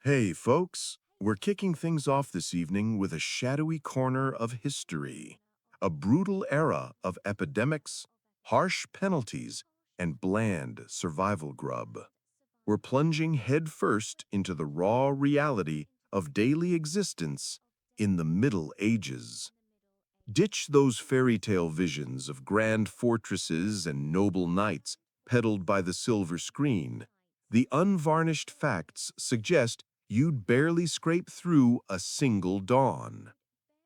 Hey, folks, we're kicking things off this evening with a shadowy corner of history, a brutal era of epidemics, harsh penalties, and bland survival grub. We're plunging headfirst into the raw reality of daily existence in the Middle Ages. Ditch those fairy tale visions of grand fortresses and noble knights peddled by the silver screen. The unvarnished facts suggest you'd barely scrape through a single dawn.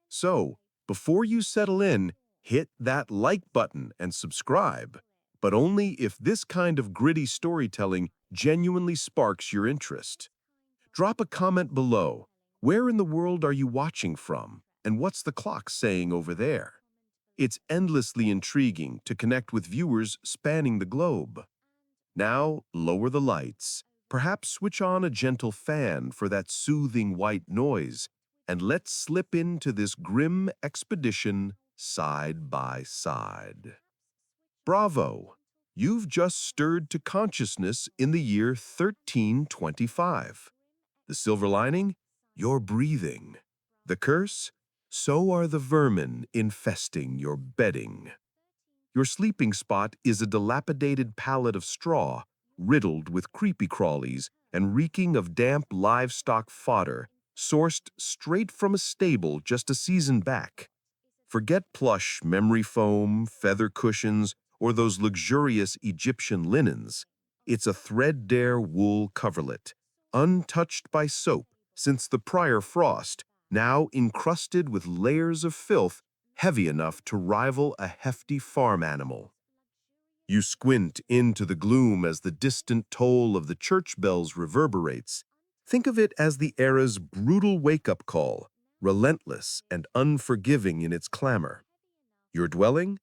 So, before you settle in, hit that like button and subscribe, but only if this kind of gritty storytelling genuinely sparks your interest. Drop a comment below. Where in the world are you watching from? And what's the clock saying over there? It's endlessly intriguing to connect with viewers spanning the globe. Now, lower the lights, perhaps switch on a gentle fan for that soothing white noise, and let's slip into this grim expedition side by side. Bravo! You've just stirred to consciousness in the year 1325. The silver lining? You're breathing. The curse? So are the vermin infesting your bedding. Your sleeping spot is a dilapidated pallet of straw, riddled with creepy crawlies and reeking of damp livestock fodder, sourced straight from a stable just a season back. Forget plush, memory foam, feather cushions, or those luxurious Egyptian linens. It's a threadbare wool coverlet, untouched by soap since the prior frost, now encrusted with layers of filth heavy enough to rival a hefty farm animal. You squint into the gloom as the distant toll of the church bells reverberates. Think of it as the era's brutal wake-up call, relentless and unforgiving in its clamor. Your dwelling?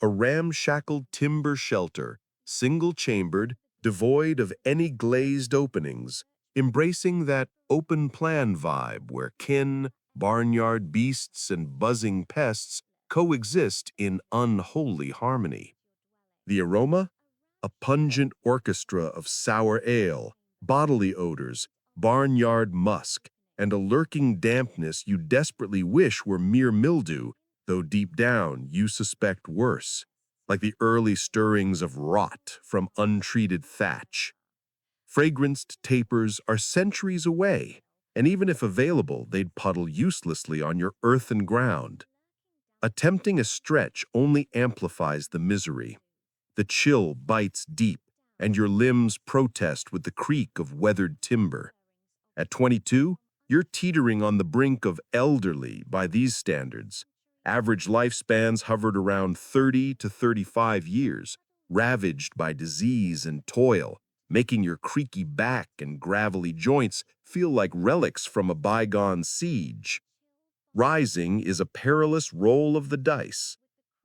A ramshackled timber shelter, single-chambered, devoid of any glazed openings, embracing that open-plan vibe where kin, barnyard beasts, and buzzing pests coexist in unholy harmony. The aroma? A pungent orchestra of sour ale, bodily odors, barnyard musk, and a lurking dampness you desperately wish were mere mildew, though deep down you suspect worse, like the early stirrings of rot from untreated thatch. Fragranced tapers are centuries away, and even if available, they'd puddle uselessly on your earthen ground. Attempting a stretch only amplifies the misery. The chill bites deep, and your limbs protest with the creak of weathered timber. At 22, you're teetering on the brink of elderly by these standards. Average lifespans hovered around 30 to 35 years, ravaged by disease and toil, making your creaky back and gravelly joints feel like relics from a bygone siege. Rising is a perilous roll of the dice.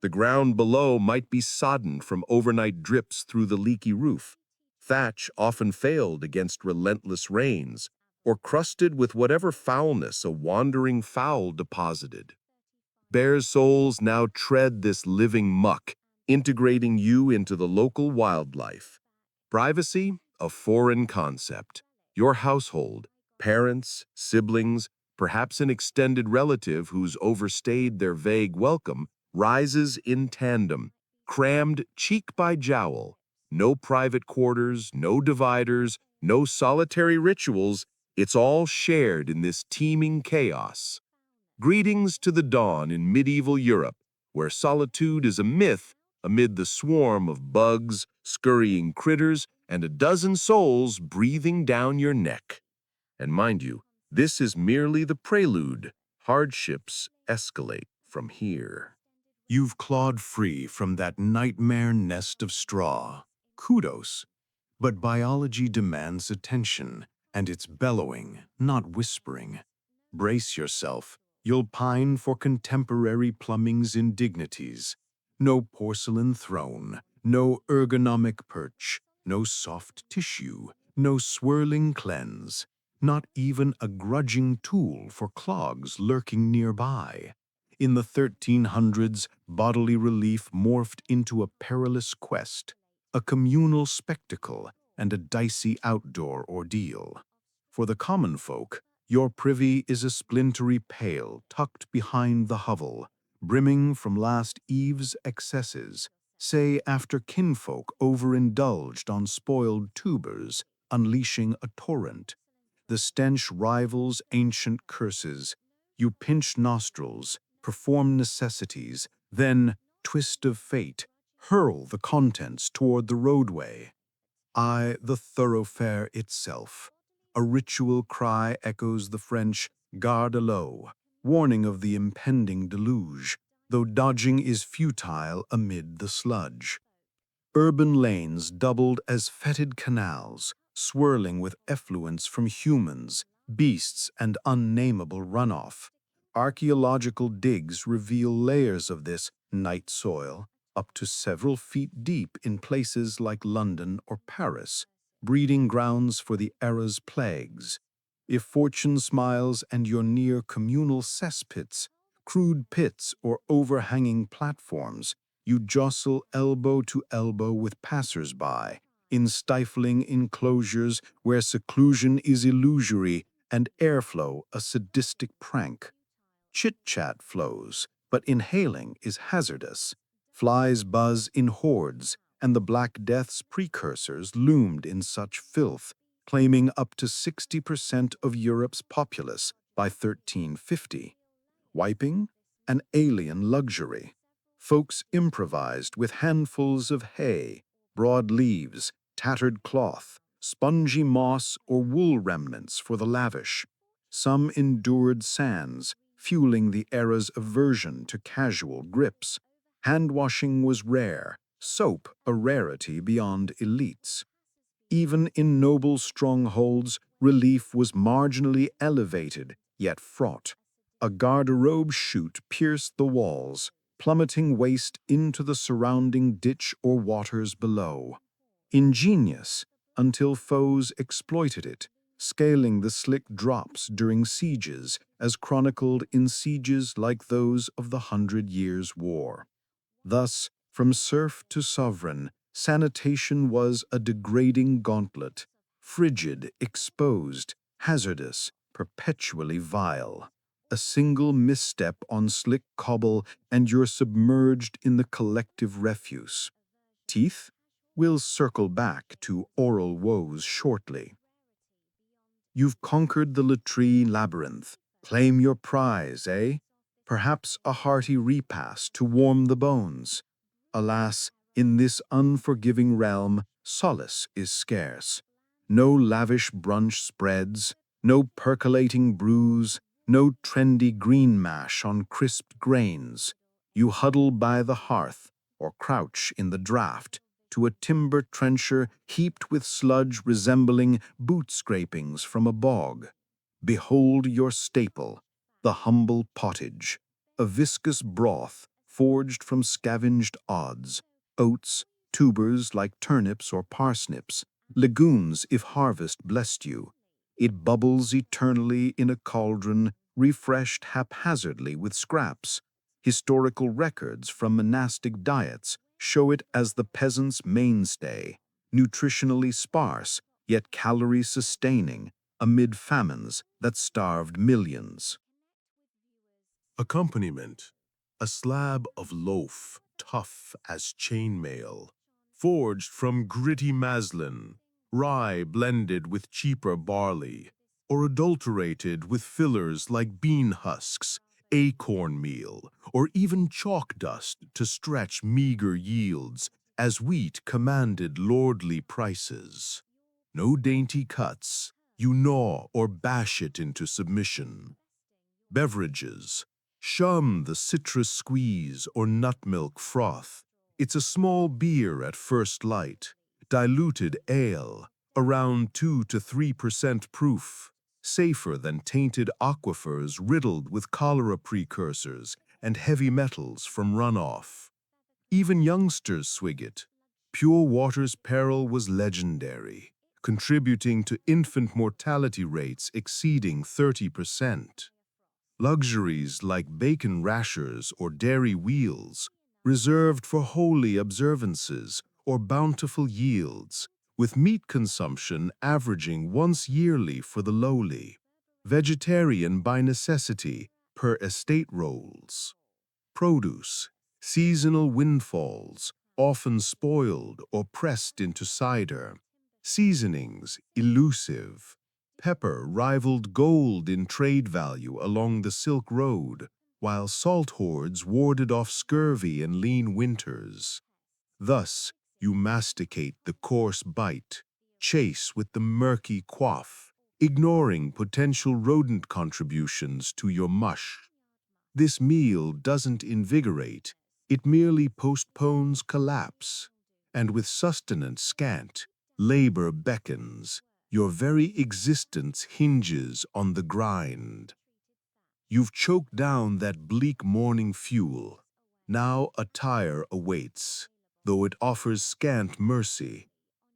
The ground below might be sodden from overnight drips through the leaky roof. Thatch often failed against relentless rains, or crusted with whatever foulness a wandering fowl deposited. Bare souls now tread this living muck, integrating you into the local wildlife. Privacy, a foreign concept. Your household, parents, siblings, perhaps an extended relative who's overstayed their vague welcome, rises in tandem, crammed cheek by jowl. No private quarters, no dividers, no solitary rituals. It's all shared in this teeming chaos. Greetings to the dawn in medieval Europe, where solitude is a myth amid the swarm of bugs, scurrying critters, and a dozen souls breathing down your neck. And mind you, this is merely the prelude. Hardships escalate from here. You've clawed free from that nightmare nest of straw. Kudos. But biology demands attention, and it's bellowing, not whispering. Brace yourself. You'll pine for contemporary plumbing's indignities. No porcelain throne, no ergonomic perch, no soft tissue, no swirling cleanse, not even a grudging tool for clogs lurking nearby. In the 1300s, bodily relief morphed into a perilous quest, a communal spectacle, and a dicey outdoor ordeal. For the common folk, your privy is a splintery pail tucked behind the hovel, brimming from last eve's excesses, say after kinfolk overindulged on spoiled tubers, unleashing a torrent. The stench rivals ancient curses. You pinch nostrils, perform necessities, then, twist of fate, hurl the contents toward the roadway. I, the thoroughfare itself. A ritual cry echoes the French garde à l'eau, warning of the impending deluge, though dodging is futile amid the sludge. Urban lanes doubled as fetid canals, swirling with effluents from humans, beasts, and unnamable runoff. Archaeological digs reveal layers of this night soil, up to several feet deep in places like London or Paris, breeding grounds for the era's plagues. If fortune smiles and you're near communal cesspits, crude pits, or overhanging platforms, you jostle elbow to elbow with passers-by in stifling enclosures where seclusion is illusory and airflow a sadistic prank. Chit-chat flows, but inhaling is hazardous. Flies buzz in hordes, and the Black Death's precursors loomed in such filth, claiming up to 60% of Europe's populace by 1350. Wiping? An alien luxury. Folks improvised with handfuls of hay, broad leaves, tattered cloth, spongy moss or wool remnants for the lavish. Some endured sands, fueling the era's aversion to casual grips. Hand-washing was rare, soap a rarity beyond elites. Even in noble strongholds, relief was marginally elevated, yet fraught. A garderobe chute pierced the walls, plummeting waste into the surrounding ditch or waters below. Ingenious, until foes exploited it, scaling the slick drops during sieges, as chronicled in sieges like those of the 100 Years' War. Thus, from serf to sovereign, sanitation was a degrading gauntlet, frigid, exposed, hazardous, perpetually vile. A single misstep on slick cobble and you're submerged in the collective refuse. Teeth? We'll circle back to oral woes shortly. You've conquered the latrine labyrinth. Claim your prize, eh? Perhaps a hearty repast to warm the bones. Alas, in this unforgiving realm, solace is scarce. No lavish brunch spreads, no percolating brews, no trendy green mash on crisped grains. You huddle by the hearth or crouch in the draught to a timber trencher heaped with sludge resembling boot scrapings from a bog. Behold your staple, the humble pottage, a viscous broth forged from scavenged odds, oats, tubers like turnips or parsnips, legumes if harvest blessed you. It bubbles eternally in a cauldron, refreshed haphazardly with scraps. Historical records from monastic diets show it as the peasant's mainstay, nutritionally sparse, yet calorie-sustaining, amid famines that starved millions. Accompaniment: a slab of loaf, tough as chainmail, forged from gritty maslin, rye blended with cheaper barley, or adulterated with fillers like bean husks, acorn meal, or even chalk dust to stretch meager yields as wheat commanded lordly prices. No dainty cuts, you gnaw or bash it into submission. Beverages: shun the citrus squeeze or nut milk froth. It's a small beer at first light, diluted ale, around 2 to 3% proof, safer than tainted aquifers riddled with cholera precursors and heavy metals from runoff. Even youngsters swig it. Pure water's peril was legendary, contributing to infant mortality rates exceeding 30%. Luxuries like bacon rashers or dairy wheels, reserved for holy observances or bountiful yields, with meat consumption averaging once yearly for the lowly, vegetarian by necessity per estate rolls. Produce, seasonal windfalls, often spoiled or pressed into cider. Seasonings, elusive. Pepper rivaled gold in trade value along the Silk Road, while salt hoards warded off scurvy and lean winters. Thus, you masticate the coarse bite, chase with the murky quaff, ignoring potential rodent contributions to your mush. This meal doesn't invigorate, it merely postpones collapse. And with sustenance scant, labor beckons. Your very existence hinges on the grind. You've choked down that bleak morning fuel. Now attire awaits, though it offers scant mercy.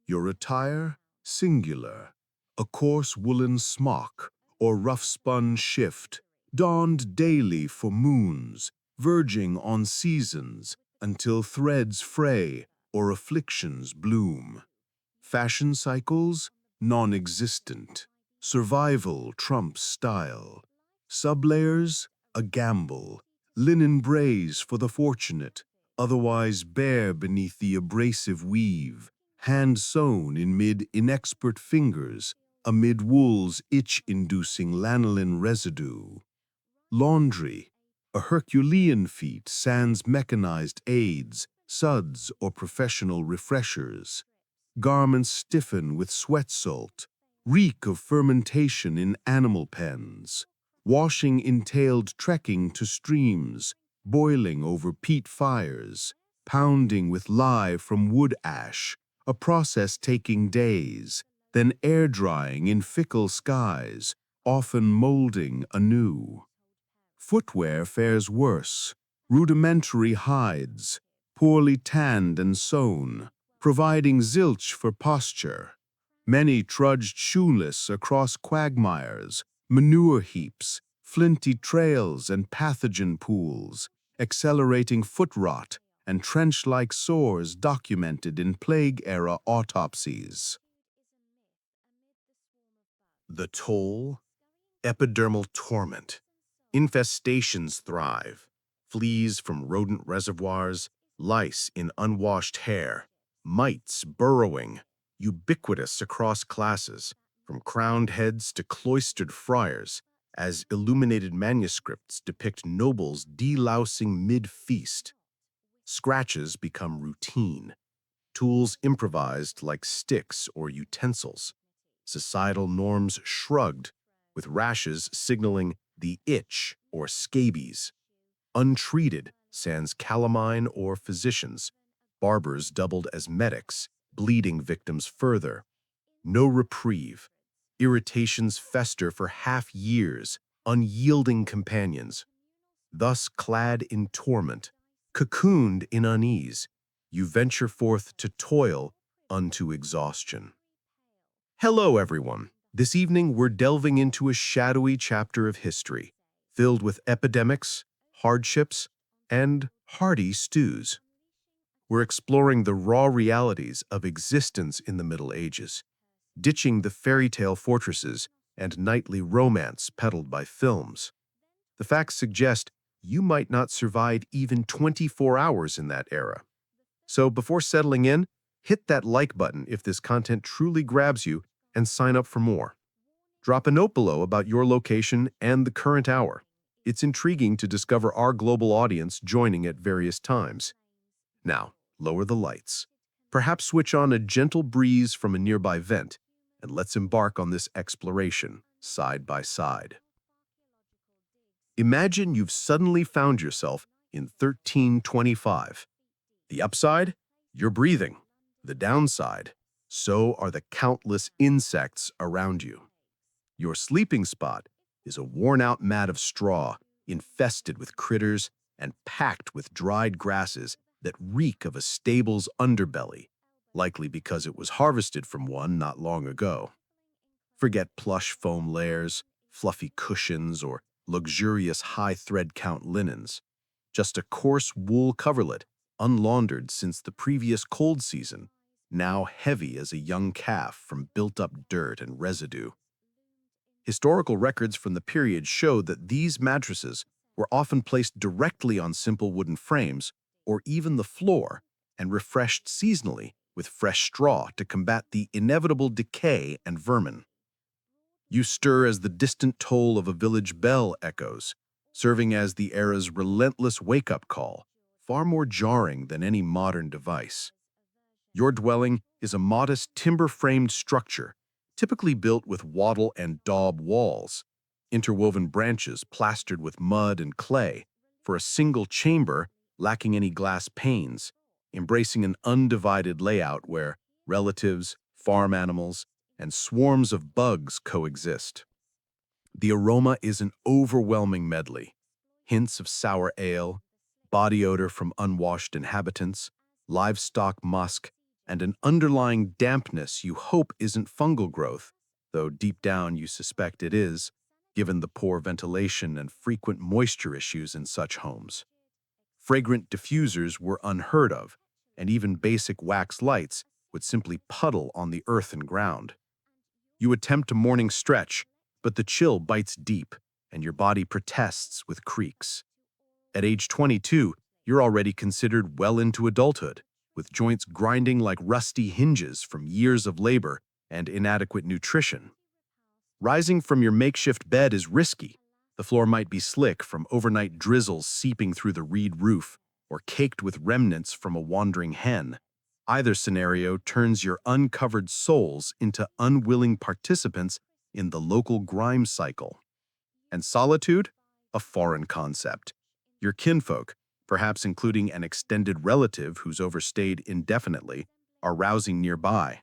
Your attire, singular, a coarse woolen smock or rough-spun shift, donned daily for moons, verging on seasons until threads fray or afflictions bloom. Fashion cycles, non-existent. Survival trumps style. Sublayers, a gamble. Linen brays for the fortunate, otherwise bare beneath the abrasive weave, hand-sewn in mid-inexpert fingers, amid wool's itch-inducing lanolin residue. Laundry, a Herculean feat sans mechanized aids, suds, or professional refreshers. Garments stiffen with sweat salt, reek of fermentation in animal pens. Washing entailed trekking to streams, boiling over peat fires, pounding with lye from wood ash, a process taking days, then air drying in fickle skies, often molding anew. Footwear fares worse, rudimentary hides, poorly tanned and sewn, providing zilch for posture. Many trudged shoeless across quagmires, manure heaps, flinty trails and pathogen pools, accelerating foot rot and trench-like sores documented in plague-era autopsies. The toll? Epidermal torment. Infestations thrive. Fleas from rodent reservoirs, lice in unwashed hair, mites burrowing, ubiquitous across classes, from crowned heads to cloistered friars, as illuminated manuscripts depict nobles delousing mid-feast. Scratches become routine, tools improvised like sticks or utensils, societal norms shrugged, with rashes signaling the itch or scabies. Untreated sans calamine or physicians, barbers doubled as medics, bleeding victims further. No reprieve. Irritations fester for half years, unyielding companions. Thus clad in torment, cocooned in unease, you venture forth to toil unto exhaustion. Hello, everyone. This evening, we're delving into a shadowy chapter of history, filled with epidemics, hardships, and hearty stews. We're exploring the raw realities of existence in the Middle Ages, ditching the fairy tale fortresses and knightly romance peddled by films. The facts suggest you might not survive even 24 hours in that era. So before settling in, hit that like button if this content truly grabs you and sign up for more. Drop a note below about your location and the current hour. It's intriguing to discover our global audience joining at various times. Now, lower the lights. Perhaps switch on a gentle breeze from a nearby vent, and let's embark on this exploration side by side. Imagine you've suddenly found yourself in 1325. The upside? You're breathing. The downside? So are the countless insects around you. Your sleeping spot is a worn-out mat of straw, infested with critters and packed with dried grasses that reek of a stable's underbelly, likely because it was harvested from one not long ago. Forget plush foam layers, fluffy cushions, or luxurious high thread count linens. Just a coarse wool coverlet, unlaundered since the previous cold season, now heavy as a young calf from built-up dirt and residue. Historical records from the period show that these mattresses were often placed directly on simple wooden frames or even the floor and refreshed seasonally with fresh straw to combat the inevitable decay and vermin. You stir as the distant toll of a village bell echoes, serving as the era's relentless wake-up call, far more jarring than any modern device. Your dwelling is a modest timber-framed structure, typically built with wattle and daub walls, interwoven branches plastered with mud and clay, for a single chamber lacking any glass panes, embracing an undivided layout where relatives, farm animals, and swarms of bugs coexist. The aroma is an overwhelming medley. Hints of sour ale, body odor from unwashed inhabitants, livestock musk, and an underlying dampness you hope isn't fungal growth, though deep down you suspect it is, given the poor ventilation and frequent moisture issues in such homes. Fragrant diffusers were unheard of, and even basic wax lights would simply puddle on the earth and ground. You attempt a morning stretch, but the chill bites deep, and your body protests with creaks. At age 22, you're already considered well into adulthood, with joints grinding like rusty hinges from years of labor and inadequate nutrition. Rising from your makeshift bed is risky. The floor might be slick from overnight drizzles seeping through the reed roof, or caked with remnants from a wandering hen. Either scenario turns your uncovered souls into unwilling participants in the local grime cycle. And solitude? A foreign concept. Your kinfolk, perhaps including an extended relative who's overstayed indefinitely, are rousing nearby.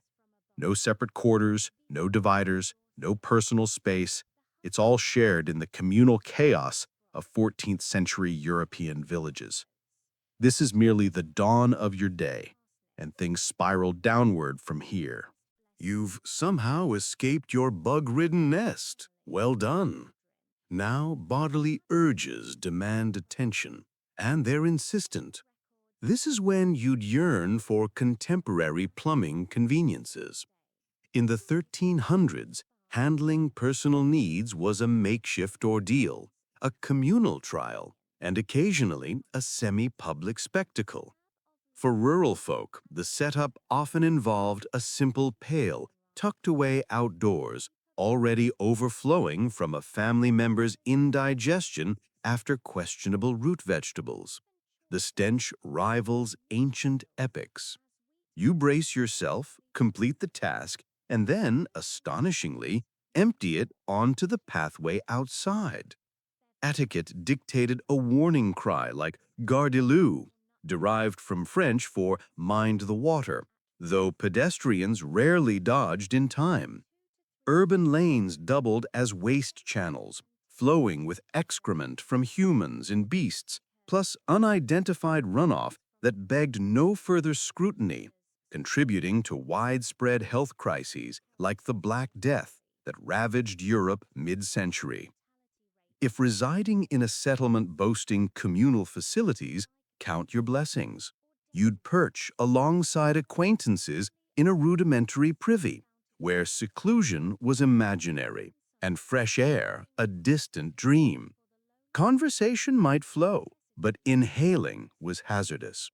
No separate quarters, no dividers, no personal space. It's all shared in the communal chaos of 14th century European villages. This is merely the dawn of your day, and things spiral downward from here. You've somehow escaped your bug-ridden nest. Well done. Now bodily urges demand attention, and they're insistent. This is when you'd yearn for contemporary plumbing conveniences. In the 1300s, handling personal needs was a makeshift ordeal, a communal trial, and occasionally a semi-public spectacle. For rural folk, the setup often involved a simple pail tucked away outdoors, already overflowing from a family member's indigestion after questionable root vegetables. The stench rivals ancient epics. You brace yourself, complete the task, and then, astonishingly, empty it onto the pathway outside. Etiquette dictated a warning cry like "Gardez-vous," derived from French for "mind the water," though pedestrians rarely dodged in time. Urban lanes doubled as waste channels, flowing with excrement from humans and beasts, plus unidentified runoff that begged no further scrutiny, contributing to widespread health crises like the Black Death that ravaged Europe mid-century. If residing in a settlement boasting communal facilities, count your blessings. You'd perch alongside acquaintances in a rudimentary privy, where seclusion was imaginary and fresh air a distant dream. Conversation might flow, but inhaling was hazardous.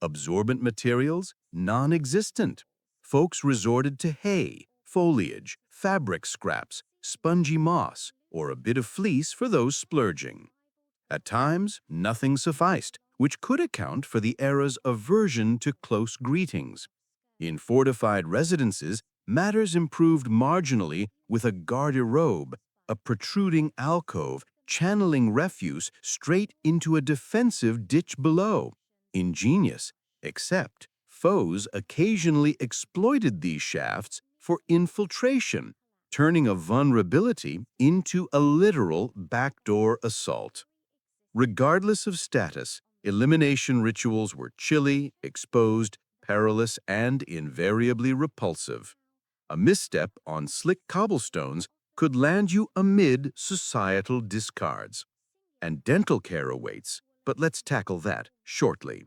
Absorbent materials, non-existent. Folks resorted to hay, foliage, fabric scraps, spongy moss, or a bit of fleece for those splurging. At times, nothing sufficed, which could account for the era's aversion to close greetings. In fortified residences, matters improved marginally with a garde-robe, a protruding alcove channeling refuse straight into a defensive ditch below. Ingenious, except foes occasionally exploited these shafts for infiltration, turning a vulnerability into a literal backdoor assault. Regardless of status, elimination rituals were chilly, exposed, perilous, and invariably repulsive. A misstep on slick cobblestones could land you amid societal discards. And dental care awaits, but let's tackle that shortly.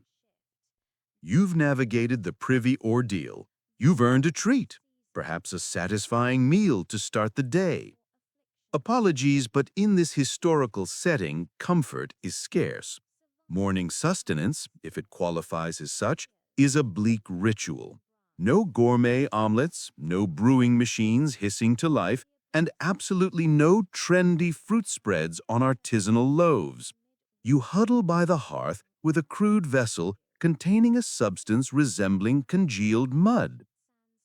You've navigated the privy ordeal. You've earned a treat, perhaps a satisfying meal to start the day. Apologies, but in this historical setting, comfort is scarce. Morning sustenance, if it qualifies as such, is a bleak ritual. No gourmet omelets, no brewing machines hissing to life, and absolutely no trendy fruit spreads on artisanal loaves. You huddle by the hearth with a crude vessel containing a substance resembling congealed mud.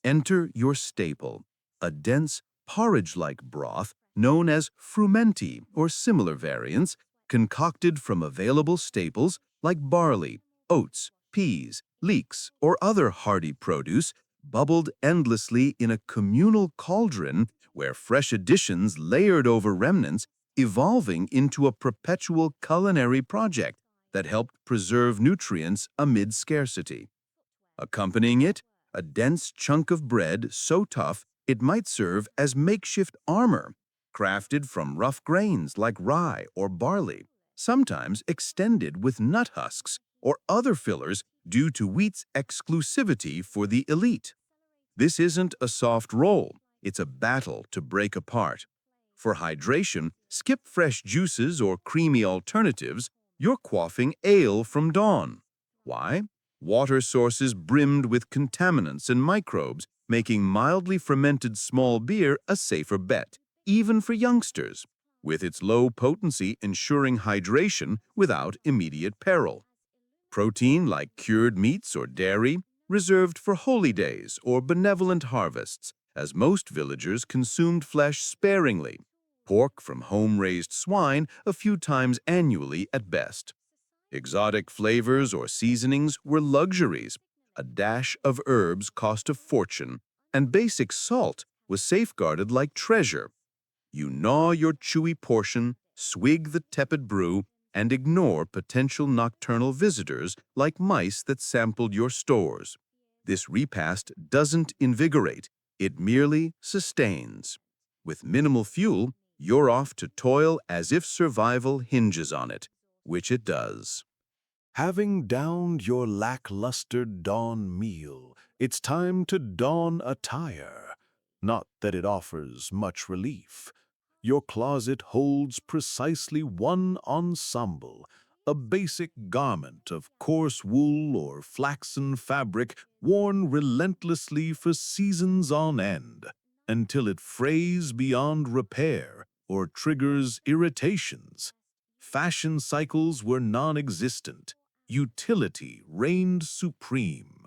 Enter your staple, a dense, porridge-like broth known as frumenti or similar variants, concocted from available staples like barley, oats, peas, leeks, or other hardy produce, bubbled endlessly in a communal cauldron where fresh additions layered over remnants, evolving into a perpetual culinary project that helped preserve nutrients amid scarcity. Accompanying it, a dense chunk of bread so tough it might serve as makeshift armor, crafted from rough grains like rye or barley, sometimes extended with nut husks or other fillers due to wheat's exclusivity for the elite. This isn't a soft roll, it's a battle to break apart. For hydration, skip fresh juices or creamy alternatives, you're quaffing ale from dawn. Why? Water sources brimmed with contaminants and microbes, making mildly fermented small beer a safer bet, even for youngsters, with its low potency ensuring hydration without immediate peril. Protein like cured meats or dairy, reserved for holy days or benevolent harvests, as most villagers consumed flesh sparingly. Pork from home-raised swine a few times annually at best. Exotic flavors or seasonings were luxuries. A dash of herbs cost a fortune, and basic salt was safeguarded like treasure. You gnaw your chewy portion, swig the tepid brew, and ignore potential nocturnal visitors like mice that sampled your stores. This repast doesn't invigorate, it merely sustains. With minimal fuel, you're off to toil as if survival hinges on it, which it does. Having downed your lackluster dawn meal, it's time to don attire. Not that it offers much relief. Your closet holds precisely one ensemble, a basic garment of coarse wool or flaxen fabric worn relentlessly for seasons on end, until it frays beyond repair or triggers irritations. Fashion cycles were non-existent. Utility reigned supreme.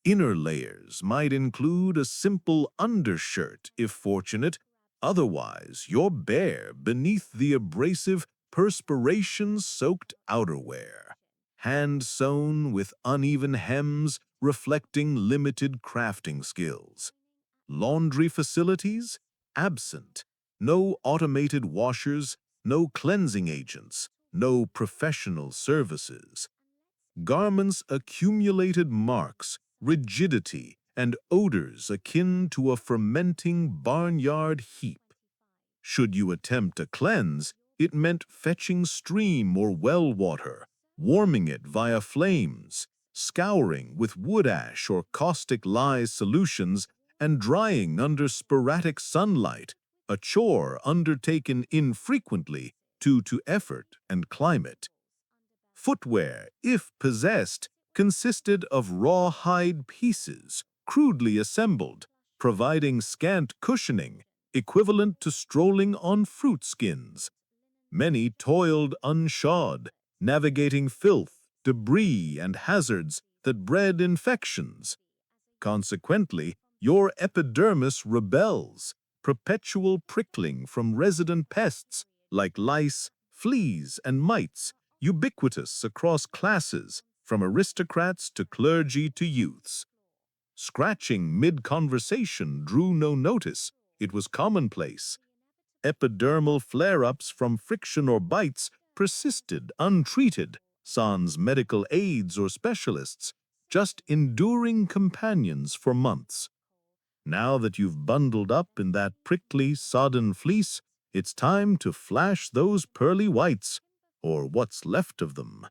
Inner layers might include a simple undershirt if fortunate, otherwise you're bare beneath the abrasive, perspiration-soaked outerwear, hand-sewn with uneven hems reflecting limited crafting skills. Laundry facilities? Absent. No automated washers, no cleansing agents, no professional services. Garments accumulated marks, rigidity, and odors akin to a fermenting barnyard heap. Should you attempt a cleanse, it meant fetching stream or well water, warming it via flames, scouring with wood ash or caustic lye solutions, and drying under sporadic sunlight, a chore undertaken infrequently due to effort and climate. Footwear, if possessed, consisted of rawhide pieces, crudely assembled, providing scant cushioning, equivalent to strolling on fruit skins. Many toiled unshod, navigating filth, debris, and hazards that bred infections. Consequently, your epidermis rebels, perpetual prickling from resident pests like lice, fleas, and mites, ubiquitous across classes, from aristocrats to clergy to youths. Scratching mid-conversation drew no notice, it was commonplace. Epidermal flare-ups from friction or bites persisted untreated, sans medical aids or specialists, just enduring companions for months. Now that you've bundled up in that prickly, sodden fleece, it's time to flash those pearly whites, or what's left of them.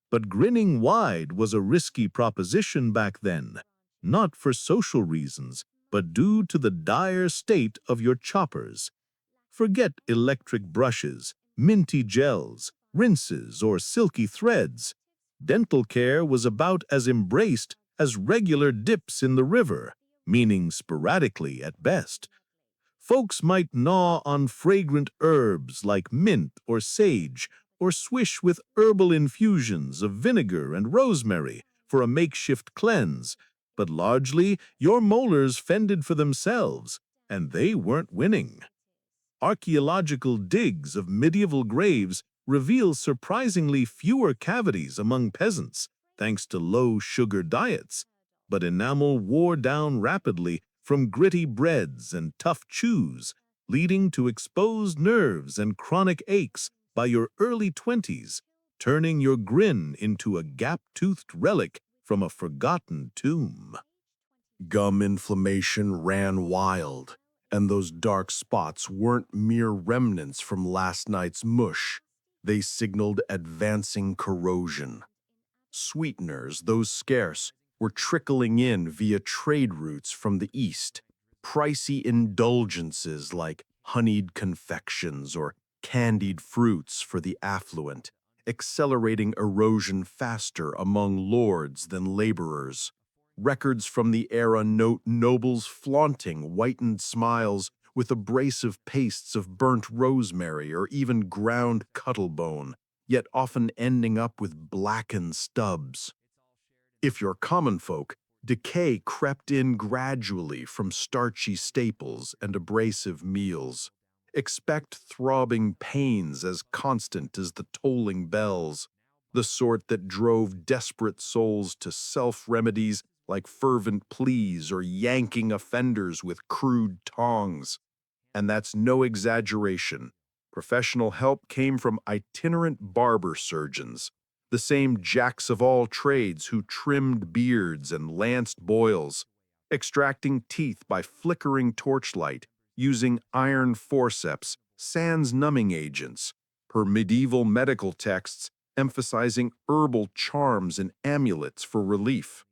But grinning wide was a risky proposition back then. not for social reasons, but due to the dire state of your choppers. Forget electric brushes, minty gels, rinses, or silky threads. Dental care was about as embraced as regular dips in the river, meaning sporadically at best. Folks might gnaw on fragrant herbs like mint or sage, or swish with herbal infusions of vinegar and rosemary for a makeshift cleanse, but largely your molars fended for themselves, and they weren't winning. Archaeological digs of medieval graves reveal surprisingly fewer cavities among peasants, thanks to low-sugar diets, but enamel wore down rapidly from gritty breads and tough chews, leading to exposed nerves and chronic aches by your early 20s, turning your grin into a gap-toothed relic from a forgotten tomb. Gum inflammation ran wild, and those dark spots weren't mere remnants from last night's mush. They signaled advancing corrosion. Sweeteners, though scarce, were trickling in via trade routes from the east. Pricey indulgences like honeyed confections or candied fruits for the affluent, accelerating erosion faster among lords than laborers. Records from the era note nobles flaunting whitened smiles with abrasive pastes of burnt rosemary or even ground cuttlebone, yet often ending up with blackened stubs. If you're common folk, decay crept in gradually from starchy staples and abrasive meals. Expect throbbing pains as constant as the tolling bells, the sort that drove desperate souls to self-remedies like fervent pleas or yanking offenders with crude tongs. And that's no exaggeration. Professional help came from itinerant barber surgeons, the same jacks of all trades who trimmed beards and lanced boils, extracting teeth by flickering torchlight, using iron forceps, sans numbing agents, per medieval medical texts emphasizing herbal charms and amulets for relief.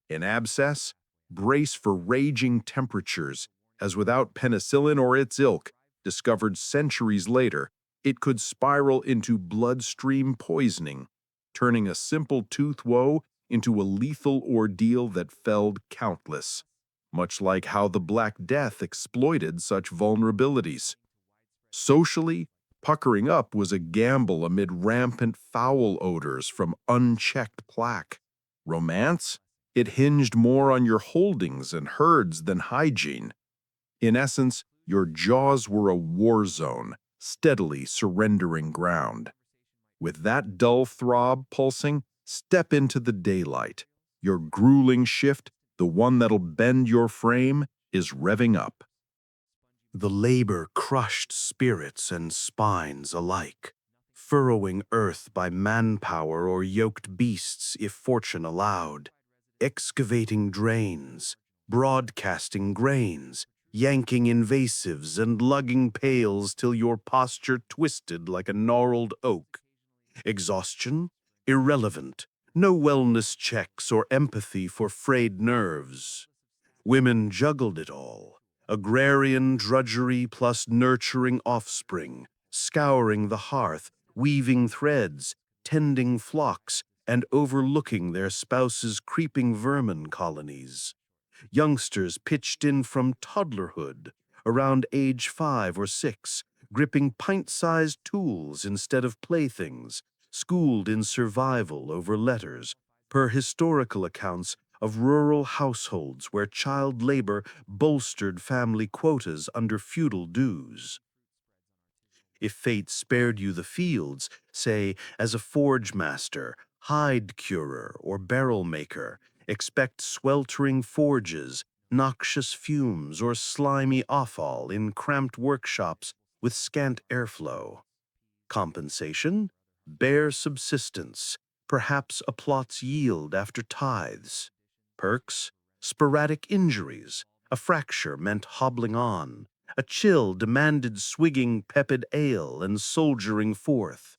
In abscess, brace for raging temperatures, as without penicillin or its ilk, discovered centuries later, it could spiral into bloodstream poisoning, turning a simple tooth woe into a lethal ordeal that felled countless, much like how the Black Death exploited such vulnerabilities. Socially, puckering up was a gamble amid rampant foul odors from unchecked plaque. Romance? It hinged more on your holdings and herds than hygiene. In essence, your jaws were a war zone, steadily surrendering ground. With that dull throb pulsing, step into the daylight. Your grueling shift, the one that'll bend your frame, is revving up. The labor crushed spirits and spines alike, furrowing earth by manpower or yoked beasts if fortune allowed, excavating drains, broadcasting grains, yanking invasives and lugging pails till your posture twisted like a gnarled oak. Exhaustion? Irrelevant. No wellness checks or empathy for frayed nerves. Women juggled it all. Agrarian drudgery plus nurturing offspring, scouring the hearth, weaving threads, tending flocks, and overlooking their spouses' creeping vermin colonies. Youngsters pitched in from toddlerhood, around age 5 or 6, gripping pint-sized tools instead of playthings, schooled in survival over letters, per historical accounts of rural households where child labor bolstered family quotas under feudal dues. If fate spared you the fields, say as a forge master, hide curer, or barrel maker, expect sweltering forges, noxious fumes, or slimy offal in cramped workshops with scant airflow. Compensation? Bare subsistence, perhaps a plot's yield after tithes. Perks? Sporadic injuries, a fracture meant hobbling on, a chill demanded swigging pepid ale and soldiering forth.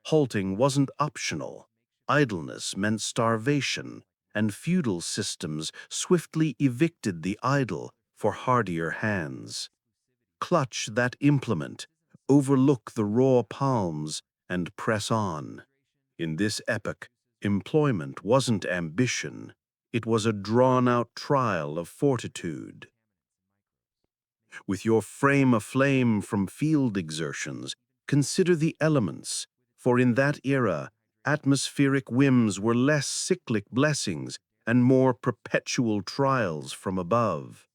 Halting wasn't optional. Idleness meant starvation, and feudal systems swiftly evicted the idle for hardier hands. Clutch that implement, overlook the raw palms, and press on. In this epoch, employment wasn't ambition, it was a drawn-out trial of fortitude. With your frame aflame from field exertions, consider the elements, for in that era, atmospheric whims were less cyclic blessings and more perpetual trials from above.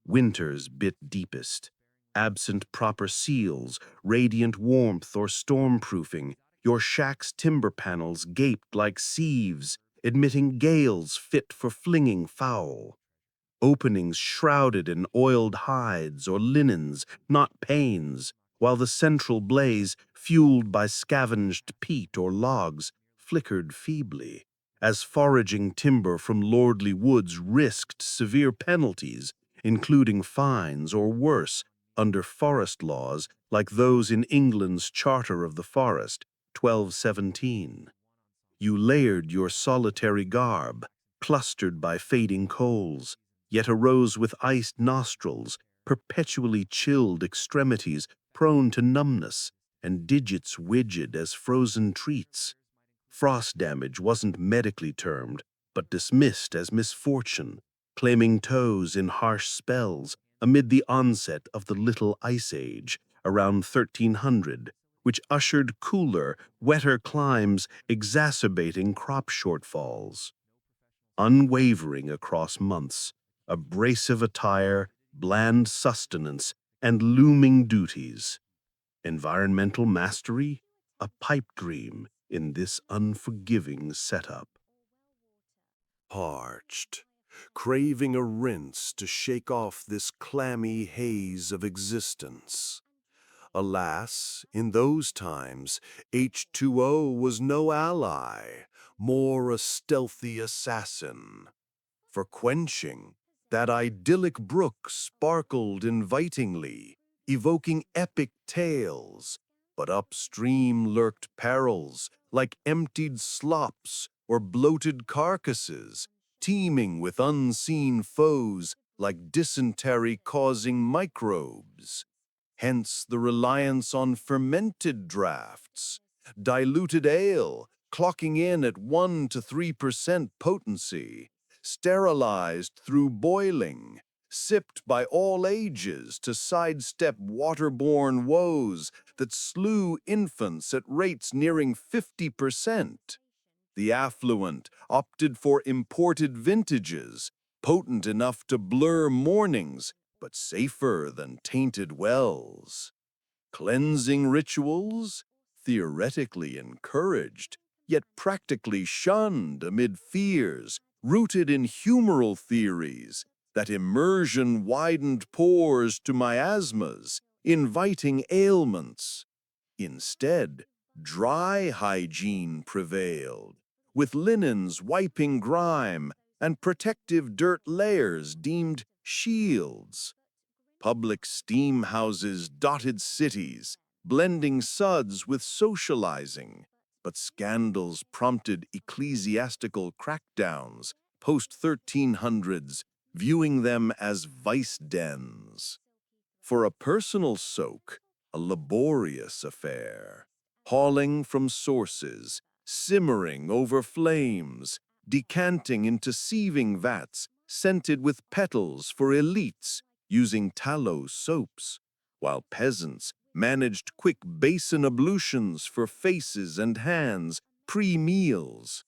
Winters bit deepest. Absent proper seals, radiant warmth, or stormproofing, your shack's timber panels gaped like sieves, admitting gales fit for flinging foul. Openings shrouded in oiled hides or linens, not panes, while the central blaze, fueled by scavenged peat or logs, flickered feebly, as foraging timber from lordly woods risked severe penalties, including fines or worse, under forest laws like those in England's Charter of the Forest, 1217. You layered your solitary garb, clustered by fading coals, yet arose with iced nostrils, perpetually chilled extremities prone to numbness, and digits rigid as frozen treats. Frost damage wasn't medically termed, but dismissed as misfortune, claiming toes in harsh spells amid the onset of the Little Ice Age around 1300, which ushered cooler, wetter climes exacerbating crop shortfalls. Unwavering across months, abrasive attire, bland sustenance, and looming duties. Environmental mastery, a pipe dream in this unforgiving setup. Parched, craving a rinse to shake off this clammy haze of existence. Alas, in those times, H2O was no ally, more a stealthy assassin. For quenching, that idyllic brook sparkled invitingly, evoking epic tales, but upstream lurked perils like emptied slops or bloated carcasses, teeming with unseen foes like dysentery-causing microbes. Hence the reliance on fermented drafts, diluted ale, clocking in at 1 to 3% potency, sterilized through boiling, sipped by all ages to sidestep waterborne woes that slew infants at rates nearing 50%. The affluent opted for imported vintages, potent enough to blur mornings, but safer than tainted wells. Cleansing rituals, theoretically encouraged, yet practically shunned amid fears rooted in humoral theories that immersion widened pores to miasmas, inviting ailments. Instead, dry hygiene prevailed, with linens wiping grime and protective dirt layers deemed shields. Public steam houses dotted cities, blending suds with socializing, but scandals prompted ecclesiastical crackdowns post-1300s, viewing them as vice dens. For a personal soak, a laborious affair, hauling from sources, simmering over flames, decanting into sieving vats scented with petals for elites using tallow soaps, while peasants managed quick basin ablutions for faces and hands pre-meals.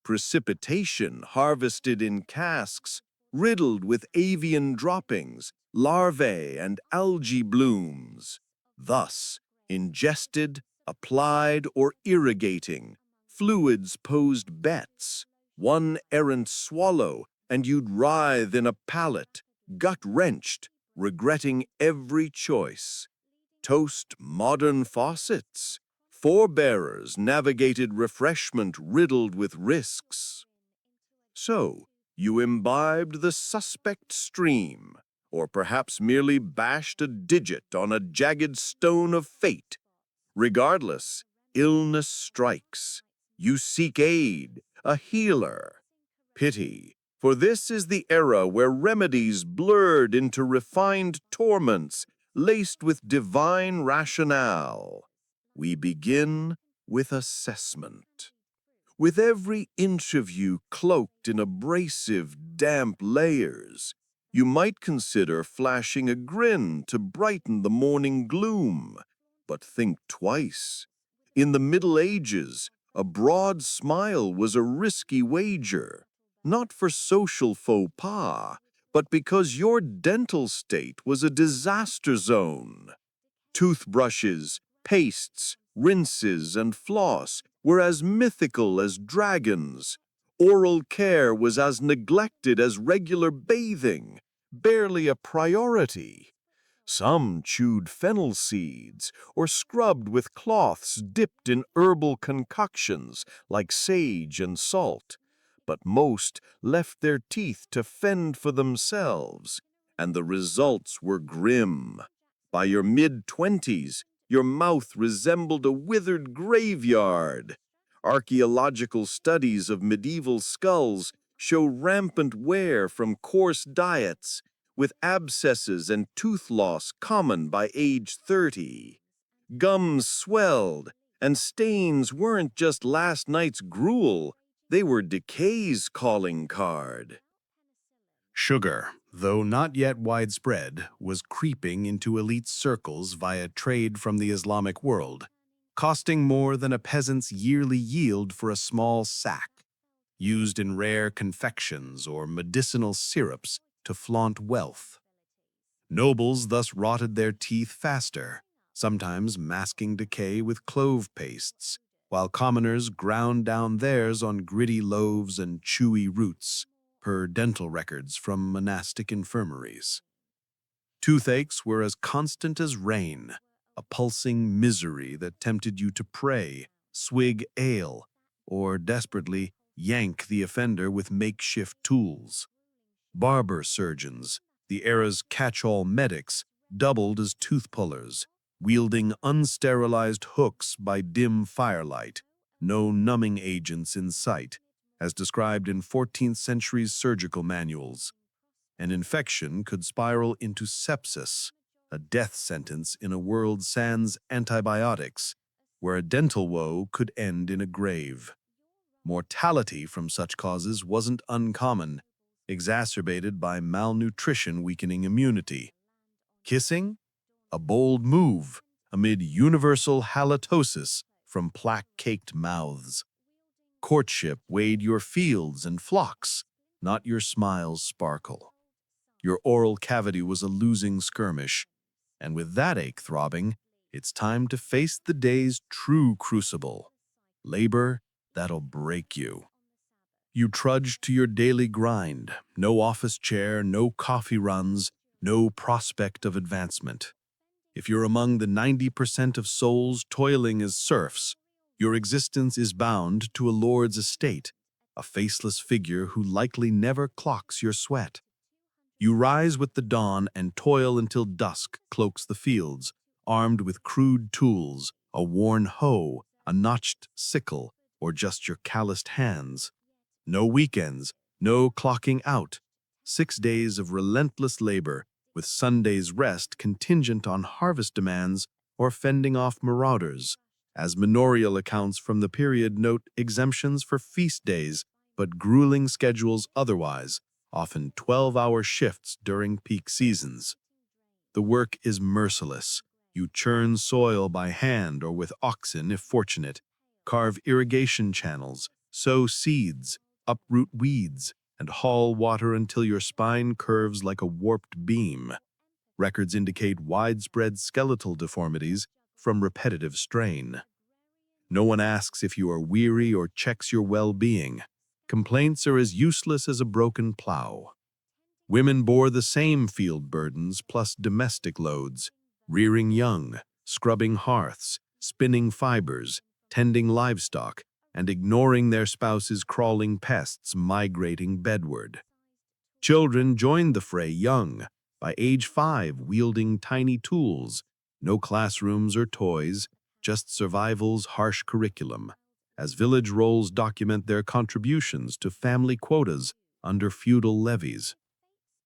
Precipitation harvested in casks, riddled with avian droppings, larvae, and algae blooms. Thus, ingested, applied, or irrigating, fluids posed bets. One errant swallow, and you'd writhe in a pallet, gut-wrenched, regretting every choice. Toast modern faucets. Forebearers navigated refreshment riddled with risks. So, you imbibed the suspect stream, or perhaps merely bashed a digit on a jagged stone of fate. Regardless, illness strikes. You seek aid, a healer. Pity, for this is the era where remedies blurred into refined torments laced with divine rationale. We begin with assessment. With every inch of you cloaked in abrasive, damp layers, you might consider flashing a grin to brighten the morning gloom. But think twice. In the Middle Ages, a broad smile was a risky wager, not for social faux pas, but because your dental state was a disaster zone. Toothbrushes, pastes, rinses, and floss were as mythical as dragons. Oral care was as neglected as regular bathing, barely a priority. Some chewed fennel seeds or scrubbed with cloths dipped in herbal concoctions like sage and salt, but most left their teeth to fend for themselves, and the results were grim. By your mid-20s, your mouth resembled a withered graveyard. Archaeological studies of medieval skulls show rampant wear from coarse diets, with abscesses and tooth loss common by age 30. Gums swelled, and stains weren't just last night's gruel, they were decay's calling card. Sugar, though not yet widespread, was creeping into elite circles via trade from the Islamic world, costing more than a peasant's yearly yield for a small sack, used in rare confections or medicinal syrups to flaunt wealth. Nobles thus rotted their teeth faster, sometimes masking decay with clove pastes, while commoners ground down theirs on gritty loaves and chewy roots, per dental records from monastic infirmaries. Toothaches were as constant as rain, a pulsing misery that tempted you to pray, swig ale, or desperately yank the offender with makeshift tools. Barber surgeons, the era's catch-all medics, doubled as tooth pullers, wielding unsterilized hooks by dim firelight, no numbing agents in sight, as described in 14th century's surgical manuals. An infection could spiral into sepsis, a death sentence in a world sans antibiotics, where a dental woe could end in a grave. Mortality from such causes wasn't uncommon, exacerbated by malnutrition weakening immunity. Kissing? A bold move amid universal halitosis from plaque-caked mouths. Courtship weighed your fields and flocks, not your smile's sparkle. Your oral cavity was a losing skirmish, and with that ache throbbing, it's time to face the day's true crucible. Labor that'll break you. You trudge to your daily grind, no office chair, no coffee runs, no prospect of advancement. If you're among the 90% of souls toiling as serfs, your existence is bound to a lord's estate, a faceless figure who likely never clocks your sweat. You rise with the dawn and toil until dusk cloaks the fields, armed with crude tools, a worn hoe, a notched sickle, or just your calloused hands. No weekends, no clocking out. 6 days of relentless labor, with Sunday's rest contingent on harvest demands or fending off marauders. As manorial accounts from the period note exemptions for feast days, but grueling schedules otherwise, often 12-hour shifts during peak seasons. The work is merciless. You churn soil by hand or with oxen if fortunate, carve irrigation channels, sow seeds, uproot weeds, and haul water until your spine curves like a warped beam. Records indicate widespread skeletal deformities from repetitive strain. No one asks if you are weary or checks your well-being. Complaints are as useless as a broken plow. Women bore the same field burdens plus domestic loads, rearing young, scrubbing hearths, spinning fibers, tending livestock, and ignoring their spouses' crawling pests migrating bedward. Children joined the fray young, by age 5 wielding tiny tools, no classrooms or toys, just survival's harsh curriculum. as village rolls document their contributions to family quotas under feudal levies.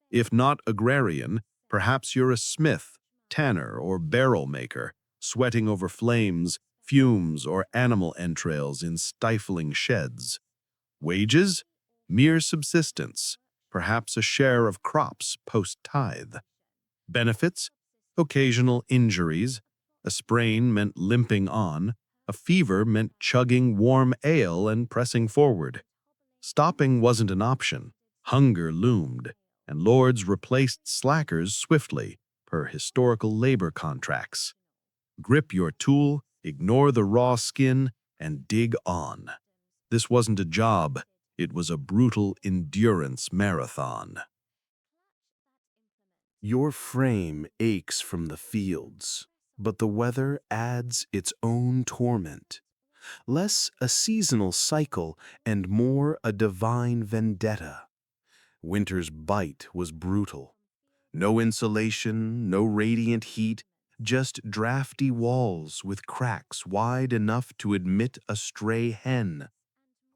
If not agrarian, perhaps you're a smith, tanner, or barrel maker, sweating over flames, fumes, or animal entrails in stifling sheds. Wages? Mere subsistence, perhaps a share of crops post-tithe. Benefits? Occasional injuries. A sprain meant limping on. A fever meant chugging warm ale and pressing forward. Stopping wasn't an option. Hunger loomed, and lords replaced slackers swiftly, per historical labor contracts. Grip your tool, ignore the raw skin, and dig on. This wasn't a job, it was a brutal endurance marathon. Your frame aches from the fields, but the weather adds its own torment. Less a seasonal cycle and more a divine vendetta. Winter's bite was brutal. No insulation, no radiant heat, just drafty walls with cracks wide enough to admit a stray hen.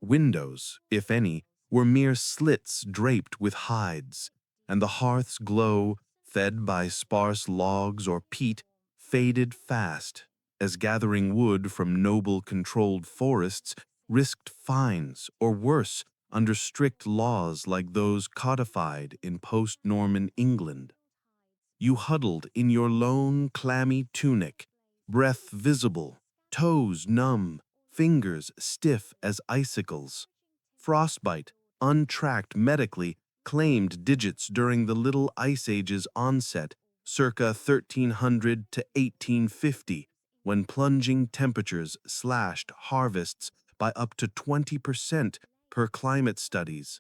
Windows, if any, were mere slits draped with hides, and the hearth's glow, fed by sparse logs or peat, faded fast, as gathering wood from noble controlled forests risked fines or worse under strict laws like those codified in post-Norman England. You huddled in your lone, clammy tunic, breath visible, toes numb, fingers stiff as icicles. Frostbite, untracked medically, claimed digits during the Little Ice Age's onset, circa 1300 to 1850, when plunging temperatures slashed harvests by up to 20% per climate studies.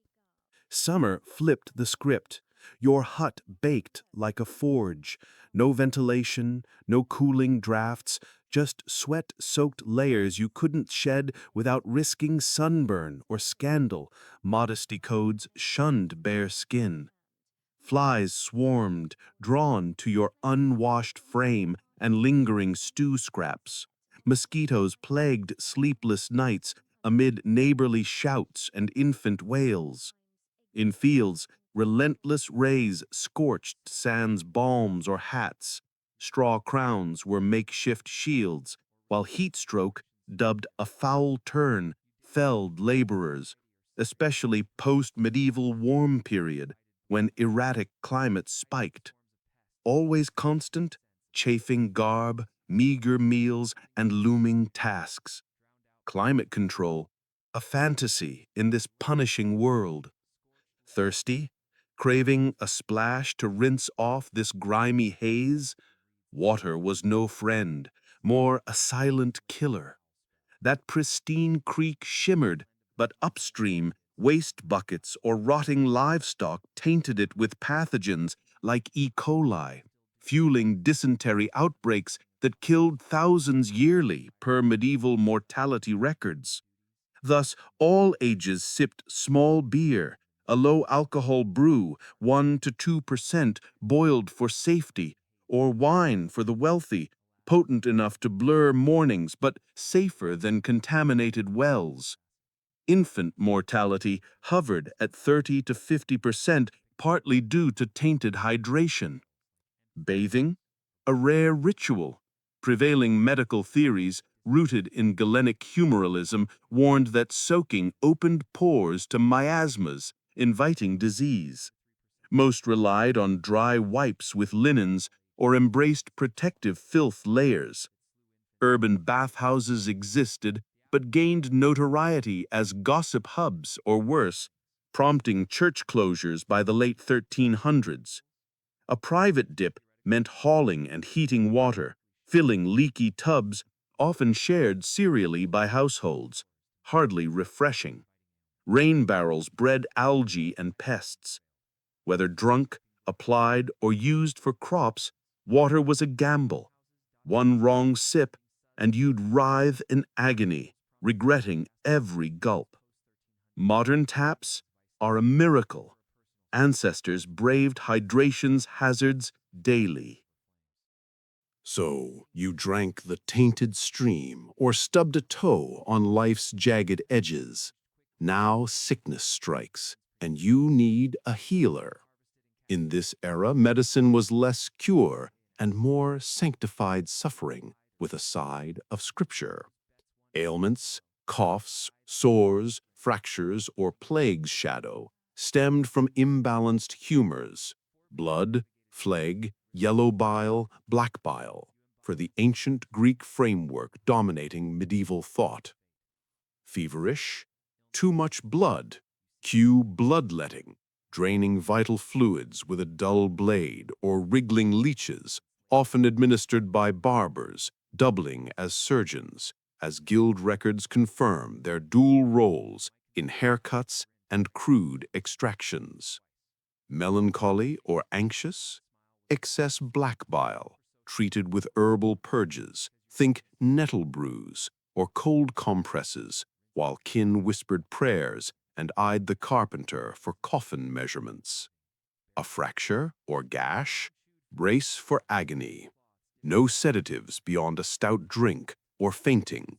Summer flipped the script. Your hut baked like a forge. No ventilation, no cooling drafts, just sweat-soaked layers you couldn't shed without risking sunburn or scandal. Modesty codes shunned bare skin. Flies swarmed, drawn to your unwashed frame and lingering stew scraps. Mosquitoes plagued sleepless nights amid neighborly shouts and infant wails. In fields, relentless rays scorched sans balms or hats. Straw crowns were makeshift shields, while heat stroke, dubbed a foul turn, felled laborers, especially post-medieval warm period, when erratic climate spiked. Always constant, chafing garb, meager meals, and looming tasks. Climate control, a fantasy in this punishing world. Thirsty? Craving a splash to rinse off this grimy haze? Water was no friend, more a silent killer. That pristine creek shimmered, but upstream, waste buckets or rotting livestock tainted it with pathogens like E. coli, fueling dysentery outbreaks that killed thousands yearly per medieval mortality records. Thus, all ages sipped small beer, a low-alcohol brew, 1 to 2% boiled for safety, or wine for the wealthy, potent enough to blur mornings but safer than contaminated wells. Infant mortality hovered at 30 to 50%, partly due to tainted hydration. Bathing? A rare ritual. Prevailing medical theories, rooted in Galenic humorism, warned that soaking opened pores to miasmas, inviting disease. Most relied on dry wipes with linens or embraced protective filth layers. Urban bathhouses existed, but gained notoriety as gossip hubs or worse, prompting church closures by the late 1300s. A private dip meant hauling and heating water, filling leaky tubs, often shared serially by households, hardly refreshing. Rain barrels bred algae and pests. Whether drunk, applied, or used for crops, water was a gamble. One wrong sip, and you'd writhe in agony, regretting every gulp. Modern taps are a miracle. Ancestors braved hydration's hazards daily. So you drank the tainted stream or stubbed a toe on life's jagged edges. Now sickness strikes, and you need a healer. In this era, medicine was less cure and more sanctified suffering with a side of scripture. Ailments, coughs, sores, fractures, or plague's shadow stemmed from imbalanced humors, blood, phlegm, yellow bile, black bile, for the ancient Greek framework dominating medieval thought. Feverish, too much blood, cue bloodletting, draining vital fluids with a dull blade or wriggling leeches, often administered by barbers, doubling as surgeons, as guild records confirm their dual roles in haircuts and crude extractions. Melancholy or anxious? Excess black bile, treated with herbal purges, think nettle brews or cold compresses, while kin whispered prayers and eyed the carpenter for coffin measurements. A fracture or gash? Brace for agony. No sedatives beyond a stout drink or fainting.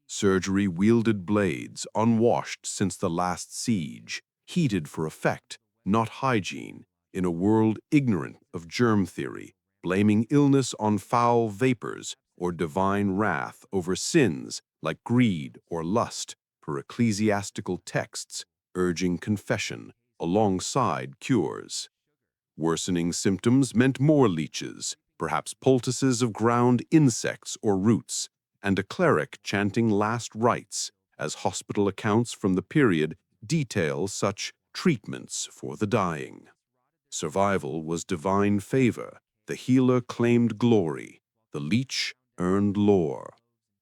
Surgery wielded blades, unwashed since the last siege, heated for effect, not hygiene, in a world ignorant of germ theory, blaming illness on foul vapors or divine wrath over sins like greed or lust, per ecclesiastical texts urging confession alongside cures. Worsening symptoms meant more leeches, perhaps poultices of ground insects or roots, and a cleric chanting last rites, as hospital accounts from the period detail such treatments for the dying. Survival was divine favor, the healer claimed glory, the leech earned lore.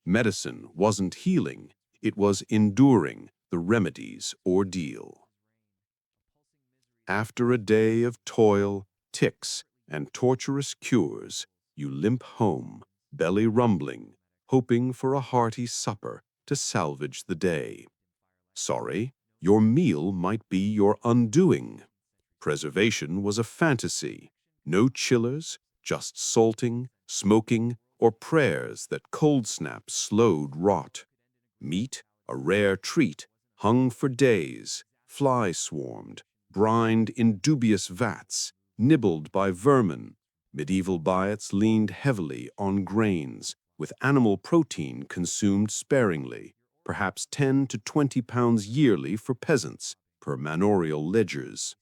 Medicine wasn't healing, it was enduring the remedy's ordeal. After a day of toil, ticks, and torturous cures, you limp home, belly rumbling, hoping for a hearty supper to salvage the day. Sorry, your meal might be your undoing. Preservation was a fantasy. No chillers, just salting, smoking, or prayers that cold snaps slowed rot. Meat, a rare treat, hung for days, fly swarmed, brined in dubious vats, nibbled by vermin. Medieval diets leaned heavily on grains, with animal protein consumed sparingly, perhaps 10 to 20 pounds yearly for peasants, per manorial ledgers.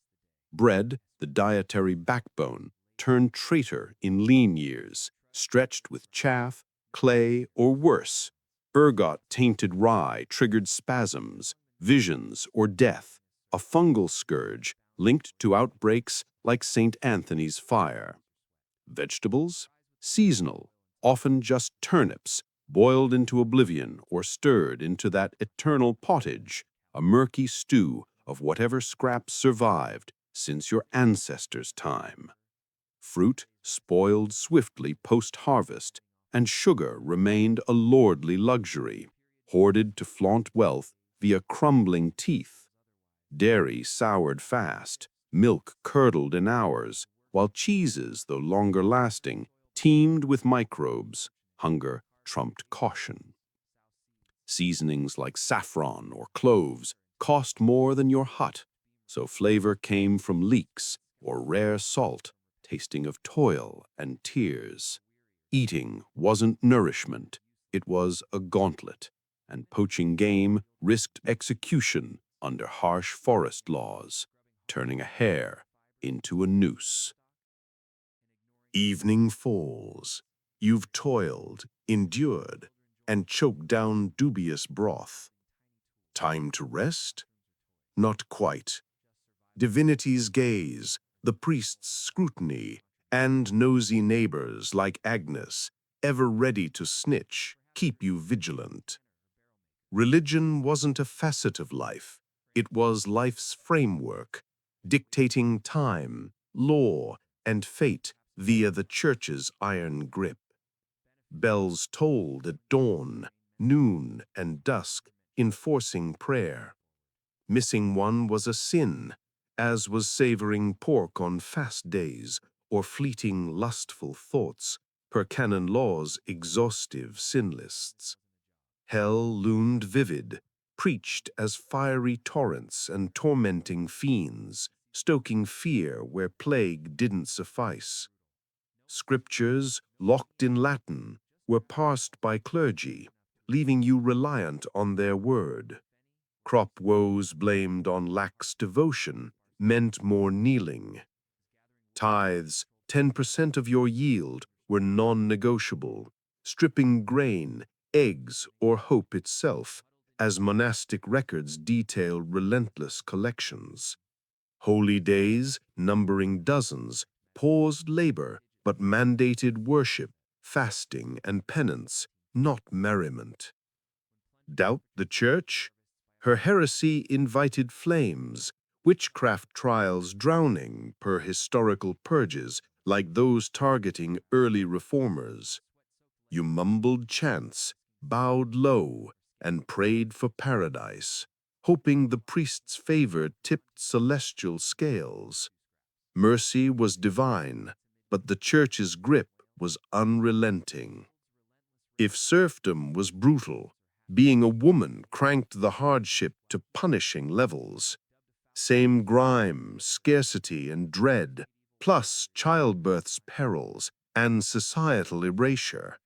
Bread, the dietary backbone, turned traitor in lean years, stretched with chaff, clay, or worse. Ergot-tainted rye triggered spasms, visions, or death, a fungal scourge linked to outbreaks like St. Anthony's fire. Vegetables? Seasonal, often just turnips, boiled into oblivion or stirred into that eternal pottage, a murky stew of whatever scraps survived since your ancestors' time. Fruit spoiled swiftly post-harvest, and sugar remained a lordly luxury, hoarded to flaunt wealth via crumbling teeth. Dairy soured fast, milk curdled in hours, while cheeses, though longer lasting, teemed with microbes. Hunger trumped caution. Seasonings like saffron or cloves cost more than your hut, so flavor came from leeks or rare salt, tasting of toil and tears. Eating wasn't nourishment, it was a gauntlet, and poaching game risked execution under harsh forest laws, turning a hare into a noose. Evening falls. You've toiled, endured, and choked down dubious broth. Time to rest? Not quite. Divinity's gaze, the priest's scrutiny, and nosy neighbors like Agnes, ever ready to snitch, keep you vigilant. Religion wasn't a facet of life. It was life's framework, dictating time, law, and fate via the church's iron grip. Bells tolled at dawn, noon, and dusk, enforcing prayer. Missing one was a sin, as was savoring pork on fast days or fleeting lustful thoughts, per canon law's exhaustive sin lists. Hell loomed vivid, preached as fiery torrents and tormenting fiends, stoking fear where plague didn't suffice. Scriptures, locked in Latin, were parsed by clergy, leaving you reliant on their word. Crop woes blamed on lax devotion meant more kneeling. Tithes, 10% of your yield, were non-negotiable, stripping grain, eggs, or hope itself, as monastic records detail relentless collections. Holy days, numbering dozens, paused labor but mandated worship, fasting, and penance, not merriment. Doubt the church? Her heresy invited flames, witchcraft trials drowning per historical purges like those targeting early reformers. You mumbled chants, bowed low, and prayed for paradise, hoping the priest's favor tipped celestial scales. Mercy was divine, but the church's grip was unrelenting. If serfdom was brutal, being a woman cranked the hardship to punishing levels. Same grime, scarcity, and dread, plus childbirth's perils and societal erasure.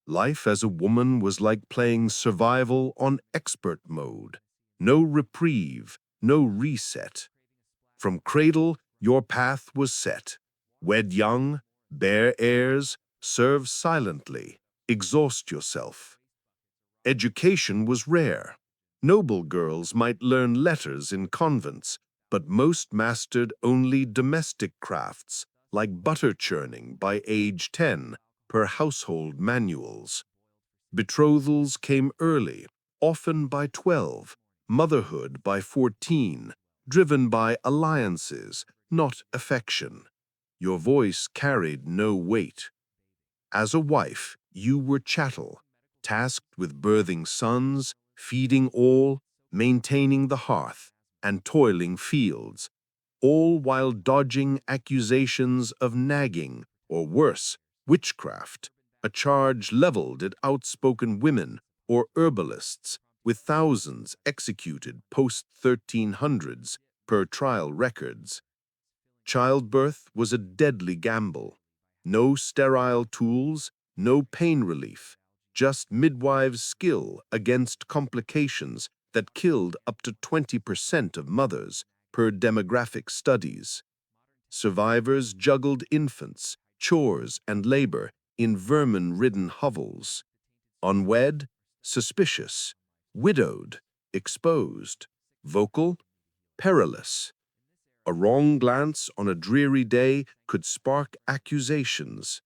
Life as a woman was like playing survival on expert mode. No reprieve, no reset. From cradle, your path was set. Wed young, bear heirs, serve silently, exhaust yourself. Education was rare. Noble girls might learn letters in convents, but most mastered only domestic crafts, like butter churning by age 10 per household manuals. Betrothals came early, often by 12, motherhood by 14, driven by alliances, not affection. Your voice carried no weight. As a wife, you were chattel, tasked with birthing sons, feeding all, maintaining the hearth, and toiling fields, all while dodging accusations of nagging, or worse, witchcraft, a charge leveled at outspoken women or herbalists, with thousands executed post-1300s per trial records. Childbirth was a deadly gamble. No sterile tools, no pain relief, just midwives' skill against complications that killed up to 20% of mothers per demographic studies. Survivors juggled infants, chores, and labor in vermin-ridden hovels. Unwed, suspicious, widowed, exposed, vocal, perilous. A wrong glance on a dreary day could spark accusations.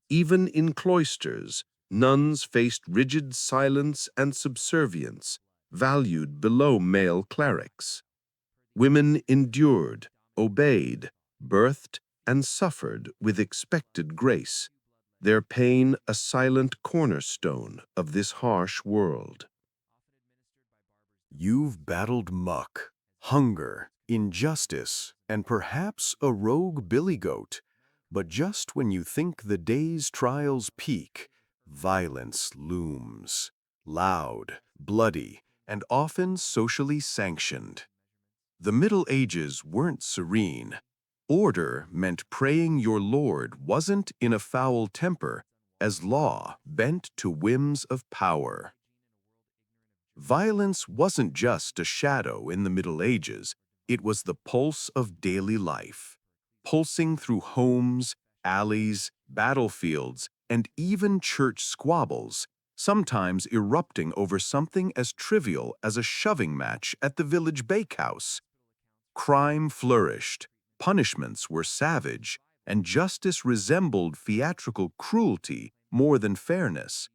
Even in cloisters, nuns faced rigid silence and subservience, valued below male clerics. Women endured, obeyed, birthed, and suffered with expected grace, their pain a silent cornerstone of this harsh world. You've battled muck, hunger, injustice, and perhaps a rogue billy goat. But just when you think the day's trials peak, violence looms. Loud, bloody, and often socially sanctioned. The Middle Ages weren't serene. Order meant praying your lord wasn't in a foul temper, as law bent to whims of power. Violence wasn't just a shadow in the Middle Ages, it was the pulse of daily life, pulsing through homes, alleys, battlefields, and even church squabbles, sometimes erupting over something as trivial as a shoving match at the village bakehouse. Crime flourished, punishments were savage, and justice resembled theatrical cruelty more than fairness.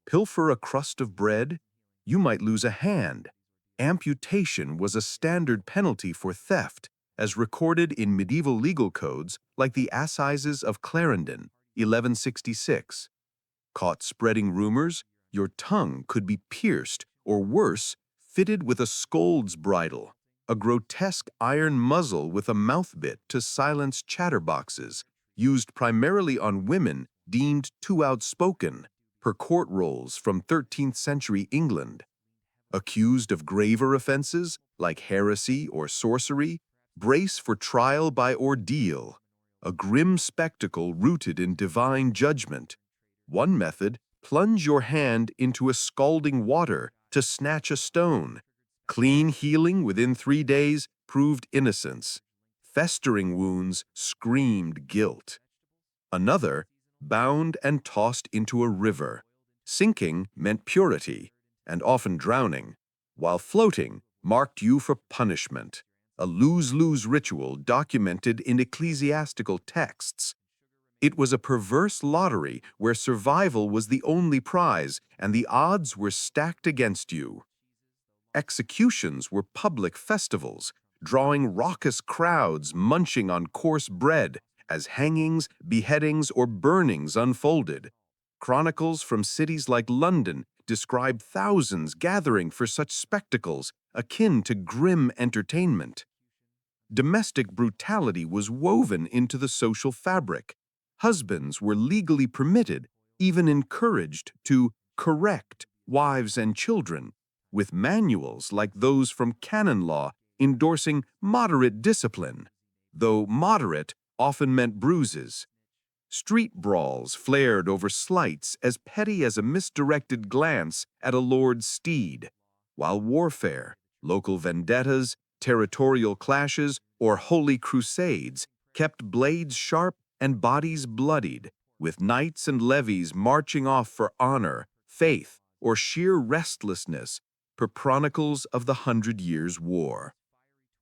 Pilfer a crust of bread, you might lose a hand. Amputation was a standard penalty for theft, as recorded in medieval legal codes like the Assizes of Clarendon, 1166. Caught spreading rumors, your tongue could be pierced, or worse, fitted with a scold's bridle, a grotesque iron muzzle with a mouthbit to silence chatterboxes, used primarily on women deemed too outspoken, per court rolls from 13th century England. Accused of graver offenses, like heresy or sorcery, brace for trial by ordeal, a grim spectacle rooted in divine judgment. One method, plunge your hand into a scalding water to snatch a stone. Clean healing within 3 days proved innocence. Festering wounds screamed guilt. Another, bound and tossed into a river. Sinking meant purity, and often drowning, while floating marked you for punishment, a lose-lose ritual documented in ecclesiastical texts. It was a perverse lottery where survival was the only prize and the odds were stacked against you. Executions were public festivals, drawing raucous crowds munching on coarse bread as hangings, beheadings, or burnings unfolded. Chronicles from cities like London describe thousands gathering for such spectacles akin to grim entertainment. Domestic brutality was woven into the social fabric. Husbands were legally permitted, even encouraged, to correct wives and children, with manuals like those from canon law endorsing moderate discipline, though moderate often meant bruises. Street brawls flared over slights as petty as a misdirected glance at a lord's steed, while warfare, local vendettas, territorial clashes, or holy crusades kept blades sharp and bodies bloodied, with knights and levies marching off for honor, faith, or sheer restlessness, per chronicles of the Hundred Years' War.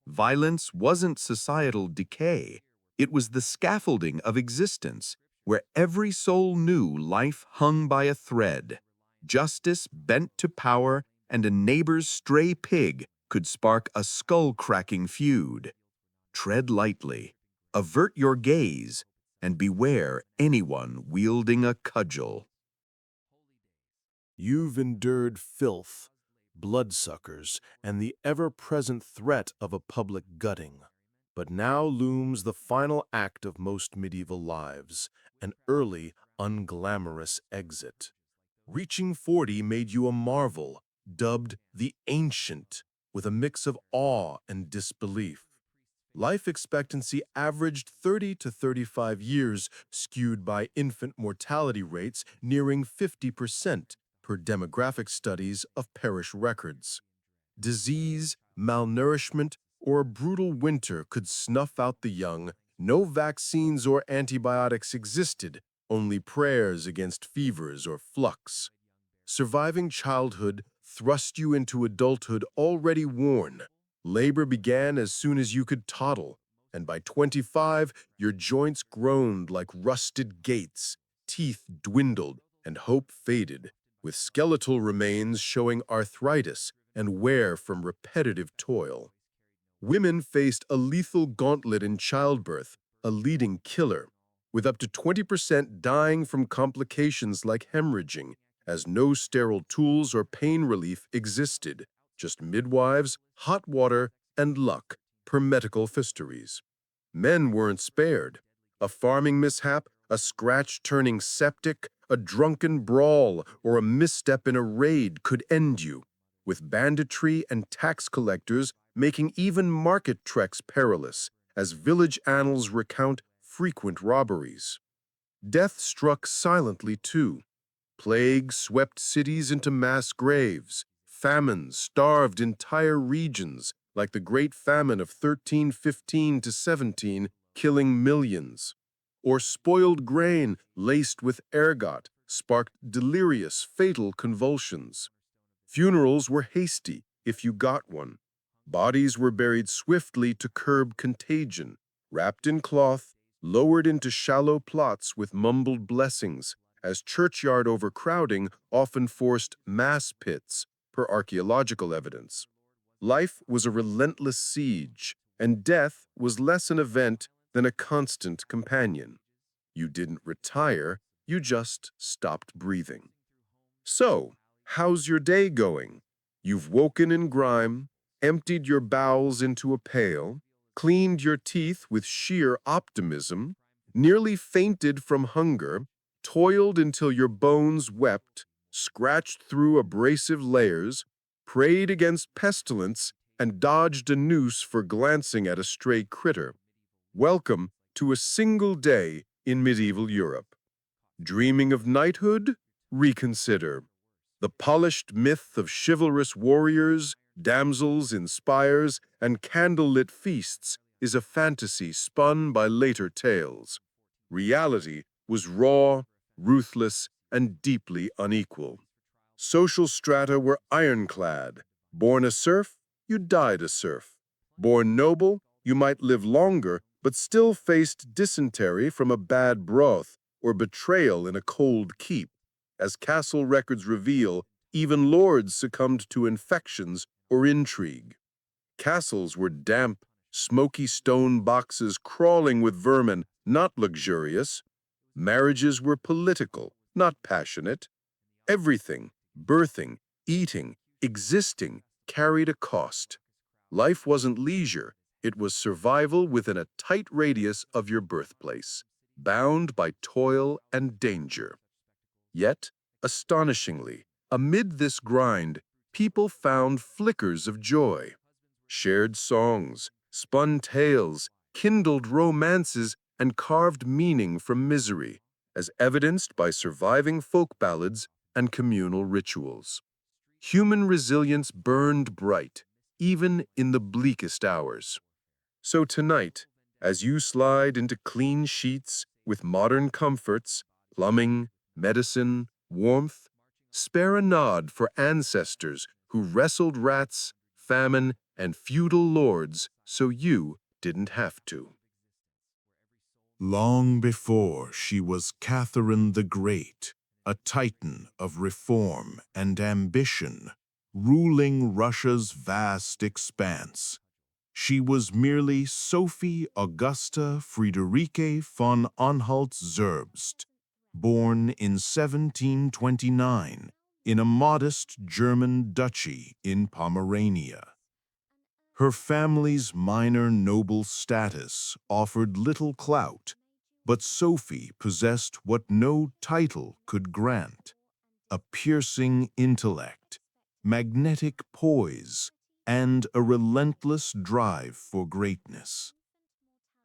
Violence wasn't societal decay, it was the scaffolding of existence, where every soul knew life hung by a thread. Justice bent to power, and a neighbor's stray pig could spark a skull-cracking feud. Tread lightly, avert your gaze, and beware anyone wielding a cudgel. You've endured filth, bloodsuckers, and the ever-present threat of a public gutting. But now looms the final act of most medieval lives, an early, unglamorous exit. Reaching 40 made you a marvel, dubbed the Ancient, with a mix of awe and disbelief. Life expectancy averaged 30 to 35 years, skewed by infant mortality rates nearing 50% per demographic studies of parish records. Disease, malnourishment, or a brutal winter could snuff out the young. No vaccines or antibiotics existed, only prayers against fevers or flux. Surviving childhood thrust you into adulthood already worn. Labor began as soon as you could toddle, and by 25, your joints groaned like rusted gates, teeth dwindled, and hope faded, with skeletal remains showing arthritis and wear from repetitive toil. Women faced a lethal gauntlet in childbirth, a leading killer, with up to 20% dying from complications like hemorrhaging, as no sterile tools or pain relief existed, just midwives, hot water, and luck per medical histories. Men weren't spared. A farming mishap, a scratch turning septic, a drunken brawl, or a misstep in a raid could end you, with banditry and tax collectors making even market treks perilous, as village annals recount frequent robberies. Death struck silently, too. Plague swept cities into mass graves. Famine starved entire regions, like the Great Famine of 1315 to 17, killing millions. Or spoiled grain laced with ergot sparked delirious, fatal convulsions. Funerals were hasty, if you got one. Bodies were buried swiftly to curb contagion, wrapped in cloth, lowered into shallow plots with mumbled blessings, as churchyard overcrowding often forced mass pits, per archaeological evidence. Life was a relentless siege, and death was less an event than a constant companion. You didn't retire, you just stopped breathing. So, how's your day going? You've woken in grime, emptied your bowels into a pail, cleaned your teeth with sheer optimism, nearly fainted from hunger, toiled until your bones wept, scratched through abrasive layers, prayed against pestilence, and dodged a noose for glancing at a stray critter. Welcome to a single day in medieval Europe. Dreaming of knighthood? Reconsider. The polished myth of chivalrous warriors, damsels in spires, and candlelit feasts is a fantasy spun by later tales. Reality was raw, ruthless, and deeply unequal. Social strata were ironclad. Born a serf, you died a serf. Born noble, you might live longer, but still faced dysentery from a bad broth or betrayal in a cold keep. As castle records reveal, even lords succumbed to infections or intrigue. Castles were damp, smoky stone boxes crawling with vermin, not luxurious. Marriages were political, not passionate. Everything, birthing, eating, existing, carried a cost. Life wasn't leisure, it was survival within a tight radius of your birthplace, bound by toil and danger. Yet, astonishingly, amid this grind, people found flickers of joy. Shared songs, spun tales, kindled romances, and carved meaning from misery, as evidenced by surviving folk ballads and communal rituals. Human resilience burned bright, even in the bleakest hours. So tonight, as you slide into clean sheets with modern comforts, plumbing, medicine, warmth, spare a nod for ancestors who wrestled rats, famine, and feudal lords so you didn't have to. Long before she was Catherine the Great, a titan of reform and ambition, ruling Russia's vast expanse, she was merely Sophie Augusta Friederike von Anhalt-Zerbst, born in 1729 in a modest German duchy in Pomerania. Her family's minor noble status offered little clout, but Sophie possessed what no title could grant: a piercing intellect, magnetic poise, and a relentless drive for greatness.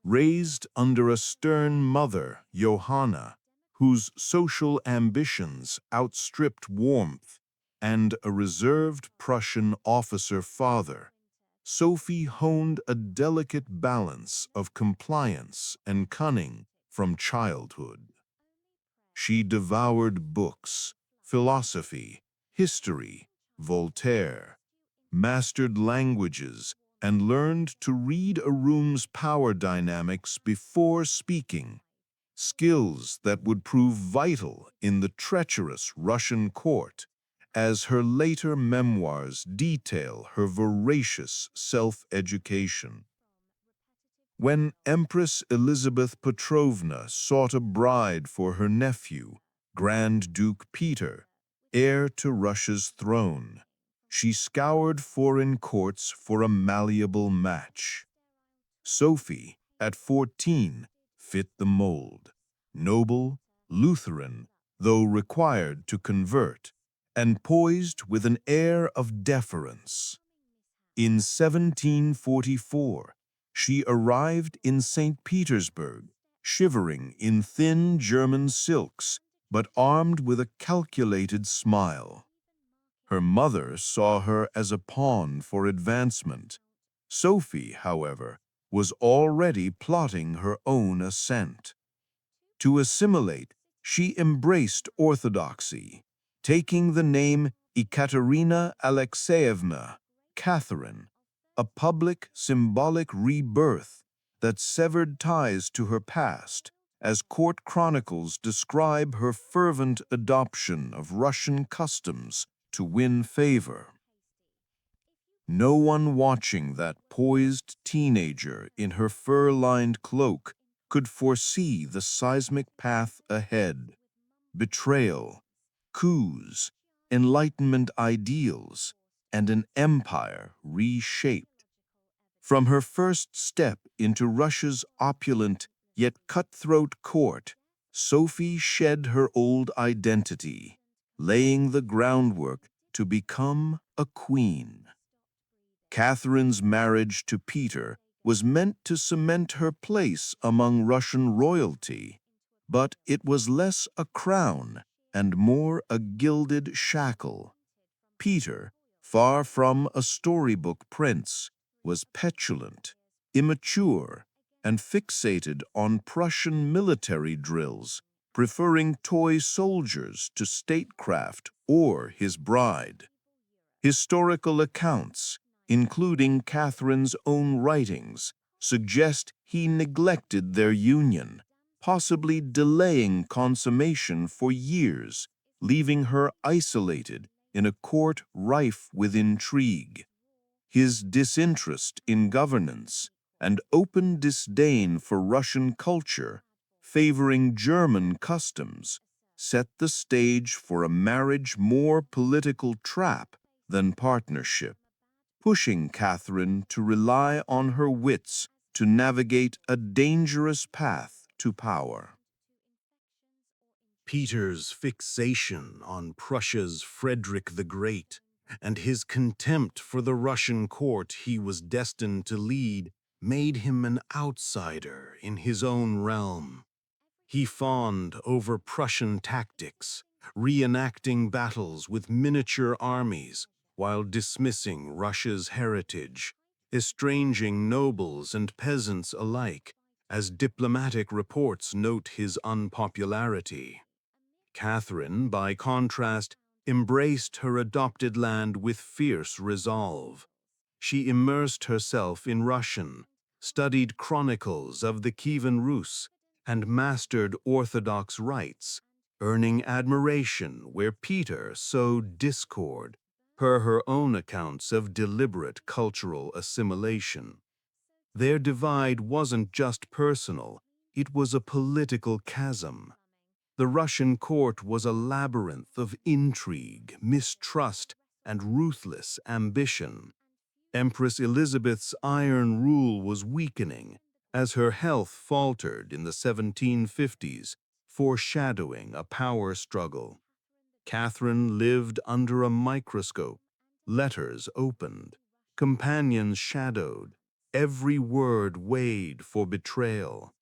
Raised under a stern mother, Johanna, whose social ambitions outstripped warmth, and a reserved Prussian officer father, Sophie honed a delicate balance of compliance and cunning from childhood. She devoured books, philosophy, history, Voltaire, mastered languages, and learned to read a room's power dynamics before speaking, skills that would prove vital in the treacherous Russian court, as her later memoirs detail her voracious self-education. When Empress Elizabeth Petrovna sought a bride for her nephew, Grand Duke Peter, heir to Russia's throne, she scoured foreign courts for a malleable match. Sophie, at 14, fit the mold: noble, Lutheran, though required to convert, and poised with an air of deference. In 1744, she arrived in St. Petersburg, shivering in thin German silks, but armed with a calculated smile. Her mother saw her as a pawn for advancement. Sophie, however, was already plotting her own ascent. To assimilate, she embraced orthodoxy, taking the name Ekaterina Alexeyevna, Catherine, a public, symbolic rebirth that severed ties to her past, as court chronicles describe her fervent adoption of Russian customs to win favor. No one watching that poised teenager in her fur-lined cloak could foresee the seismic path ahead: betrayal, coups, Enlightenment ideals, and an empire reshaped. From her first step into Russia's opulent yet cutthroat court, Sophie shed her old identity, laying the groundwork to become a queen. Catherine's marriage to Peter was meant to cement her place among Russian royalty, but it was less a crown and more a gilded shackle. Peter, far from a storybook prince, was petulant, immature, and fixated on Prussian military drills, preferring toy soldiers to statecraft or his bride. Historical accounts, including Catherine's own writings, suggest he neglected their union, possibly delaying consummation for years, leaving her isolated in a court rife with intrigue. His disinterest in governance and open disdain for Russian culture, favoring German customs, set the stage for a marriage more political trap than partnership, pushing Catherine to rely on her wits to navigate a dangerous path to power. Peter's fixation on Prussia's Frederick the Great and his contempt for the Russian court he was destined to lead made him an outsider in his own realm. He fawned over Prussian tactics, reenacting battles with miniature armies while dismissing Russia's heritage, estranging nobles and peasants alike, as diplomatic reports note his unpopularity. Catherine, by contrast, embraced her adopted land with fierce resolve. She immersed herself in Russian, studied chronicles of the Kievan Rus, and mastered Orthodox rites, earning admiration where Peter sowed discord, per her own accounts of deliberate cultural assimilation. Their divide wasn't just personal, it was a political chasm. The Russian court was a labyrinth of intrigue, mistrust, and ruthless ambition. Empress Elizabeth's iron rule was weakening as her health faltered in the 1750s, foreshadowing a power struggle. Catherine lived under a microscope, letters opened, companions shadowed, every word weighed for betrayal.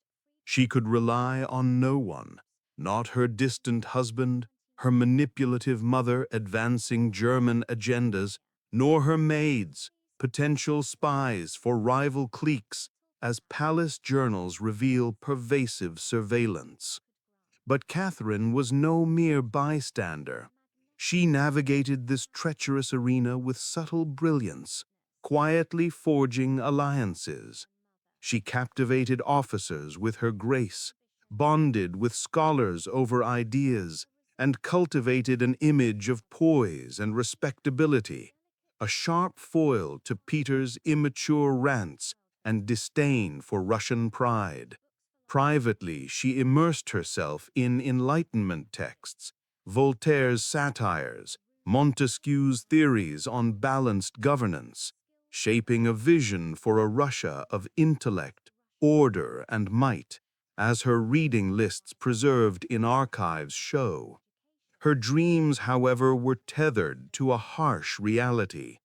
She could rely on no one, not her distant husband, her manipulative mother advancing German agendas, nor her maids, potential spies for rival cliques, as palace journals reveal pervasive surveillance. But Catherine was no mere bystander. She navigated this treacherous arena with subtle brilliance, quietly forging alliances. She captivated officers with her grace, bonded with scholars over ideas, and cultivated an image of poise and respectability, a sharp foil to Peter's immature rants and disdain for Russian pride. Privately, she immersed herself in Enlightenment texts, Voltaire's satires, Montesquieu's theories on balanced governance, shaping a vision for a Russia of intellect, order, and might, as her reading lists preserved in archives show. Her dreams, however, were tethered to a harsh reality.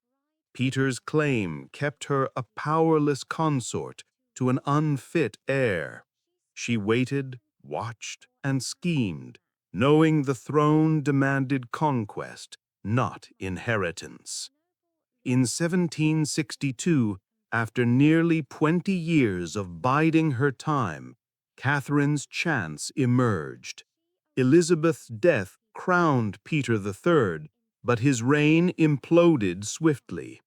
Peter's claim kept her a powerless consort to an unfit heir. She waited, watched, and schemed, knowing the throne demanded conquest, not inheritance. In 1762, after nearly 20 years of biding her time, Catherine's chance emerged. Elizabeth's death crowned Peter III, but his reign imploded swiftly.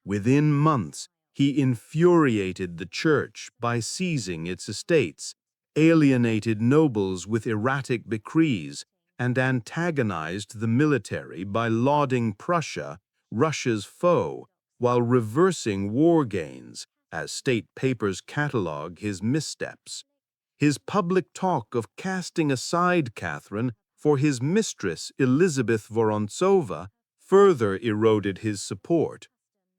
Within months, he infuriated the church by seizing its estates, alienated nobles with erratic decrees, and antagonized the military by lauding Prussia, Russia's foe, while reversing war gains, as state papers catalog his missteps. His public talk of casting aside Catherine for his mistress Elizabeth Vorontsova further eroded his support.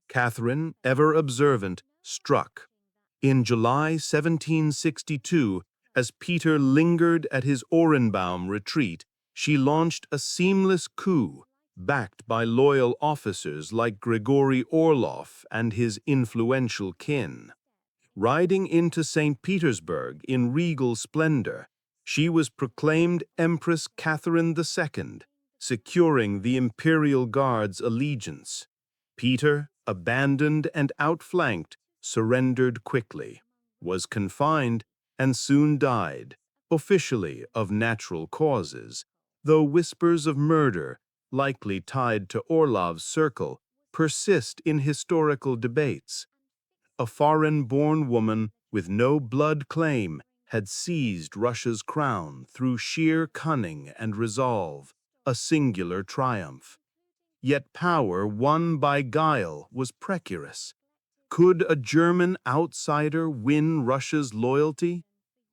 Catherine, ever observant, struck. In July 1762, As Peter lingered at his Orenbaum retreat, she launched a seamless coup, backed by loyal officers like Grigory Orlov and his influential kin. Riding into St. Petersburg in regal splendor, she was proclaimed Empress Catherine II, securing the imperial guard's allegiance. Peter, abandoned and outflanked, surrendered quickly, was confined, and soon died, officially of natural causes, though whispers of murder, likely tied to Orlov's circle, persist in historical debates. A foreign-born woman with no blood claim had seized Russia's crown through sheer cunning and resolve, a singular triumph. Yet power won by guile was precarious. Could a German outsider win Russia's loyalty?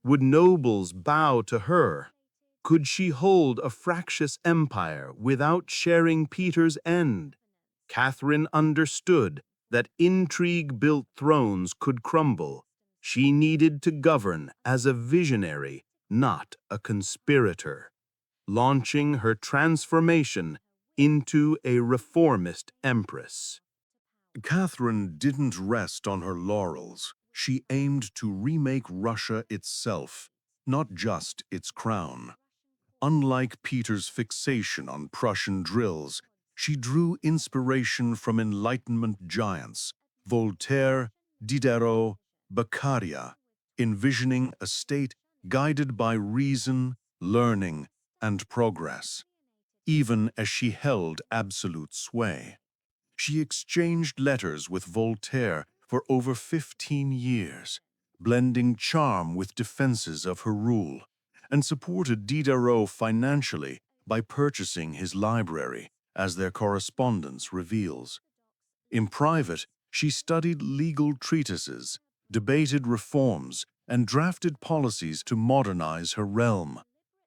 Would nobles bow to her? Could she hold a fractious empire without sharing Peter's end? Catherine understood that intrigue-built thrones could crumble. She needed to govern as a visionary, not a conspirator, launching her transformation into a reformist empress. Catherine didn't rest on her laurels. She aimed to remake Russia itself, not just its crown. Unlike Peter's fixation on Prussian drills, she drew inspiration from Enlightenment giants, Voltaire, Diderot, Beccaria, envisioning a state guided by reason, learning, and progress, even as she held absolute sway. She exchanged letters with Voltaire for over 15 years, blending charm with defenses of her rule, and supported Diderot financially by purchasing his library, as their correspondence reveals. In private, she studied legal treatises, debated reforms, and drafted policies to modernize her realm.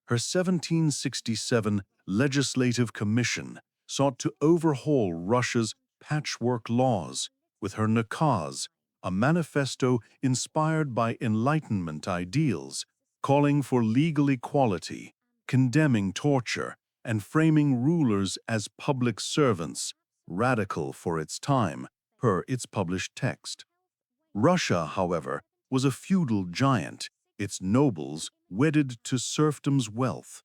Her 1767 Legislative Commission sought to overhaul Russia's patchwork laws, with her nakaz, a manifesto inspired by Enlightenment ideals, calling for legal equality, condemning torture, and framing rulers as public servants, radical for its time, per its published text. Russia, however, was a feudal giant, its nobles wedded to serfdom's wealth.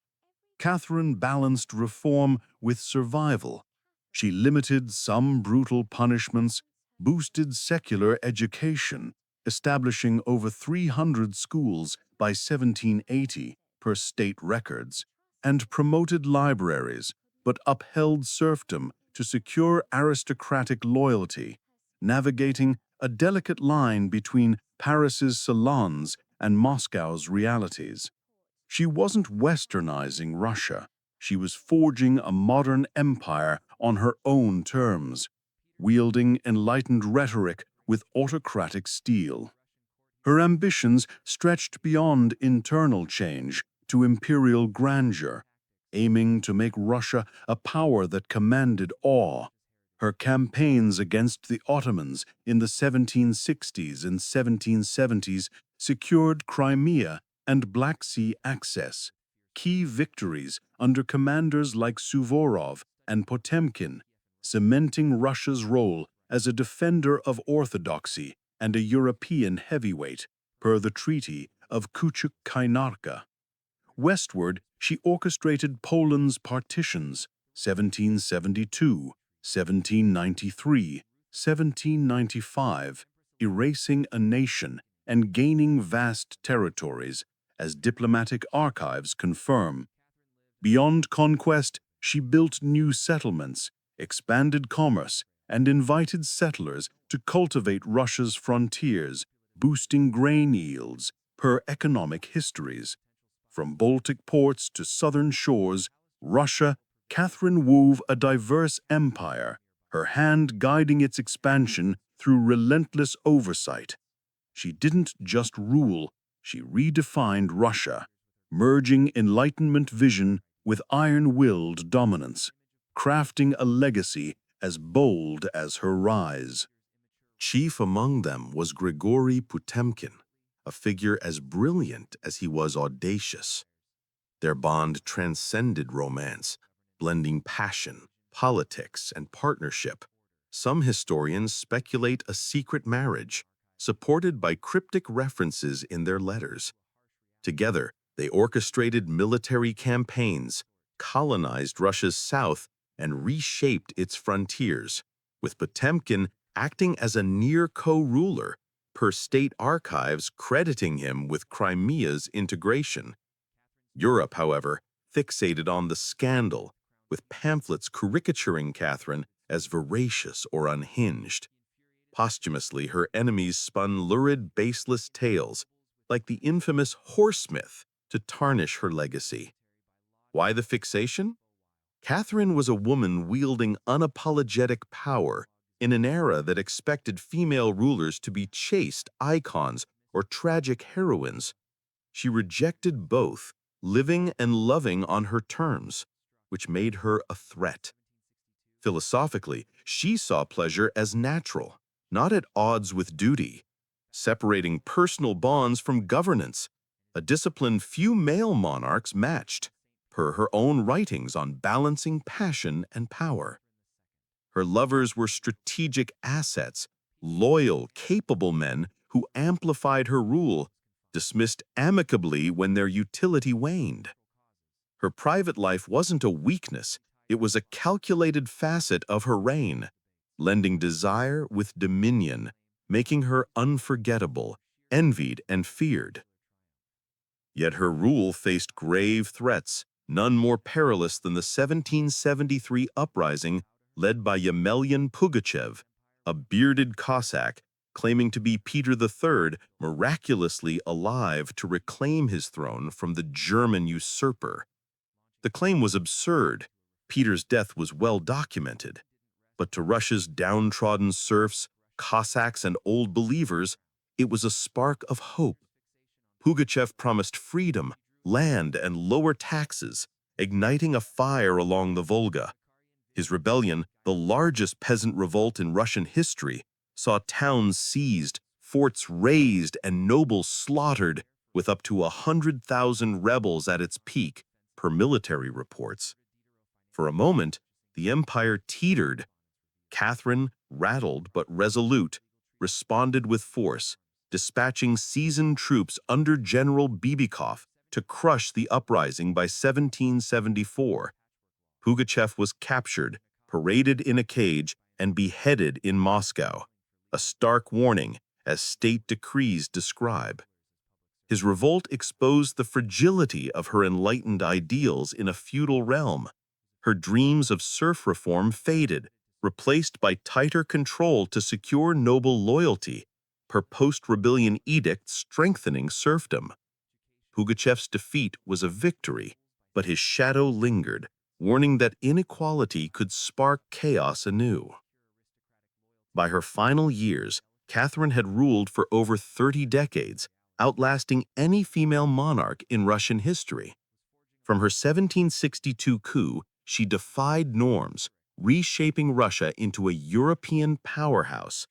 Catherine balanced reform with survival. She limited some brutal punishments, boosted secular education, establishing over 300 schools by 1780 per state records, and promoted libraries, but upheld serfdom to secure aristocratic loyalty, navigating a delicate line between Paris's salons and Moscow's realities. She wasn't westernizing Russia. She was forging a modern empire on her own terms, wielding enlightened rhetoric with autocratic steel. Her ambitions stretched beyond internal change to imperial grandeur, aiming to make Russia a power that commanded awe. Her campaigns against the Ottomans in the 1760s and 1770s secured Crimea and Black Sea access, key victories under commanders like Suvorov and Potemkin, cementing Russia's role as a defender of orthodoxy and a European heavyweight, per the Treaty of Kuchuk-Kainarka. Westward, she orchestrated Poland's partitions, 1772, 1793, 1795, erasing a nation and gaining vast territories, as diplomatic archives confirm. Beyond conquest, she built new settlements, expanded commerce, and invited settlers to cultivate Russia's frontiers, boosting grain yields, per economic histories. From Baltic ports to southern shores, Russia, Catherine wove a diverse empire, her hand guiding its expansion through relentless oversight. She didn't just rule, she redefined Russia, merging Enlightenment vision with iron-willed dominance, crafting a legacy as bold as her rise. Chief among them was Grigory Potemkin, a figure as brilliant as he was audacious. Their bond transcended romance, blending passion, politics, and partnership. Some historians speculate a secret marriage, supported by cryptic references in their letters. Together, they orchestrated military campaigns, colonized Russia's south, and reshaped its frontiers, with Potemkin acting as a near co-ruler, per state archives crediting him with Crimea's integration. Europe, however, fixated on the scandal, with pamphlets caricaturing Catherine as voracious or unhinged. Posthumously, her enemies spun lurid, baseless tales, like the infamous horse myth, to tarnish her legacy. Why the fixation? Catherine was a woman wielding unapologetic power in an era that expected female rulers to be chaste icons or tragic heroines. She rejected both, living and loving on her terms, which made her a threat. Philosophically, she saw pleasure as natural, not at odds with duty, separating personal bonds from governance, a discipline few male monarchs matched, per her own writings on balancing passion and power. Her lovers were strategic assets, loyal, capable men who amplified her rule, dismissed amicably when their utility waned. Her private life wasn't a weakness, it was a calculated facet of her reign, blending desire with dominion, making her unforgettable, envied and feared. Yet her rule faced grave threats, none more perilous than the 1773 uprising led by Yemelyan Pugachev, a bearded Cossack claiming to be Peter III, miraculously alive to reclaim his throne from the German usurper. The claim was absurd. Peter's death was well documented. But to Russia's downtrodden serfs, Cossacks, and old believers, it was a spark of hope. Pugachev promised freedom, land, and lower taxes, igniting a fire along the Volga. His rebellion, the largest peasant revolt in Russian history, saw towns seized, forts razed, and nobles slaughtered, with up to 100,000 rebels at its peak, per military reports. For a moment, the empire teetered. Catherine, rattled but resolute, responded with force, dispatching seasoned troops under General Bibikov to crush the uprising by 1774. Pugachev was captured, paraded in a cage, and beheaded in Moscow, a stark warning, as state decrees describe. His revolt exposed the fragility of her enlightened ideals in a feudal realm. Her dreams of serf reform faded, replaced by tighter control to secure noble loyalty, per post-rebellion edict strengthening serfdom. Pugachev's defeat was a victory, but his shadow lingered, warning that inequality could spark chaos anew. By her final years, Catherine had ruled for over 30 decades, outlasting any female monarch in Russian history. From her 1762 coup, she defied norms, reshaping Russia into a European powerhouse.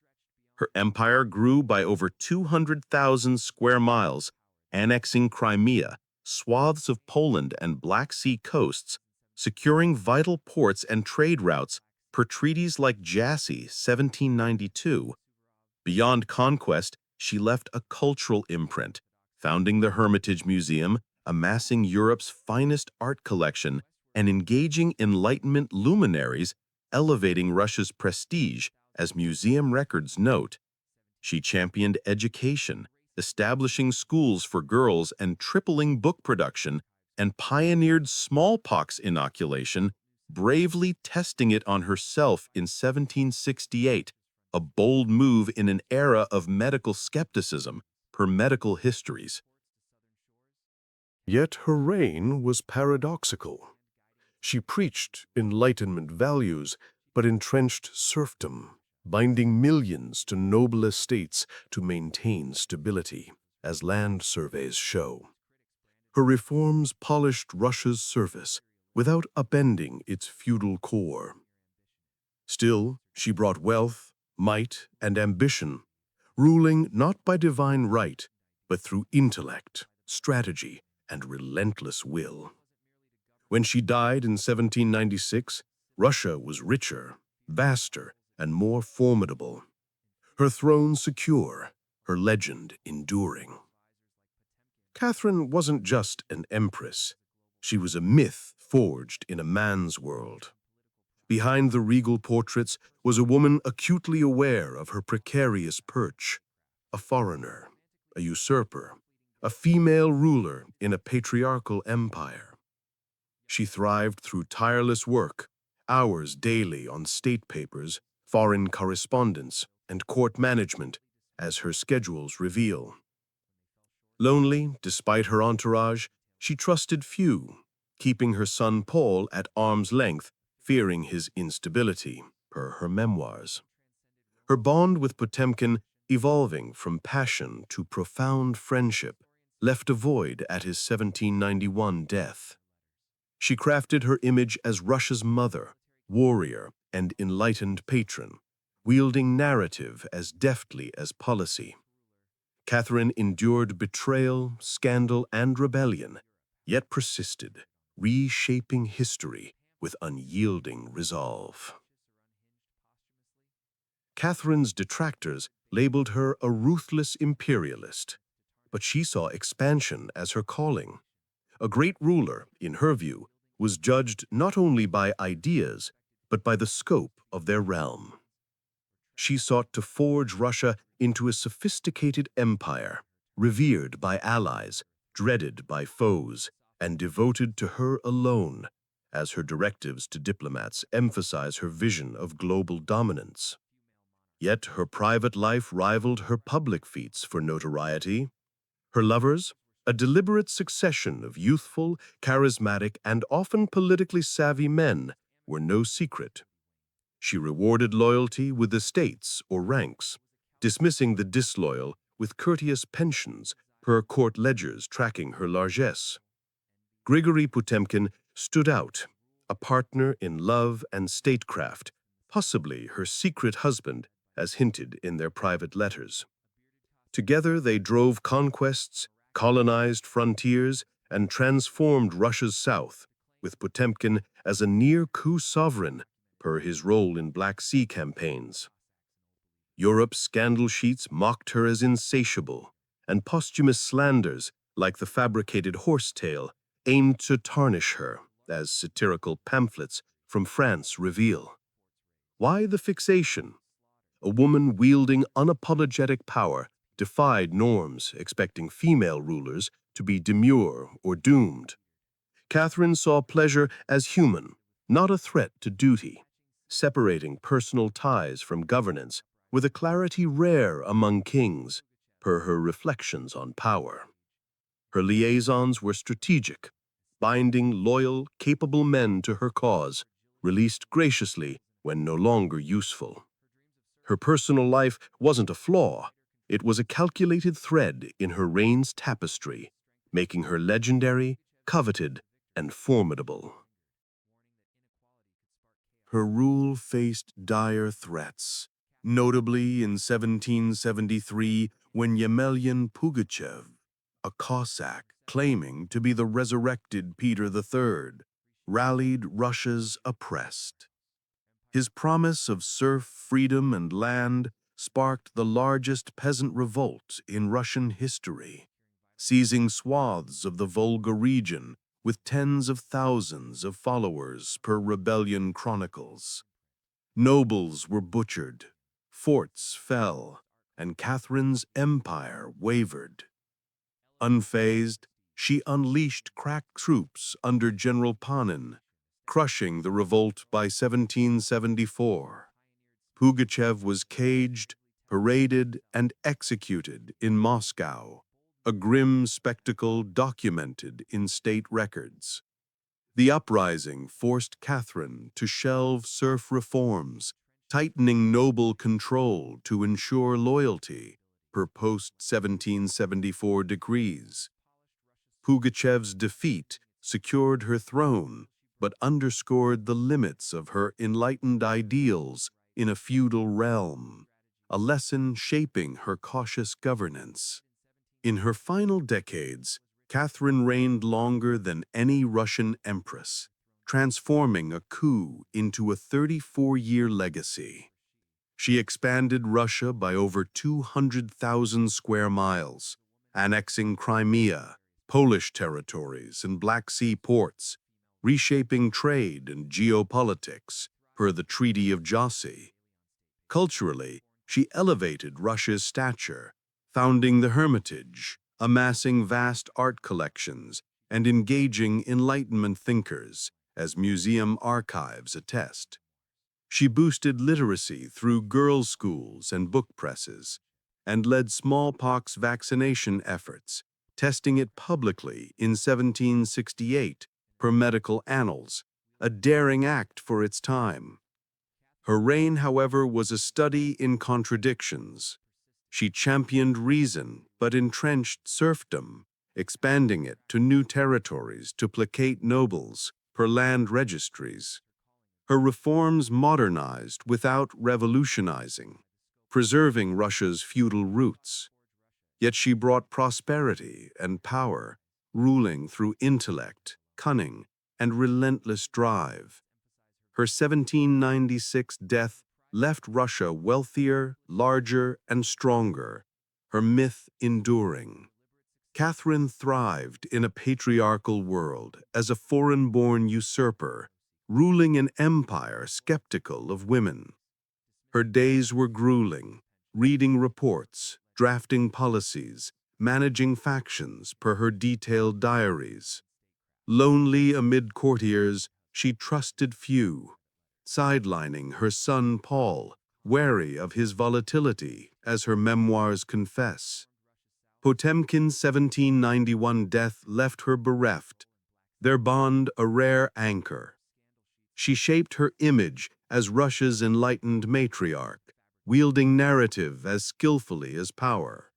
Her empire grew by over 200,000 square miles, annexing Crimea, swaths of Poland and Black Sea coasts, securing vital ports and trade routes per treaties like Jassy, 1792. Beyond conquest, she left a cultural imprint, founding the Hermitage Museum, amassing Europe's finest art collection, and engaging Enlightenment luminaries, elevating Russia's prestige, as museum records note. She championed education, establishing schools for girls and tripling book production, and pioneered smallpox inoculation, bravely testing it on herself in 1768, a bold move in an era of medical skepticism, per medical histories. Yet her reign was paradoxical. She preached Enlightenment values, but entrenched serfdom, binding millions to noble estates to maintain stability, as land surveys show. Her reforms polished Russia's surface without upending its feudal core. Still, she brought wealth, might, and ambition, ruling not by divine right, but through intellect, strategy, and relentless will. When she died in 1796, Russia was richer, vaster, and more formidable. Her throne secure, her legend enduring. Catherine wasn't just an empress. She was a myth forged in a man's world. Behind the regal portraits was a woman acutely aware of her precarious perch, a foreigner, a usurper, a female ruler in a patriarchal empire. She thrived through tireless work, hours daily on state papers, foreign correspondence, and court management, as her schedules reveal. Lonely, despite her entourage, she trusted few, keeping her son Paul at arm's length, fearing his instability, per her memoirs. Her bond with Potemkin, evolving from passion to profound friendship, left a void at his 1791 death. She crafted her image as Russia's mother, warrior, and enlightened patron, wielding narrative as deftly as policy. Catherine endured betrayal, scandal, and rebellion, yet persisted, reshaping history with unyielding resolve. Catherine's detractors labeled her a ruthless imperialist, but she saw expansion as her calling. A great ruler, in her view, was judged not only by ideas, but by the scope of their realm. She sought to forge Russia into a sophisticated empire, revered by allies, dreaded by foes, and devoted to her alone, as her directives to diplomats emphasize her vision of global dominance. Yet her private life rivaled her public feats for notoriety. Her lovers, a deliberate succession of youthful, charismatic, and often politically savvy men, were no secret. She rewarded loyalty with estates or ranks, dismissing the disloyal with courteous pensions per court ledgers tracking her largesse. Grigory Potemkin stood out, a partner in love and statecraft, possibly her secret husband, as hinted in their private letters. Together they drove conquests, colonized frontiers, and transformed Russia's south, with Potemkin as a near-coup sovereign per his role in Black Sea campaigns. Europe's scandal sheets mocked her as insatiable, and posthumous slanders, like the fabricated horse tale, aimed to tarnish her, as satirical pamphlets from France reveal. Why the fixation? A woman wielding unapologetic power defied norms, expecting female rulers to be demure or doomed. Catherine saw pleasure as human, not a threat to duty, separating personal ties from governance with a clarity rare among kings, per her reflections on power. Her liaisons were strategic, binding loyal, capable men to her cause, released graciously when no longer useful. Her personal life wasn't a flaw, it was a calculated thread in her reign's tapestry, making her legendary, coveted, and formidable. Her rule faced dire threats, notably in 1773 when Yemelyan Pugachev, a Cossack claiming to be the resurrected Peter III, rallied Russia's oppressed. His promise of serf freedom and land sparked the largest peasant revolt in Russian history, seizing swaths of the Volga region with tens of thousands of followers per rebellion chronicles. Nobles were butchered, forts fell, and Catherine's empire wavered. Unfazed, she unleashed crack troops under General Panin, crushing the revolt by 1774. Pugachev was caged, paraded, and executed in Moscow, a grim spectacle documented in state records. The uprising forced Catherine to shelve serf reforms, tightening noble control to ensure loyalty per post-1774 decrees. Pugachev's defeat secured her throne, but underscored the limits of her enlightened ideals in a feudal realm, a lesson shaping her cautious governance. In her final decades, Catherine reigned longer than any Russian empress, transforming a coup into a 34-year legacy. She expanded Russia by over 200,000 square miles, annexing Crimea, Polish territories, and Black Sea ports, reshaping trade and geopolitics per the Treaty of Jassy. Culturally, she elevated Russia's stature, founding the Hermitage, amassing vast art collections, and engaging Enlightenment thinkers, as museum archives attest. She boosted literacy through girls' schools and book presses, and led smallpox vaccination efforts, testing it publicly in 1768 per medical annals, a daring act for its time. Her reign, however, was a study in contradictions. She championed reason but entrenched serfdom, expanding it to new territories to placate nobles per land registries. Her reforms modernized without revolutionizing, preserving Russia's feudal roots. Yet she brought prosperity and power, ruling through intellect, cunning, and relentless drive. Her 1796 death left Russia wealthier, larger, and stronger, her myth enduring. Catherine thrived in a patriarchal world as a foreign-born usurper, ruling an empire skeptical of women. Her days were grueling, reading reports, drafting policies, managing factions per her detailed diaries. Lonely amid courtiers, she trusted few, sidelining her son Paul, wary of his volatility, as her memoirs confess. Potemkin's 1791 death left her bereft, their bond a rare anchor. She shaped her image as Russia's enlightened matriarch, wielding narrative as skillfully as power.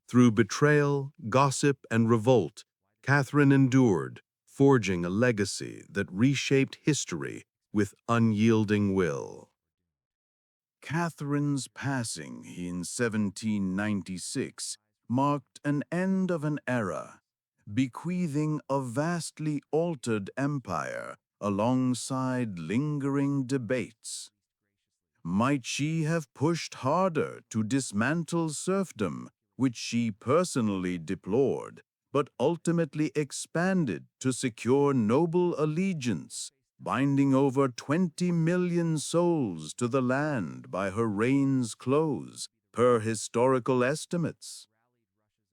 Through betrayal, gossip, and revolt, Catherine endured, forging a legacy that reshaped history with unyielding will. Catherine's passing in 1796 marked an end of an era, bequeathing a vastly altered empire alongside lingering debates. Might she have pushed harder to dismantle serfdom, which she personally deplored, but ultimately expanded to secure noble allegiance, binding over 20 million souls to the land by her reign's close, per historical estimates?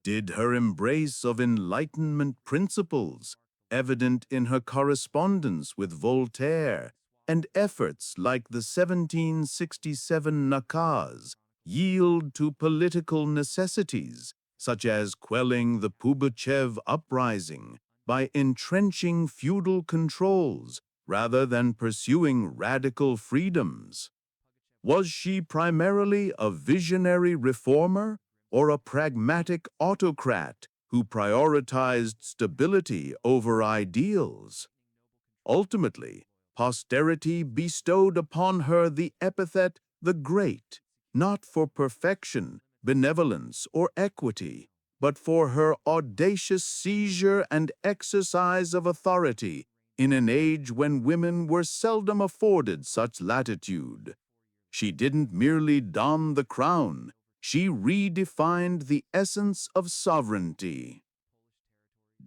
Did her embrace of Enlightenment principles, evident in her correspondence with Voltaire, and efforts like the 1767 Nakaz, yield to political necessities, such as quelling the Pugachev uprising by entrenching feudal controls rather than pursuing radical freedoms? Was she primarily a visionary reformer or a pragmatic autocrat who prioritized stability over ideals? Ultimately, posterity bestowed upon her the epithet the Great, not for perfection, benevolence, or equity, but for her audacious seizure and exercise of authority in an age when women were seldom afforded such latitude. She didn't merely don the crown, she redefined the essence of sovereignty.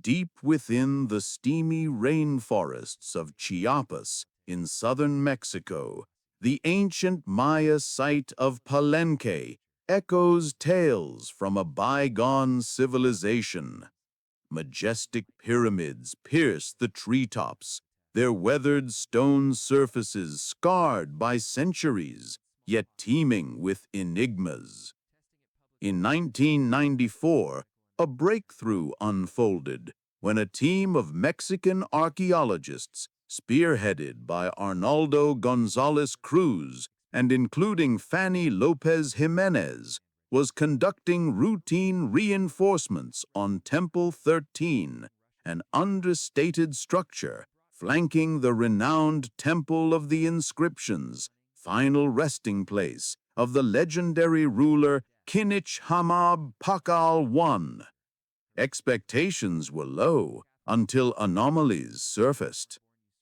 Deep within the steamy rainforests of Chiapas in southern Mexico, the ancient Maya site of Palenque echoes tales from a bygone civilization. Majestic pyramids pierce the treetops, their weathered stone surfaces scarred by centuries, yet teeming with enigmas. In 1994, a breakthrough unfolded when a team of Mexican archaeologists, spearheaded by Arnaldo González Cruz and including Fanny López Jiménez, was conducting routine reinforcements on Temple 13, an understated structure flanking the renowned Temple of the Inscriptions, final resting place of the legendary ruler Kinich Hamab Pakal I. Expectations were low until anomalies surfaced.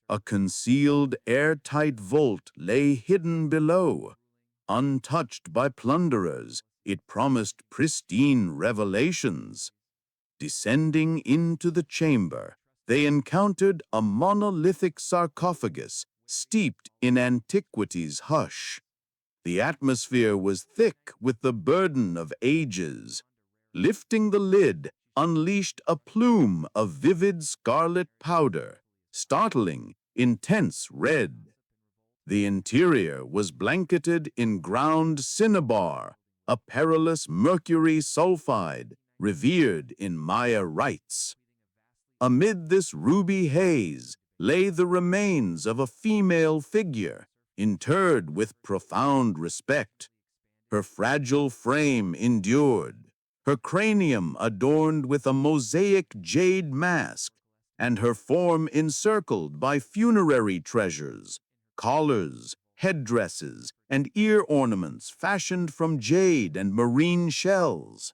A concealed, airtight vault lay hidden below. Untouched by plunderers, it promised pristine revelations. Descending into the chamber, they encountered a monolithic sarcophagus steeped in antiquity's hush. The atmosphere was thick with the burden of ages. Lifting the lid unleashed a plume of vivid scarlet powder, startling, intense red. The interior was blanketed in ground cinnabar, a perilous mercury sulfide revered in Maya rites. Amid this ruby haze lay the remains of a female figure, interred with profound respect. Her fragile frame endured, her cranium adorned with a mosaic jade mask, and her form encircled by funerary treasures, collars, headdresses, and ear ornaments fashioned from jade and marine shells.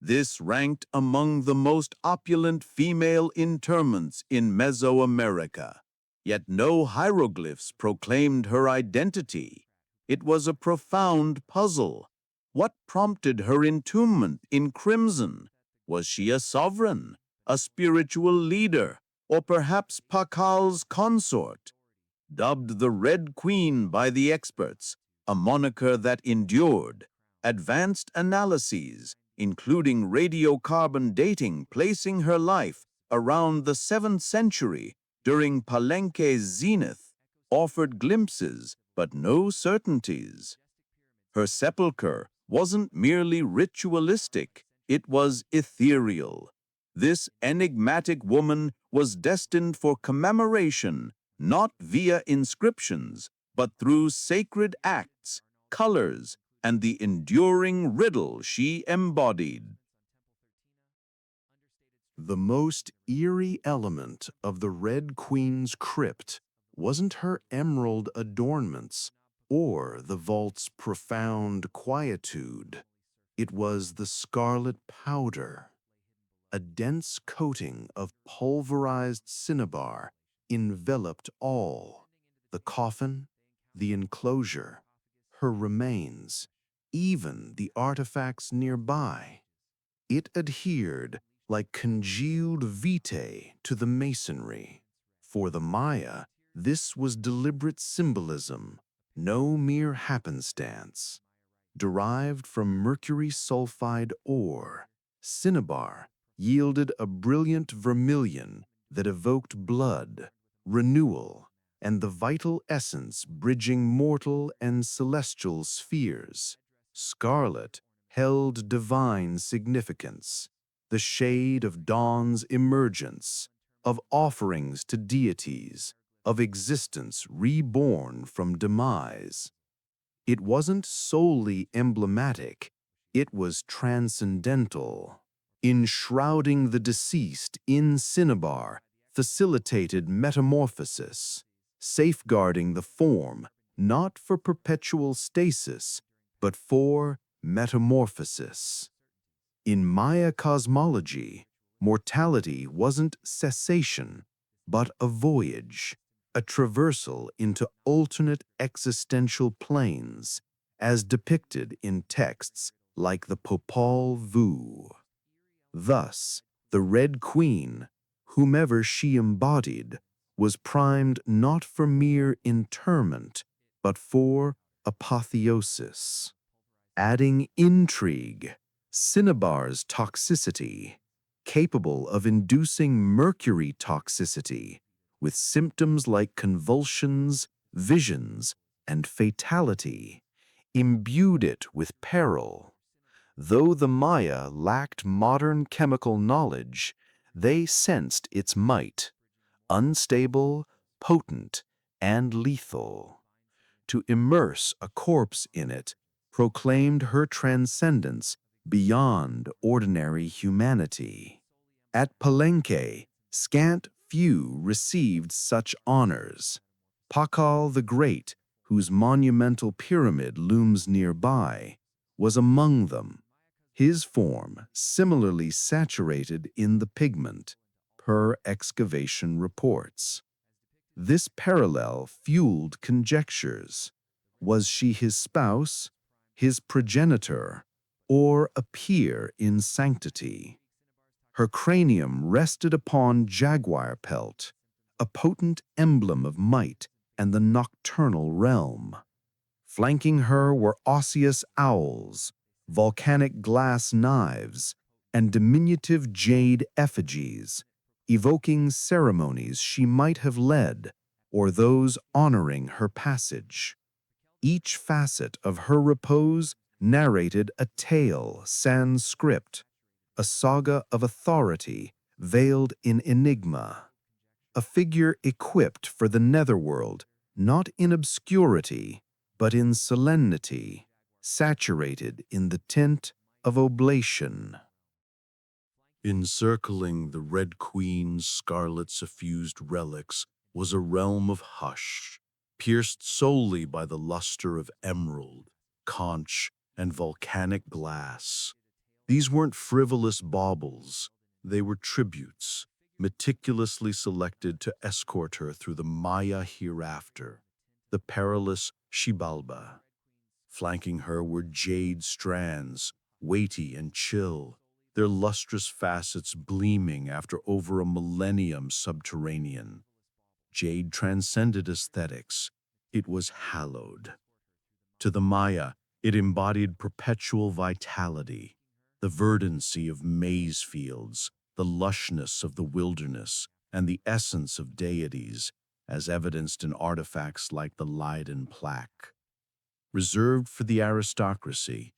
This ranked among the most opulent female interments in Mesoamerica. Yet no hieroglyphs proclaimed her identity. It was a profound puzzle. What prompted her entombment in crimson? Was she a sovereign, a spiritual leader, or perhaps Pakal's consort? Dubbed the Red Queen by the experts, a moniker that endured, advanced analyses, including radiocarbon dating, placing her life around the 7th century during Palenque's zenith, offered glimpses but no certainties. Her sepulchre wasn't merely ritualistic, it was ethereal. This enigmatic woman was destined for commemoration, not via inscriptions, but through sacred acts, colors, and the enduring riddle she embodied. The most eerie element of the Red Queen's crypt wasn't her emerald adornments or the vault's profound quietude. It was the scarlet powder. A dense coating of pulverized cinnabar enveloped all: the coffin, the enclosure, her remains, even the artifacts nearby. It adhered like congealed vitae to the masonry. For the Maya, this was deliberate symbolism, no mere happenstance. Derived from mercury sulfide ore, cinnabar yielded a brilliant vermilion that evoked blood, renewal, and the vital essence bridging mortal and celestial spheres. Scarlet held divine significance, the shade of dawn's emergence, of offerings to deities, of existence reborn from demise. It wasn't solely emblematic, it was transcendental. Enshrouding the deceased in cinnabar facilitated metamorphosis, safeguarding the form not for perpetual stasis, but for metamorphosis. In Maya cosmology, mortality wasn't cessation, but a voyage, a traversal into alternate existential planes, as depicted in texts like the Popol Vuh. Thus, the Red Queen, whomever she embodied, was primed not for mere interment, but for apotheosis. Adding intrigue, cinnabar's toxicity, capable of inducing mercury toxicity, with symptoms like convulsions, visions, and fatality, imbued it with peril. Though the Maya lacked modern chemical knowledge, they sensed its might, unstable, potent, and lethal. To immerse a corpse in it proclaimed her transcendence beyond ordinary humanity. At Palenque, scant few received such honors. Pakal the Great, whose monumental pyramid looms nearby, was among them. his form similarly saturated in the pigment, per excavation reports. This parallel fueled conjectures. Was she his spouse, his progenitor, or a peer in sanctity? Her cranium rested upon jaguar pelt, a potent emblem of might and the nocturnal realm. Flanking her were osseous owls, volcanic glass knives, and diminutive jade effigies, evoking ceremonies she might have led or those honoring her passage. Each facet of her repose narrated a tale sans script, a saga of authority veiled in enigma, a figure equipped for the netherworld, not in obscurity, but in solemnity, saturated in the tint of oblation. Encircling the Red Queen's scarlet-suffused relics was a realm of hush, pierced solely by the luster of emerald, conch, and volcanic glass. These weren't frivolous baubles, they were tributes, meticulously selected to escort her through the Maya hereafter, the perilous Xibalba. Flanking her were jade strands, weighty and chill, their lustrous facets gleaming after over a millennium subterranean. Jade transcended aesthetics. It was hallowed. To the Maya, it embodied perpetual vitality, the verdancy of maize fields, the lushness of the wilderness, and the essence of deities, as evidenced in artifacts like the Leiden plaque. Reserved for the aristocracy,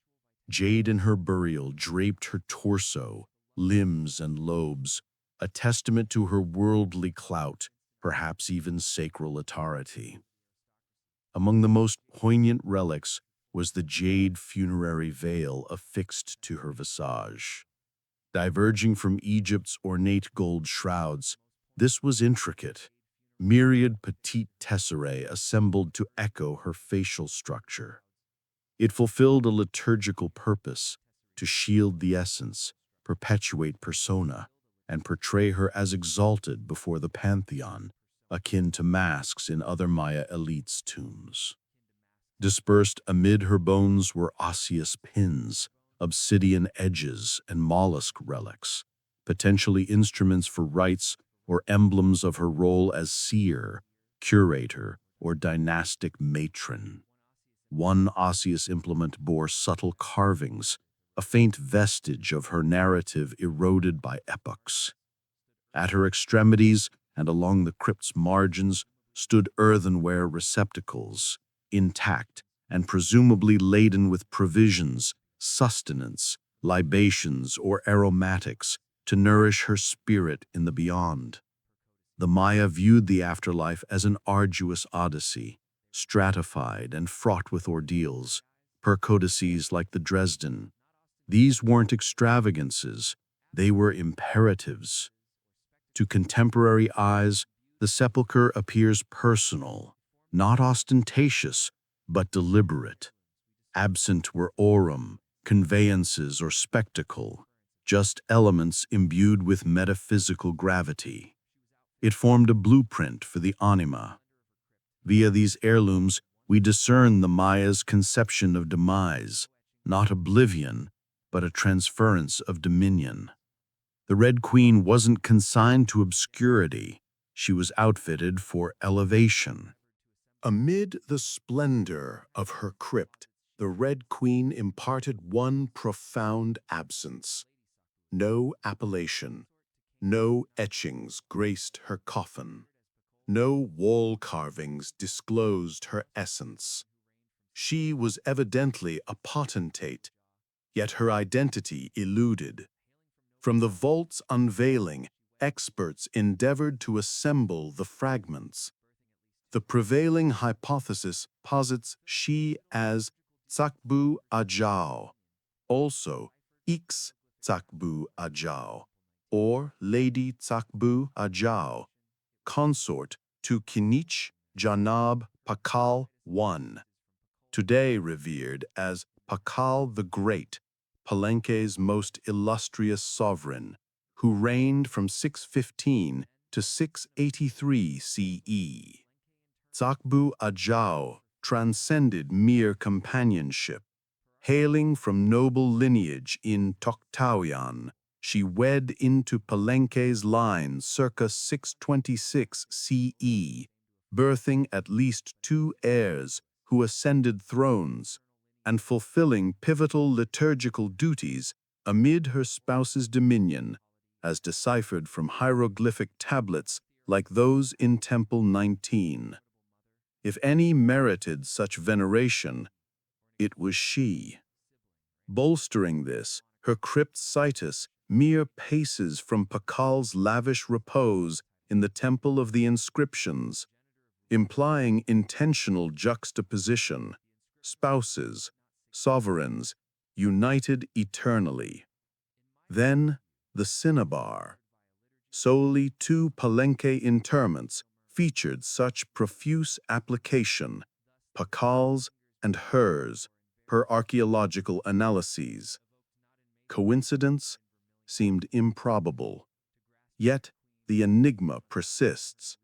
jade in her burial draped her torso, limbs, and lobes, a testament to her worldly clout, perhaps even sacral authority. Among the most poignant relics was the jade funerary veil affixed to her visage. Diverging from Egypt's ornate gold shrouds, this was intricate, myriad petite tesserae assembled to echo her facial structure. It fulfilled a liturgical purpose to shield the essence, perpetuate persona, and portray her as exalted before the pantheon, akin to masks in other Maya elites' tombs. Dispersed amid her bones were osseous pins, obsidian edges, and mollusk relics, potentially instruments for rites or emblems of her role as seer, curator, or dynastic matron. One osseous implement bore subtle carvings, a faint vestige of her narrative eroded by epochs. At her extremities and along the crypt's margins stood earthenware receptacles, intact and presumably laden with provisions, sustenance, libations, or aromatics to nourish her spirit in the beyond. The Maya viewed the afterlife as an arduous odyssey, stratified and fraught with ordeals, per codices like the Dresden. These weren't extravagances, they were imperatives. To contemporary eyes, the sepulchre appears personal, not ostentatious, but deliberate. Absent were aurum, conveyances, or spectacle, just elements imbued with metaphysical gravity. It formed a blueprint for the anima. Via these heirlooms, we discern the Maya's conception of demise, not oblivion, but a transference of dominion. The Red Queen wasn't consigned to obscurity. She was outfitted for elevation. Amid the splendor of her crypt, the Red Queen imparted one profound absence. No appellation, no etchings graced her coffin. No wall carvings disclosed her essence. She was evidently a potentate, yet her identity eluded. From the vault's unveiling, experts endeavored to assemble the fragments. The prevailing hypothesis posits she as Tsakbu Ajao, also Ix Tsakbu Ajao, or Lady Tsakbu Ajao, consort to Kinich Janab Pakal I, today revered as Pakal the Great, Palenque's most illustrious sovereign, who reigned from 615 to 683 CE. Tsakbu Ajao transcended mere companionship. Hailing from noble lineage in Toktaoyan, she wed into Palenque's line circa 626 CE, birthing at least two heirs who ascended thrones and fulfilling pivotal liturgical duties amid her spouse's dominion, as deciphered from hieroglyphic tablets like those in Temple 19. If any merited such veneration, it was she. Bolstering this, her crypt situs mere paces from Pakal's lavish repose in the Temple of the Inscriptions, implying intentional juxtaposition, spouses, sovereigns, united eternally. Then the cinnabar. Solely two Palenque interments featured such profuse application, Pakal's and hers, per archaeological analyses. Coincidence seemed improbable, yet the enigma persists.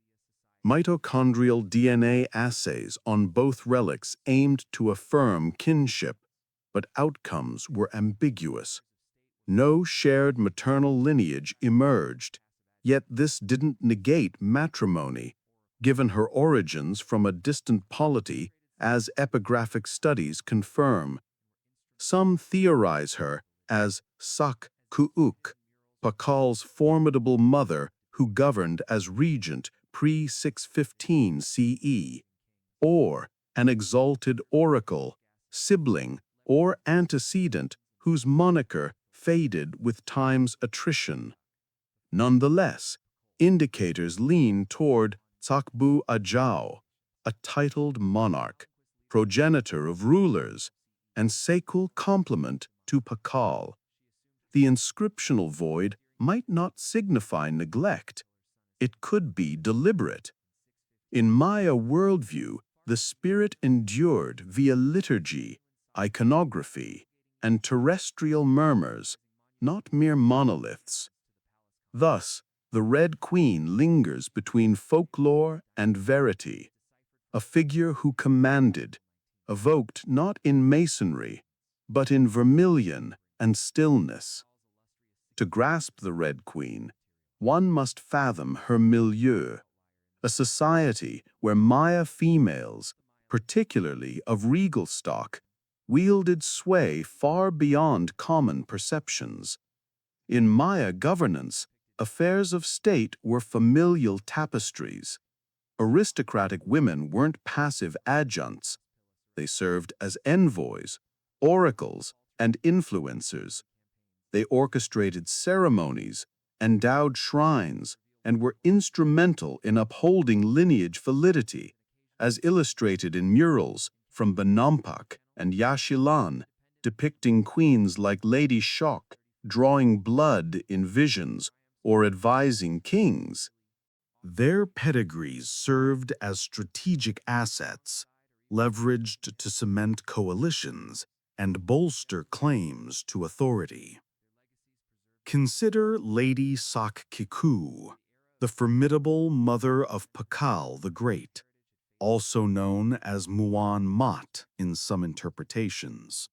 Mitochondrial DNA assays on both relics aimed to affirm kinship, but outcomes were ambiguous. No shared maternal lineage emerged, yet this didn't negate matrimony, given her origins from a distant polity, as epigraphic studies confirm. Some theorize her as Sak Kuuk, Pakal's formidable mother who governed as regent pre-615 CE, or an exalted oracle, sibling, or antecedent whose moniker faded with time's attrition. Nonetheless, indicators lean toward Tsakbu Ajao, a titled monarch, progenitor of rulers, and sacral complement to Pakal. The inscriptional void might not signify neglect. It could be deliberate. In Maya worldview, the spirit endured via liturgy, iconography, and terrestrial murmurs, not mere monoliths. Thus, the Red Queen lingers between folklore and verity, a figure who commanded, evoked not in masonry, but in vermilion and stillness. To grasp the Red Queen, one must fathom her milieu, a society where Maya females, particularly of regal stock, wielded sway far beyond common perceptions. In Maya governance, affairs of state were familial tapestries. Aristocratic women weren't passive adjuncts. They served as envoys, oracles, and influencers. They orchestrated ceremonies, endowed shrines, and were instrumental in upholding lineage validity, as illustrated in murals from Benampak and Yashilan, depicting queens like Lady Shok drawing blood in visions or advising kings. Their pedigrees served as strategic assets, leveraged to cement coalitions and bolster claims to authority. Consider Lady Sak Kiku, the formidable mother of Pakal the Great, also known as Muan Mat in some interpretations.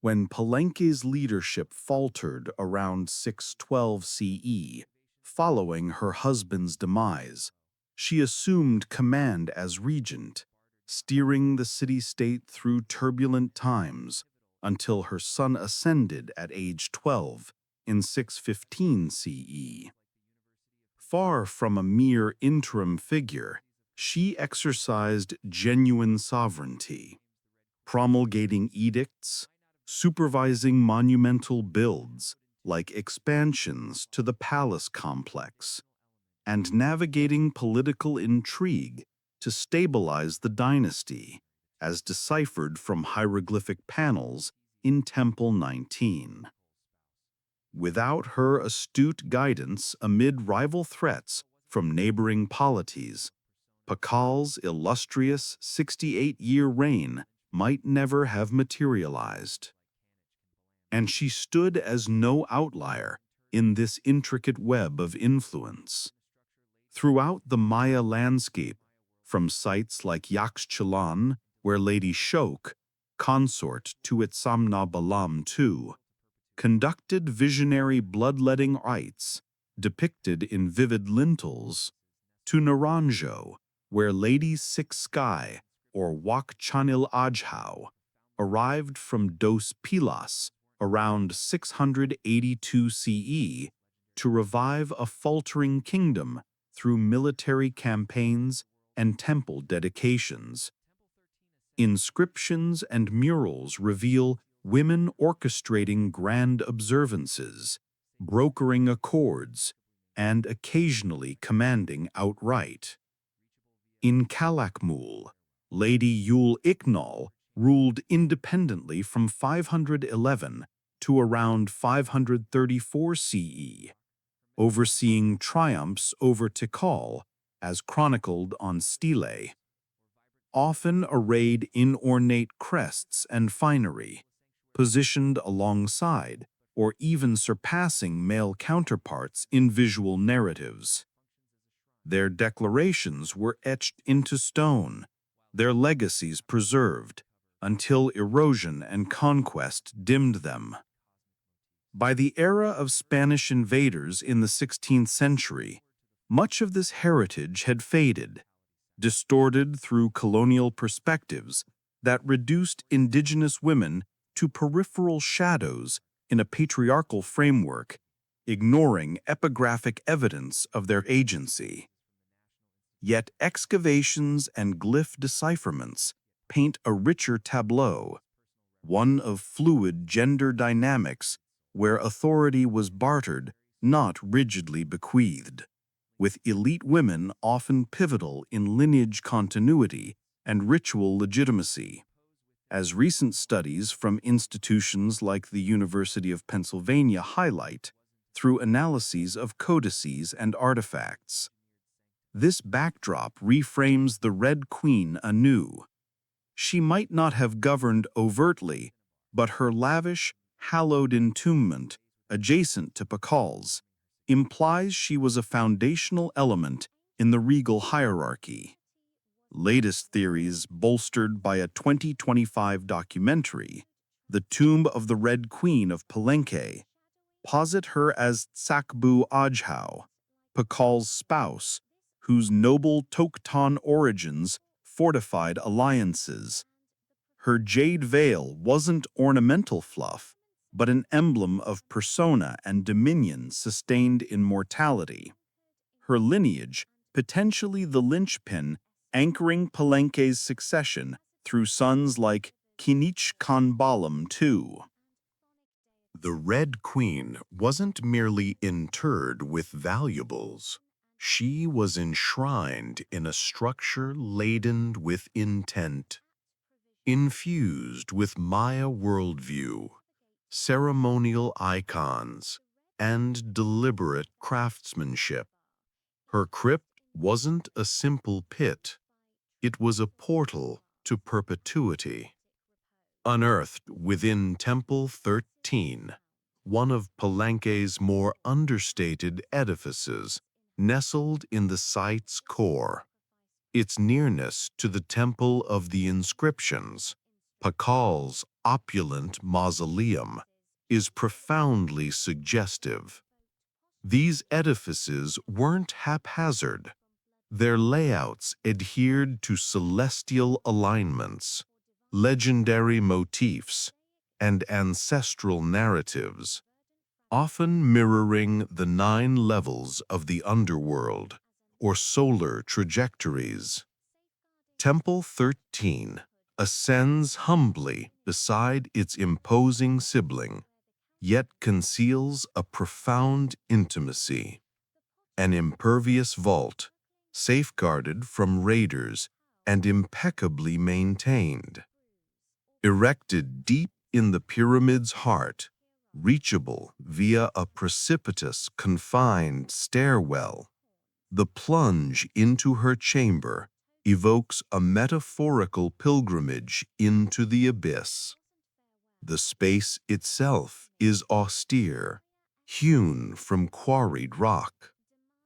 When Palenque's leadership faltered around 612 CE, following her husband's demise, she assumed command as regent, steering the city-state through turbulent times until her son ascended at age 12 in 615 CE. Far from a mere interim figure, she exercised genuine sovereignty, promulgating edicts, supervising monumental builds like expansions to the palace complex, and navigating political intrigue to stabilize the dynasty, as deciphered from hieroglyphic panels in Temple 19. Without her astute guidance amid rival threats from neighboring polities, Pakal's illustrious 68-year reign might never have materialized. and she stood as no outlier in this intricate web of influence. Throughout the Maya landscape, from sites like Yaxchilan, where Lady Shok, consort to Itzamna Balam II, conducted visionary bloodletting rites depicted in vivid lintels, to Naranjo, where Lady Six Sky, or Wak Chanil Ajhau, arrived from Dos Pilas around 682 CE to revive a faltering kingdom through military campaigns and temple dedications. Inscriptions and murals reveal women orchestrating grand observances, brokering accords, and occasionally commanding outright. In Calakmul, Lady Yul Iknal ruled independently from 511 to around 534 CE, overseeing triumphs over Tikal, as chronicled on stelae. Often arrayed in ornate crests and finery, positioned alongside or even surpassing male counterparts in visual narratives. Their declarations were etched into stone, their legacies preserved, until erosion and conquest dimmed them. By the era of Spanish invaders in the 16th century, much of this heritage had faded, distorted through colonial perspectives that reduced indigenous women to peripheral shadows in a patriarchal framework, ignoring epigraphic evidence of their agency. Yet excavations and glyph decipherments paint a richer tableau, one of fluid gender dynamics where authority was bartered, not rigidly bequeathed, with elite women often pivotal in lineage continuity and ritual legitimacy. As recent studies from institutions like the University of Pennsylvania highlight, through analyses of codices and artifacts. This backdrop reframes the Red Queen anew. She might not have governed overtly, but her lavish, hallowed entombment, adjacent to Pakal's, implies she was a foundational element in the regal hierarchy. Latest theories, bolstered by a 2025 documentary, The Tomb of the Red Queen of Palenque, posit her as Tsakbu Ajhau, Pakal's spouse, whose noble Toktan origins fortified alliances. Her jade veil wasn't ornamental fluff, but an emblem of persona and dominion sustained in mortality. Her lineage, potentially the linchpin anchoring Palenque's succession through sons like Kinich Khan Balam II. The Red Queen wasn't merely interred with valuables. She was enshrined in a structure laden with intent, infused with Maya worldview, ceremonial icons, and deliberate craftsmanship. Her crypt wasn't a simple pit. It was a portal to perpetuity. Unearthed within Temple 13, one of Palenque's more understated edifices, nestled in the site's core. Its nearness to the Temple of the Inscriptions, Pakal's opulent mausoleum, is profoundly suggestive. These edifices weren't haphazard. Their layouts adhered to celestial alignments, legendary motifs, and ancestral narratives, often mirroring the 9 levels of the underworld or solar trajectories. Temple 13 ascends humbly beside its imposing sibling, yet conceals a profound intimacy. An impervious vault, safeguarded from raiders and impeccably maintained. Erected deep in the pyramid's heart, reachable via a precipitous, confined stairwell, the plunge into her chamber evokes a metaphorical pilgrimage into the abyss. The space itself is austere, hewn from quarried rock,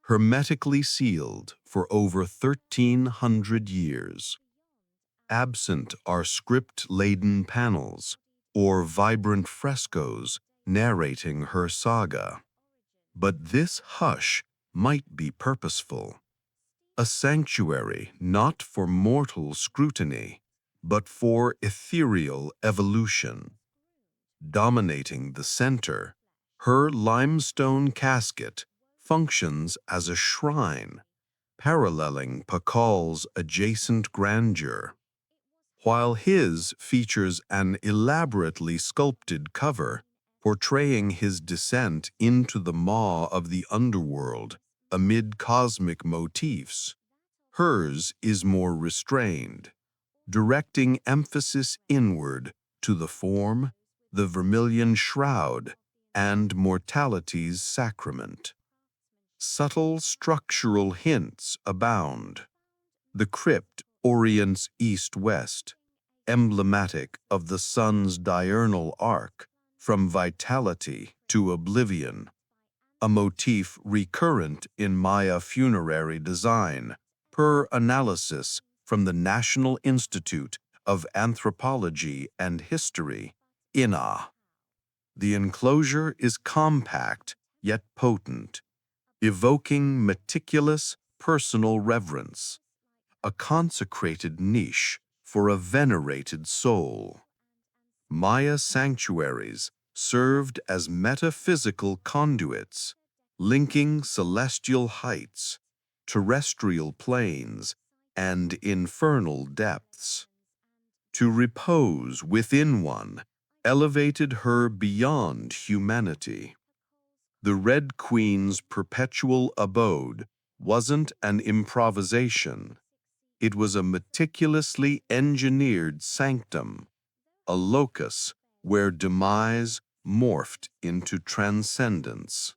hermetically sealed for over 1,300 years. Absent are script-laden panels or vibrant frescoes narrating her saga. But this hush might be purposeful, a sanctuary not for mortal scrutiny, but for ethereal evolution. Dominating the center, her limestone casket functions as a shrine, paralleling Pakal's adjacent grandeur, while his features an elaborately sculpted cover portraying his descent into the maw of the underworld amid cosmic motifs. Hers is more restrained, directing emphasis inward to the form, the vermilion shroud, and mortality's sacrament. Subtle structural hints abound. The crypt orients east-west, emblematic of the sun's diurnal arc from vitality to oblivion, a motif recurrent in Maya funerary design, per analysis from the National Institute of Anthropology and History, INA. The enclosure is compact yet potent, evoking meticulous personal reverence, a consecrated niche for a venerated soul. Maya sanctuaries served as metaphysical conduits, linking celestial heights, terrestrial planes, and infernal depths. To repose within one elevated her beyond humanity. The Red Queen's perpetual abode wasn't an improvisation. It was a meticulously engineered sanctum, a locus where demise morphed into transcendence.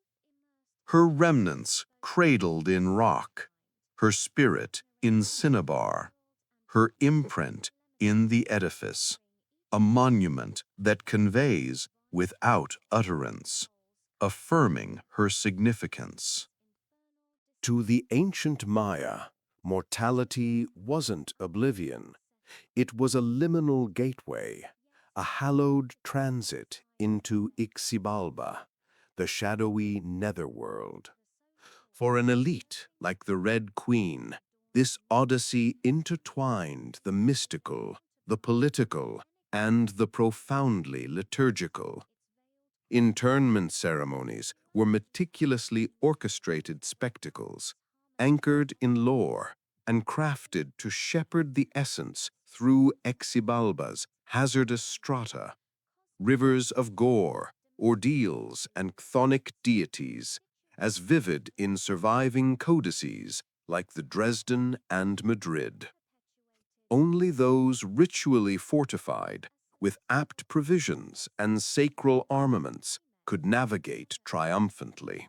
Her remnants cradled in rock, her spirit in cinnabar, her imprint in the edifice, a monument that conveys without utterance, affirming her significance. To the ancient Maya, mortality wasn't oblivion. It was a liminal gateway, a hallowed transit into Xibalba, the shadowy netherworld. For an elite like the Red Queen, this odyssey intertwined the mystical, the political, and the profoundly liturgical. Internment ceremonies were meticulously orchestrated spectacles, anchored in lore and crafted to shepherd the essence through Xibalba's hazardous strata, rivers of gore, ordeals, and chthonic deities, as vivid in surviving codices like the Dresden and Madrid. Only those ritually fortified, with apt provisions and sacral armaments, could navigate triumphantly.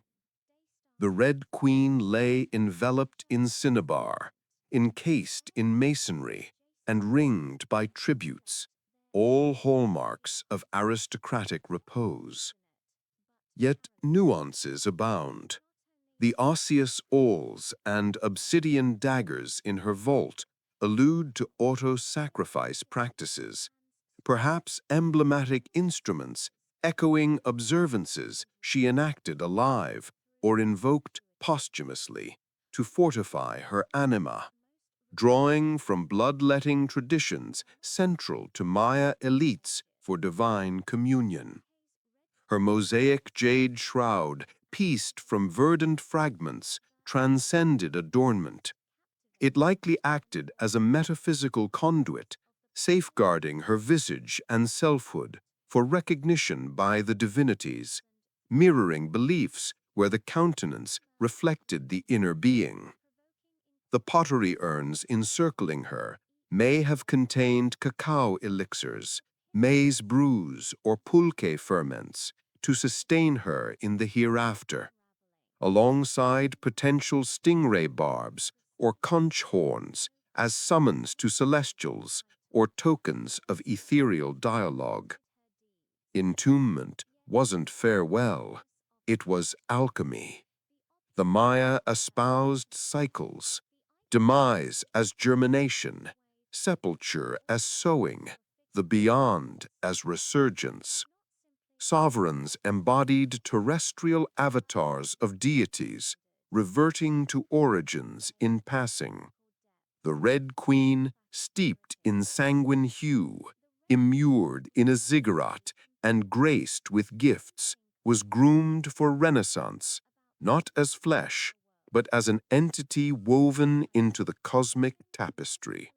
The Red Queen lay enveloped in cinnabar, encased in masonry, and ringed by tributes, all hallmarks of aristocratic repose. Yet nuances abound. The osseous awls and obsidian daggers in her vault allude to auto-sacrifice practices, perhaps emblematic instruments echoing observances she enacted alive or invoked posthumously to fortify her anima, drawing from bloodletting traditions central to Maya elites for divine communion. Her mosaic jade shroud, pieced from verdant fragments, transcended adornment. It likely acted as a metaphysical conduit, safeguarding her visage and selfhood for recognition by the divinities, mirroring beliefs where the countenance reflected the inner being. The pottery urns encircling her may have contained cacao elixirs, maize brews, or pulque ferments to sustain her in the hereafter, alongside potential stingray barbs or conch horns as summons to celestials or tokens of ethereal dialogue. Entombment wasn't farewell, it was alchemy. The Maya espoused cycles, demise as germination, sepulture as sowing, the beyond as resurgence. Sovereigns embodied terrestrial avatars of deities, reverting to origins in passing. The Red Queen, steeped in sanguine hue, immured in a ziggurat and graced with gifts, was groomed for renaissance, not as flesh, but as an entity woven into the cosmic tapestry.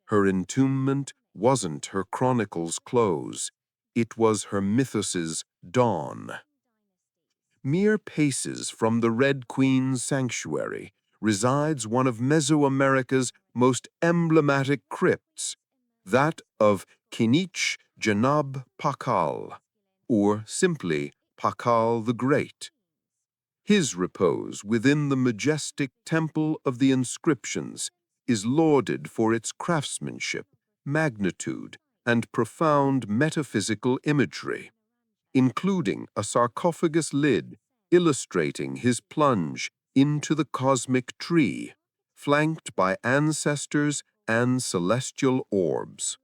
Her entombment wasn't her chronicle's close, it was her mythos's dawn. Mere paces from the Red Queen's sanctuary resides one of Mesoamerica's most emblematic crypts, that of Kinich Janab Pakal, or simply Pakal the Great. His repose within the majestic Temple of the Inscriptions is lauded for its craftsmanship, magnitude, and profound metaphysical imagery, including a sarcophagus lid illustrating his plunge into the cosmic tree, flanked by ancestors and celestial orbs.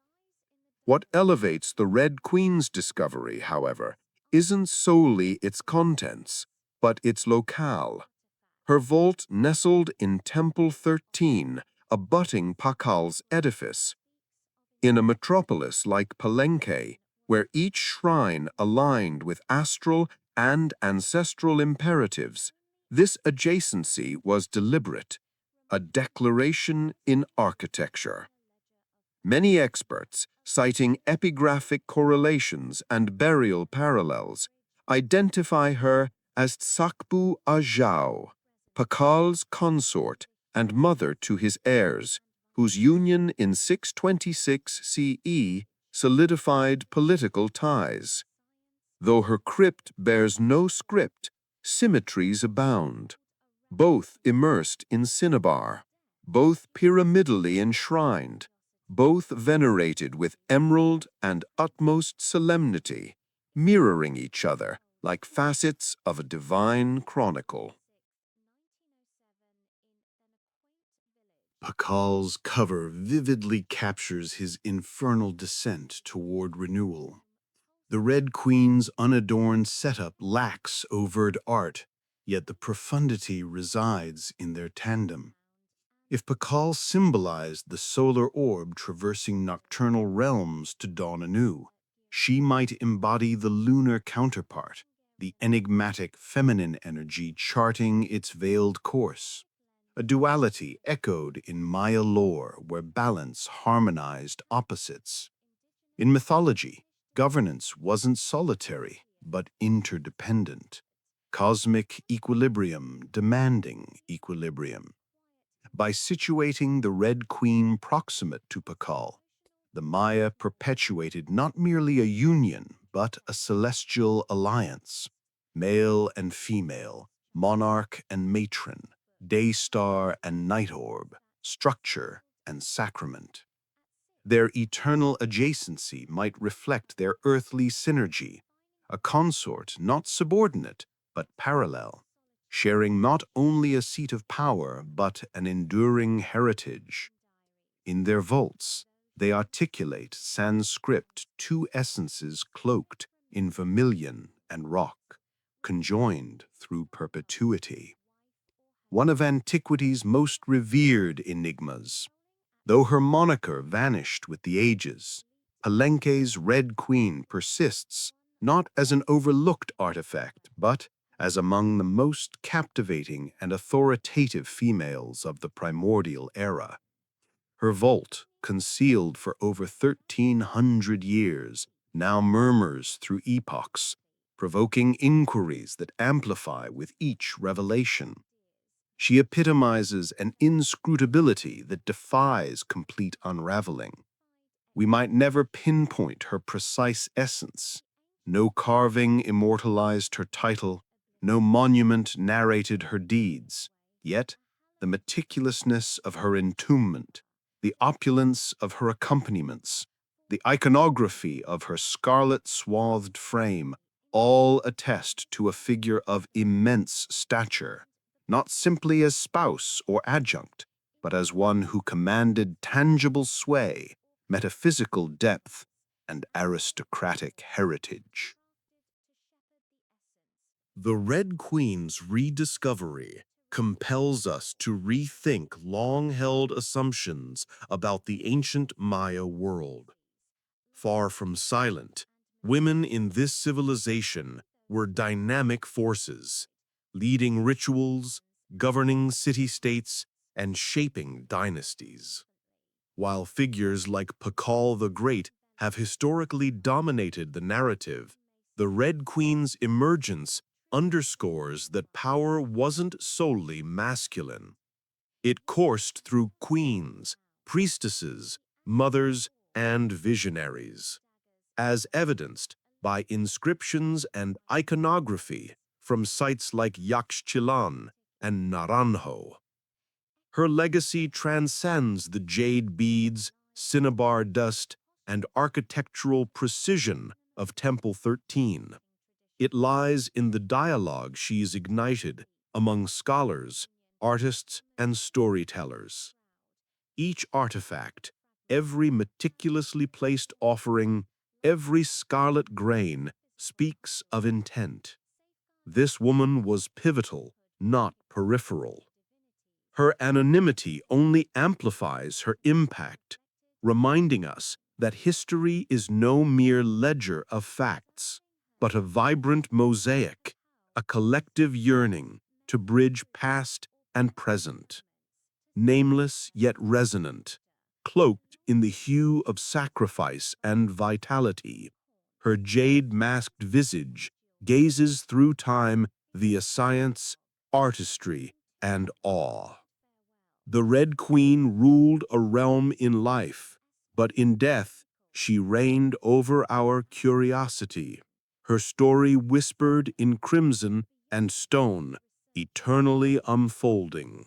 What elevates the Red Queen's discovery, however, isn't solely its contents, but its locale. Her vault nestled in Temple 13, abutting Pakal's edifice. In a metropolis like Palenque, where each shrine aligned with astral and ancestral imperatives, this adjacency was deliberate, a declaration in architecture. Many experts, citing epigraphic correlations and burial parallels, identify her as Tsakbu Ajao, Pakal's consort and mother to his heirs, whose union in 626 CE solidified political ties. Though her crypt bears no script, symmetries abound, both immersed in cinnabar, both pyramidally enshrined, both venerated with emerald and utmost solemnity, mirroring each other like facets of a divine chronicle. Pakal's cover vividly captures his infernal descent toward renewal. The Red Queen's unadorned setup lacks overt art, yet the profundity resides in their tandem. If Pakal symbolized the solar orb traversing nocturnal realms to dawn anew, she might embody the lunar counterpart, the enigmatic feminine energy charting its veiled course. A duality echoed in Maya lore where balance harmonized opposites. In mythology, governance wasn't solitary, but interdependent. Cosmic equilibrium demanding equilibrium. By situating the Red Queen proximate to Pakal, the Maya perpetuated not merely a union, but a celestial alliance. Male and female, monarch and matron, day star and night orb, structure and sacrament. Their eternal adjacency might reflect their earthly synergy, a consort not subordinate, but parallel, sharing not only a seat of power, but an enduring heritage. In their vaults, they articulate sans script two essences cloaked in vermilion and rock, conjoined through perpetuity. One of antiquity's most revered enigmas. Though her moniker vanished with the ages, Palenque's Red Queen persists not as an overlooked artifact, but as among the most captivating and authoritative females of the primordial era. Her vault, concealed for over 1,300 years, now murmurs through epochs, provoking inquiries that amplify with each revelation. She epitomizes an inscrutability that defies complete unraveling. We might never pinpoint her precise essence. No carving immortalized her title, no monument narrated her deeds. Yet, the meticulousness of her entombment, the opulence of her accompaniments, the iconography of her scarlet-swathed frame, all attest to a figure of immense stature, not simply as spouse or adjunct, but as one who commanded tangible sway, metaphysical depth, and aristocratic heritage. The Red Queen's rediscovery compels us to rethink long-held assumptions about the ancient Maya world. Far from silent, women in this civilization were dynamic forces, leading rituals, governing city-states, and shaping dynasties. While figures like Pakal the Great have historically dominated the narrative, the Red Queen's emergence underscores that power wasn't solely masculine. It coursed through queens, priestesses, mothers, and visionaries, as evidenced by inscriptions and iconography from sites like Yaxchilan and Naranjo. Her legacy transcends the jade beads, cinnabar dust, and architectural precision of Temple 13. It lies in the dialogue she's ignited among scholars, artists, and storytellers. Each artifact, every meticulously placed offering, every scarlet grain speaks of intent. This woman was pivotal, not peripheral. Her anonymity only amplifies her impact, reminding us that history is no mere ledger of facts, but a vibrant mosaic, a collective yearning to bridge past and present. Nameless yet resonant, cloaked in the hue of sacrifice and vitality, her jade-masked visage gazes through time via science, artistry, and awe. The Red Queen ruled a realm in life, but in death she reigned over our curiosity. Her story whispered in crimson and stone, eternally unfolding.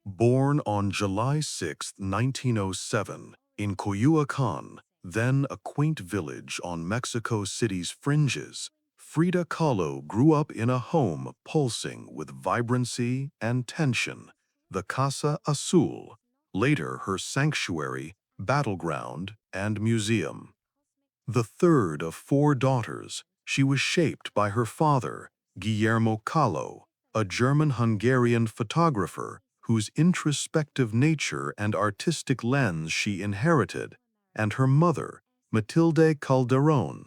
Born on July 6, 1907, in Coyoacan, then a quaint village on Mexico City's fringes, Frida Kahlo grew up in a home pulsing with vibrancy and tension, the Casa Azul, later her sanctuary, battleground, and museum. The third of four daughters, she was shaped by her father, Guillermo Kahlo, a German-Hungarian photographer whose introspective nature and artistic lens she inherited, and her mother, Matilde Calderón,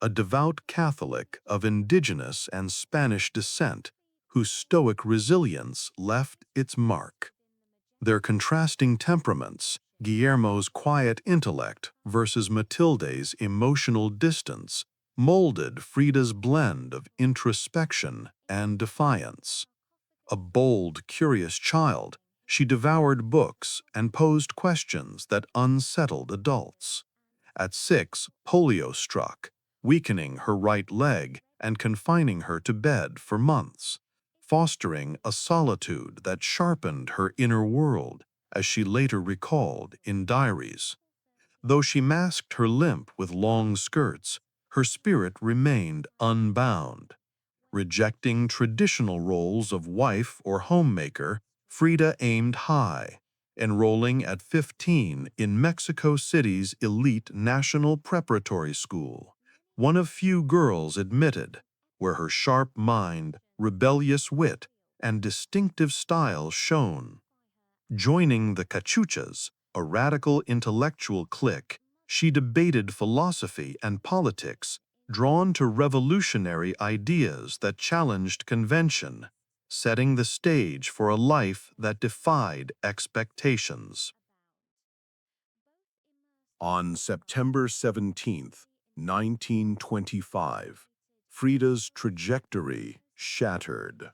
a devout Catholic of indigenous and Spanish descent whose stoic resilience left its mark. Their contrasting temperaments, Guillermo's quiet intellect versus Matilde's emotional distance, molded Frida's blend of introspection and defiance. A bold, curious child, she devoured books and posed questions that unsettled adults. At 6, polio struck, weakening her right leg and confining her to bed for months, fostering a solitude that sharpened her inner world, as she later recalled in diaries. Though she masked her limp with long skirts, her spirit remained unbound. Rejecting traditional roles of wife or homemaker, Frida aimed high, enrolling at 15 in Mexico City's elite National Preparatory School, one of few girls admitted, where her sharp mind, rebellious wit, and distinctive style shone. Joining the Cachuchas, a radical intellectual clique, she debated philosophy and politics, drawn to revolutionary ideas that challenged convention, setting the stage for a life that defied expectations. On September 17, 1925, Frida's trajectory shattered.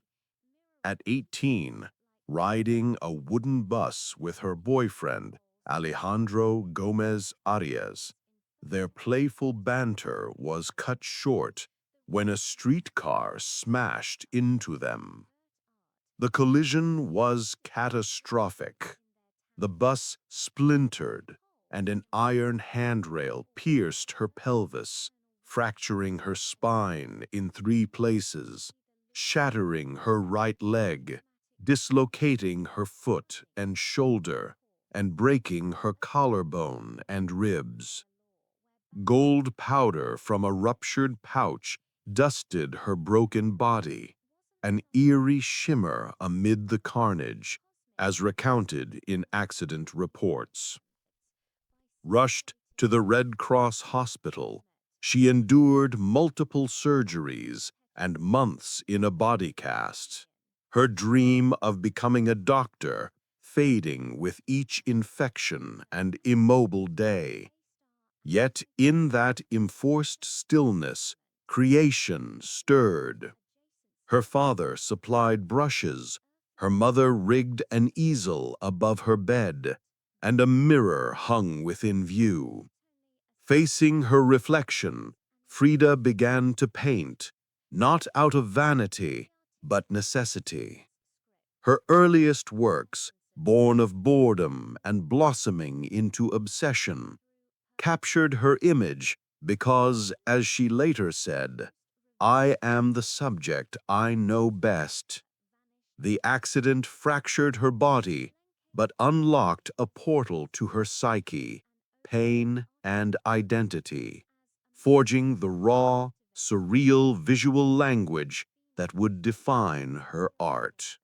At 18, riding a wooden bus with her boyfriend, Alejandro Gomez Arias, their playful banter was cut short when a streetcar smashed into them. The collision was catastrophic. The bus splintered, and an iron handrail pierced her pelvis, fracturing her spine in 3 places, shattering her right leg, dislocating her foot and shoulder, and breaking her collarbone and ribs. Gold powder from a ruptured pouch dusted her broken body, an eerie shimmer amid the carnage, as recounted in accident reports. Rushed to the Red Cross hospital, she endured multiple surgeries and months in a body cast, her dream of becoming a doctor fading with each infection and immobile day. Yet in that enforced stillness, creation stirred. Her father supplied brushes, her mother rigged an easel above her bed, and a mirror hung within view. Facing her reflection, Frida began to paint, not out of vanity, but necessity. Her earliest works, born of boredom and blossoming into obsession, captured her image because, as she later said, "I am the subject I know best." The accident fractured her body, but unlocked a portal to her psyche, pain, and identity, forging the raw, surreal visual language that would define her art.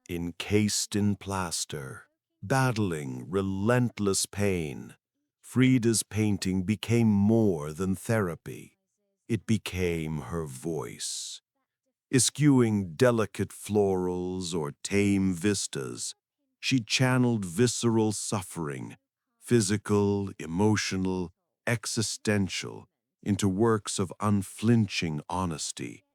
Encased in plaster, battling relentless pain, Frida's painting became more than therapy. It became her voice. Eschewing delicate florals or tame vistas, she channeled visceral suffering, physical, emotional, existential, into works of unflinching honesty.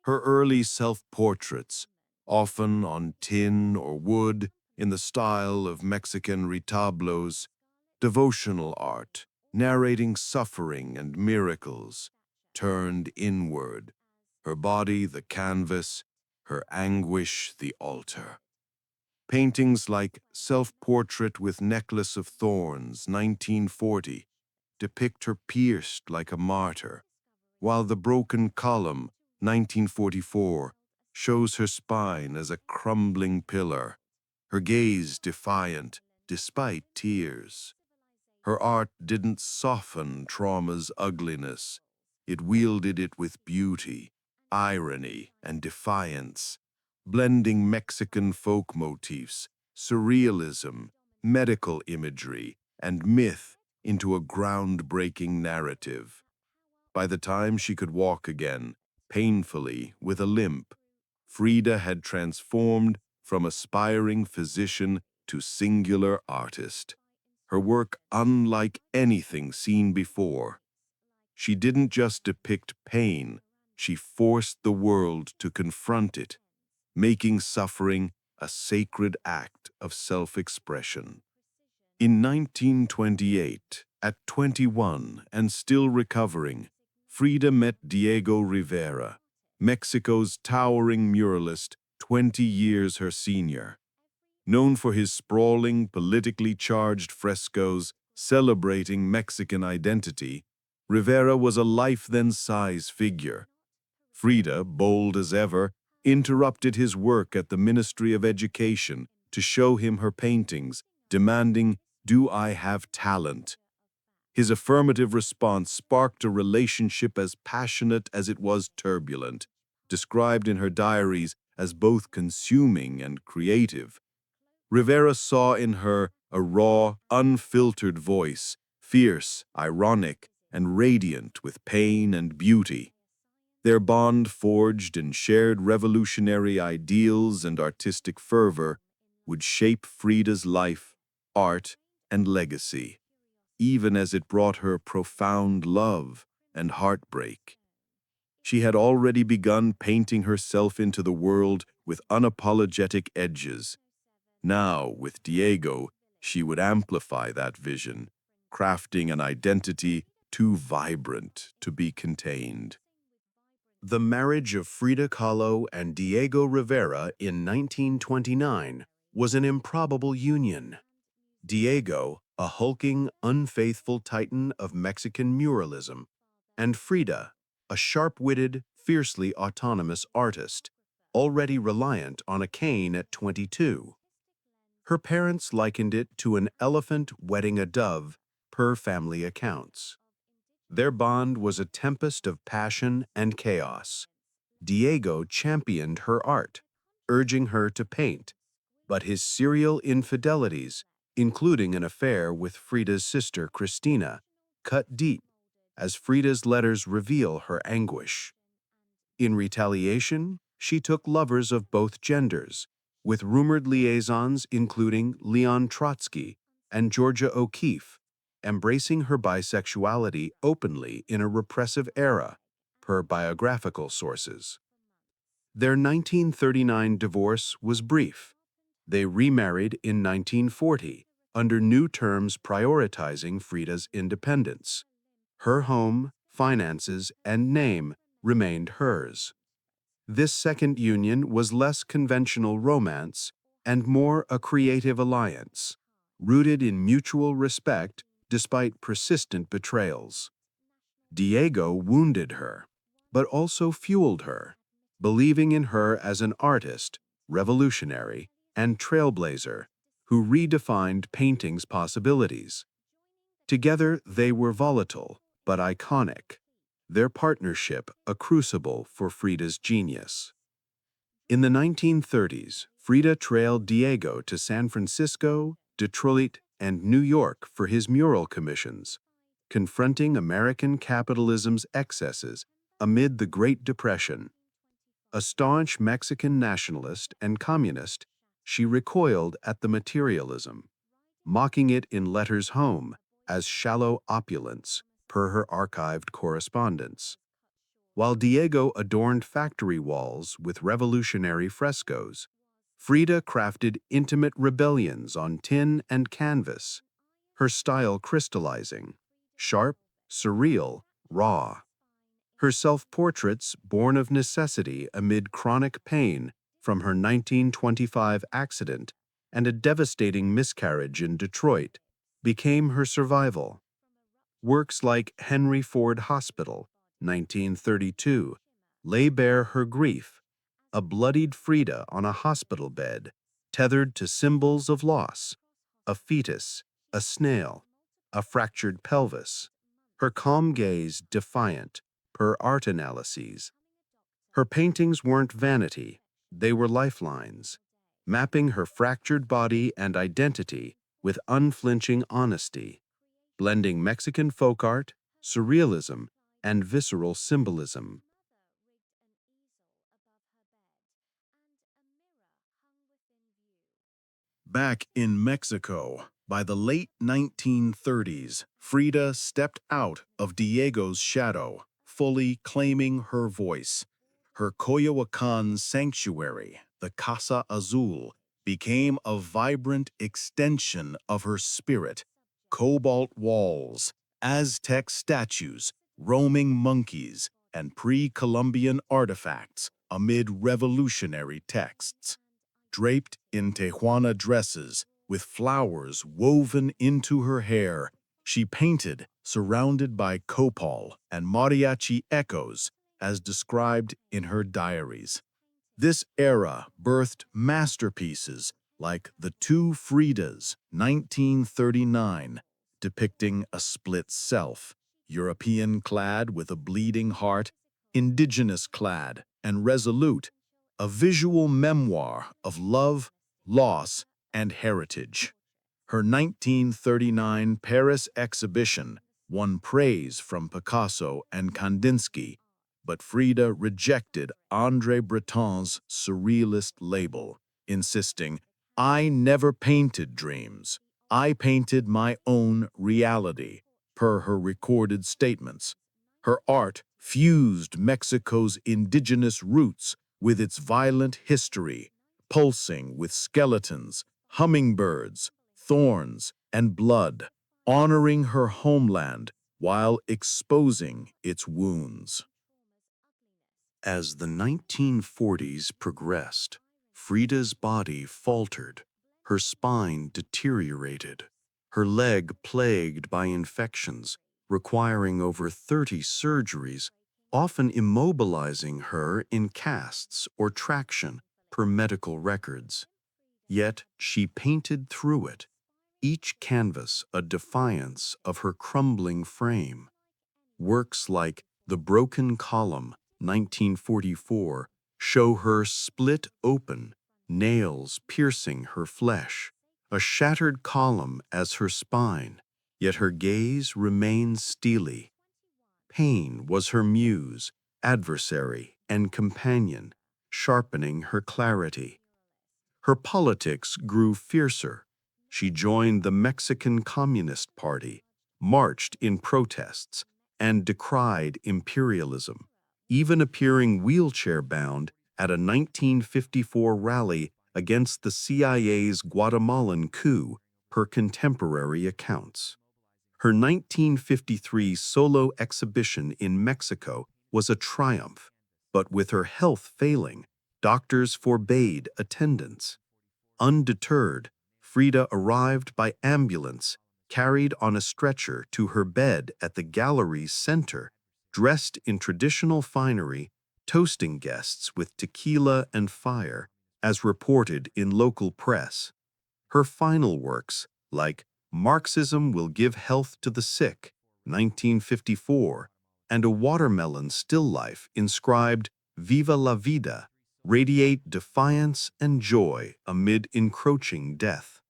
Her early self-portraits, often on tin or wood in the style of Mexican retablos, devotional art, narrating suffering and miracles, turned inward, her body the canvas, her anguish the altar. Paintings like Self-Portrait with Necklace of Thorns, 1940, depict her pierced like a martyr, while The Broken Column, 1944, shows her spine as a crumbling pillar, her gaze defiant despite tears. Her art didn't soften trauma's ugliness. It wielded it with beauty, irony, and defiance, blending Mexican folk motifs, surrealism, medical imagery, and myth into a groundbreaking narrative. By the time she could walk again, painfully, with a limp, Frida had transformed from aspiring physician to singular artist, her work unlike anything seen before. She didn't just depict pain, she forced the world to confront it, making suffering a sacred act of self-expression. In 1928, at 21 and still recovering, Frida met Diego Rivera, Mexico's towering muralist 20 years her senior. Known for his sprawling, politically charged frescoes celebrating Mexican identity, Rivera was a life-then-size figure. Frida, bold as ever, interrupted his work at the Ministry of Education to show him her paintings, demanding, "Do I have talent?" His affirmative response sparked a relationship as passionate as it was turbulent, described in her diaries as both consuming and creative. Rivera saw in her a raw, unfiltered voice, fierce, ironic, and radiant with pain and beauty. Their bond, forged in shared revolutionary ideals and artistic fervor, would shape Frida's life, art, and legacy, even as it brought her profound love and heartbreak. She had already begun painting herself into the world with unapologetic edges. Now, with Diego, she would amplify that vision, crafting an identity too vibrant to be contained. The marriage of Frida Kahlo and Diego Rivera in 1929 was an improbable union. Diego, a hulking, unfaithful titan of Mexican muralism, and Frida, a sharp-witted, fiercely autonomous artist, already reliant on a cane at 22. Her parents likened it to an elephant wedding a dove, per family accounts. Their bond was a tempest of passion and chaos. Diego championed her art, urging her to paint, but his serial infidelities, including an affair with Frida's sister Cristina, cut deep, as Frida's letters reveal her anguish. In retaliation, she took lovers of both genders, with rumored liaisons including Leon Trotsky and Georgia O'Keeffe, embracing her bisexuality openly in a repressive era, per biographical sources. Their 1939 divorce was brief. They remarried in 1940, under new terms prioritizing Frida's independence. Her home, finances, and name remained hers. This second union was less conventional romance and more a creative alliance, rooted in mutual respect despite persistent betrayals. Diego wounded her, but also fueled her, believing in her as an artist, revolutionary, and trailblazer who redefined painting's possibilities. Together, they were volatile but iconic, their partnership a crucible for Frida's genius. In the 1930s, Frida trailed Diego to San Francisco, Detroit, and New York for his mural commissions, confronting American capitalism's excesses amid the Great Depression. A staunch Mexican nationalist and communist, she recoiled at the materialism, mocking it in letters home as shallow opulence, per her archived correspondence. While Diego adorned factory walls with revolutionary frescoes, Frida crafted intimate rebellions on tin and canvas, her style crystallizing, sharp, surreal, raw. Her self-portraits, born of necessity amid chronic pain from her 1925 accident and a devastating miscarriage in Detroit, became her survival. Works like Henry Ford Hospital, 1932, lay bare her grief, a bloodied Frida on a hospital bed, tethered to symbols of loss, a fetus, a snail, a fractured pelvis, her calm gaze defiant, per art analyses. Her paintings weren't vanity, they were lifelines, mapping her fractured body and identity with unflinching honesty, blending Mexican folk art, surrealism, and visceral symbolism. Back in Mexico, by the late 1930s, Frida stepped out of Diego's shadow, fully claiming her voice. Her Coyoacan sanctuary, the Casa Azul, became a vibrant extension of her spirit. Cobalt walls, Aztec statues, roaming monkeys, and pre-Columbian artifacts amid revolutionary texts. Draped in Tijuana dresses, with flowers woven into her hair, she painted, surrounded by copal and mariachi echoes, as described in her diaries. This era birthed masterpieces like The Two Fridas, 1939, depicting a split self, European-clad with a bleeding heart, indigenous-clad and resolute, a visual memoir of love, loss, and heritage. Her 1939 Paris exhibition won praise from Picasso and Kandinsky, but Frida rejected André Breton's surrealist label, insisting, "I never painted dreams. I painted my own reality," per her recorded statements. Her art fused Mexico's indigenous roots with its violent history, pulsing with skeletons, hummingbirds, thorns, and blood, honoring her homeland while exposing its wounds. As the 1940s progressed, Frida's body faltered, her spine deteriorated, her leg plagued by infections, requiring over 30 surgeries, often immobilizing her in casts or traction per medical records. Yet she painted through it, each canvas a defiance of her crumbling frame. Works like The Broken Column, 1944, show her split open, nails piercing her flesh, a shattered column as her spine, yet her gaze remains steely. Pain was her muse, adversary, and companion, sharpening her clarity. Her politics grew fiercer. She joined the Mexican Communist Party, marched in protests, and decried imperialism, even appearing wheelchair-bound at a 1954 rally against the CIA's Guatemalan coup, per contemporary accounts. Her 1953 solo exhibition in Mexico was a triumph, but with her health failing, doctors forbade attendance. Undeterred, Frida arrived by ambulance, carried on a stretcher to her bed at the gallery's center, dressed in traditional finery, toasting guests with tequila and fire, as reported in local press. Her final works, like Marxism Will Give Health to the Sick, 1954, and a watermelon still life inscribed Viva la Vida, radiate defiance and joy amid encroaching death.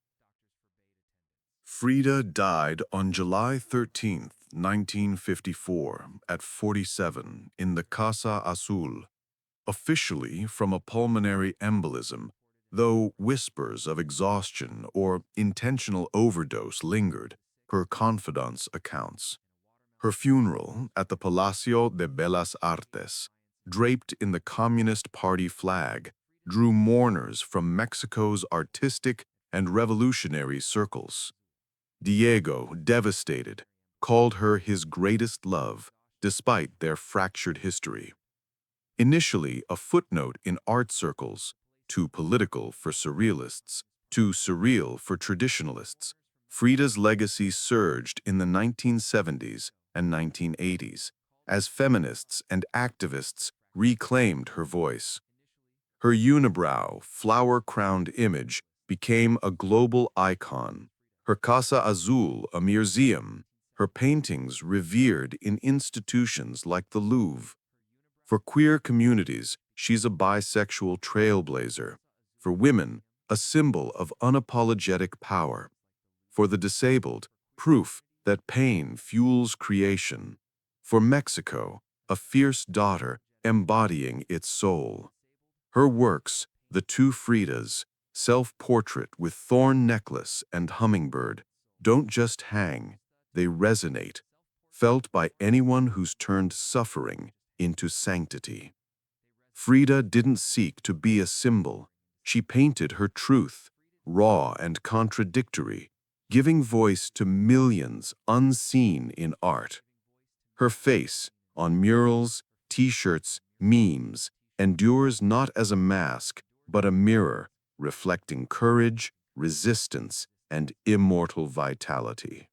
Frida died on July 13, 1954, at 47 in the Casa Azul, officially from a pulmonary embolism, though whispers of exhaustion or intentional overdose lingered, per confidants' accounts. Her funeral at the Palacio de Bellas Artes, draped in the Communist Party flag, drew mourners from Mexico's artistic and revolutionary circles. Diego, devastated, called her his greatest love, despite their fractured history. Initially a footnote in art circles, too political for surrealists, too surreal for traditionalists, Frida's legacy surged in the 1970s and 1980s as feminists and activists reclaimed her voice. Her unibrow, flower-crowned image became a global icon, her Casa Azul a museum, her paintings revered in institutions like the Louvre. For queer communities, she's a bisexual trailblazer. For women, a symbol of unapologetic power. For the disabled, proof that pain fuels creation. For Mexico, a fierce daughter embodying its soul. Her works, The Two Fridas, self-portrait with thorn necklace and hummingbird, don't just hang, they resonate, felt by anyone who's turned suffering into sanctity. Frida didn't seek to be a symbol. She painted her truth, raw and contradictory, giving voice to millions unseen in art. Her face, on murals, t-shirts, memes, endures not as a mask, but a mirror, reflecting courage, resistance, and immortal vitality.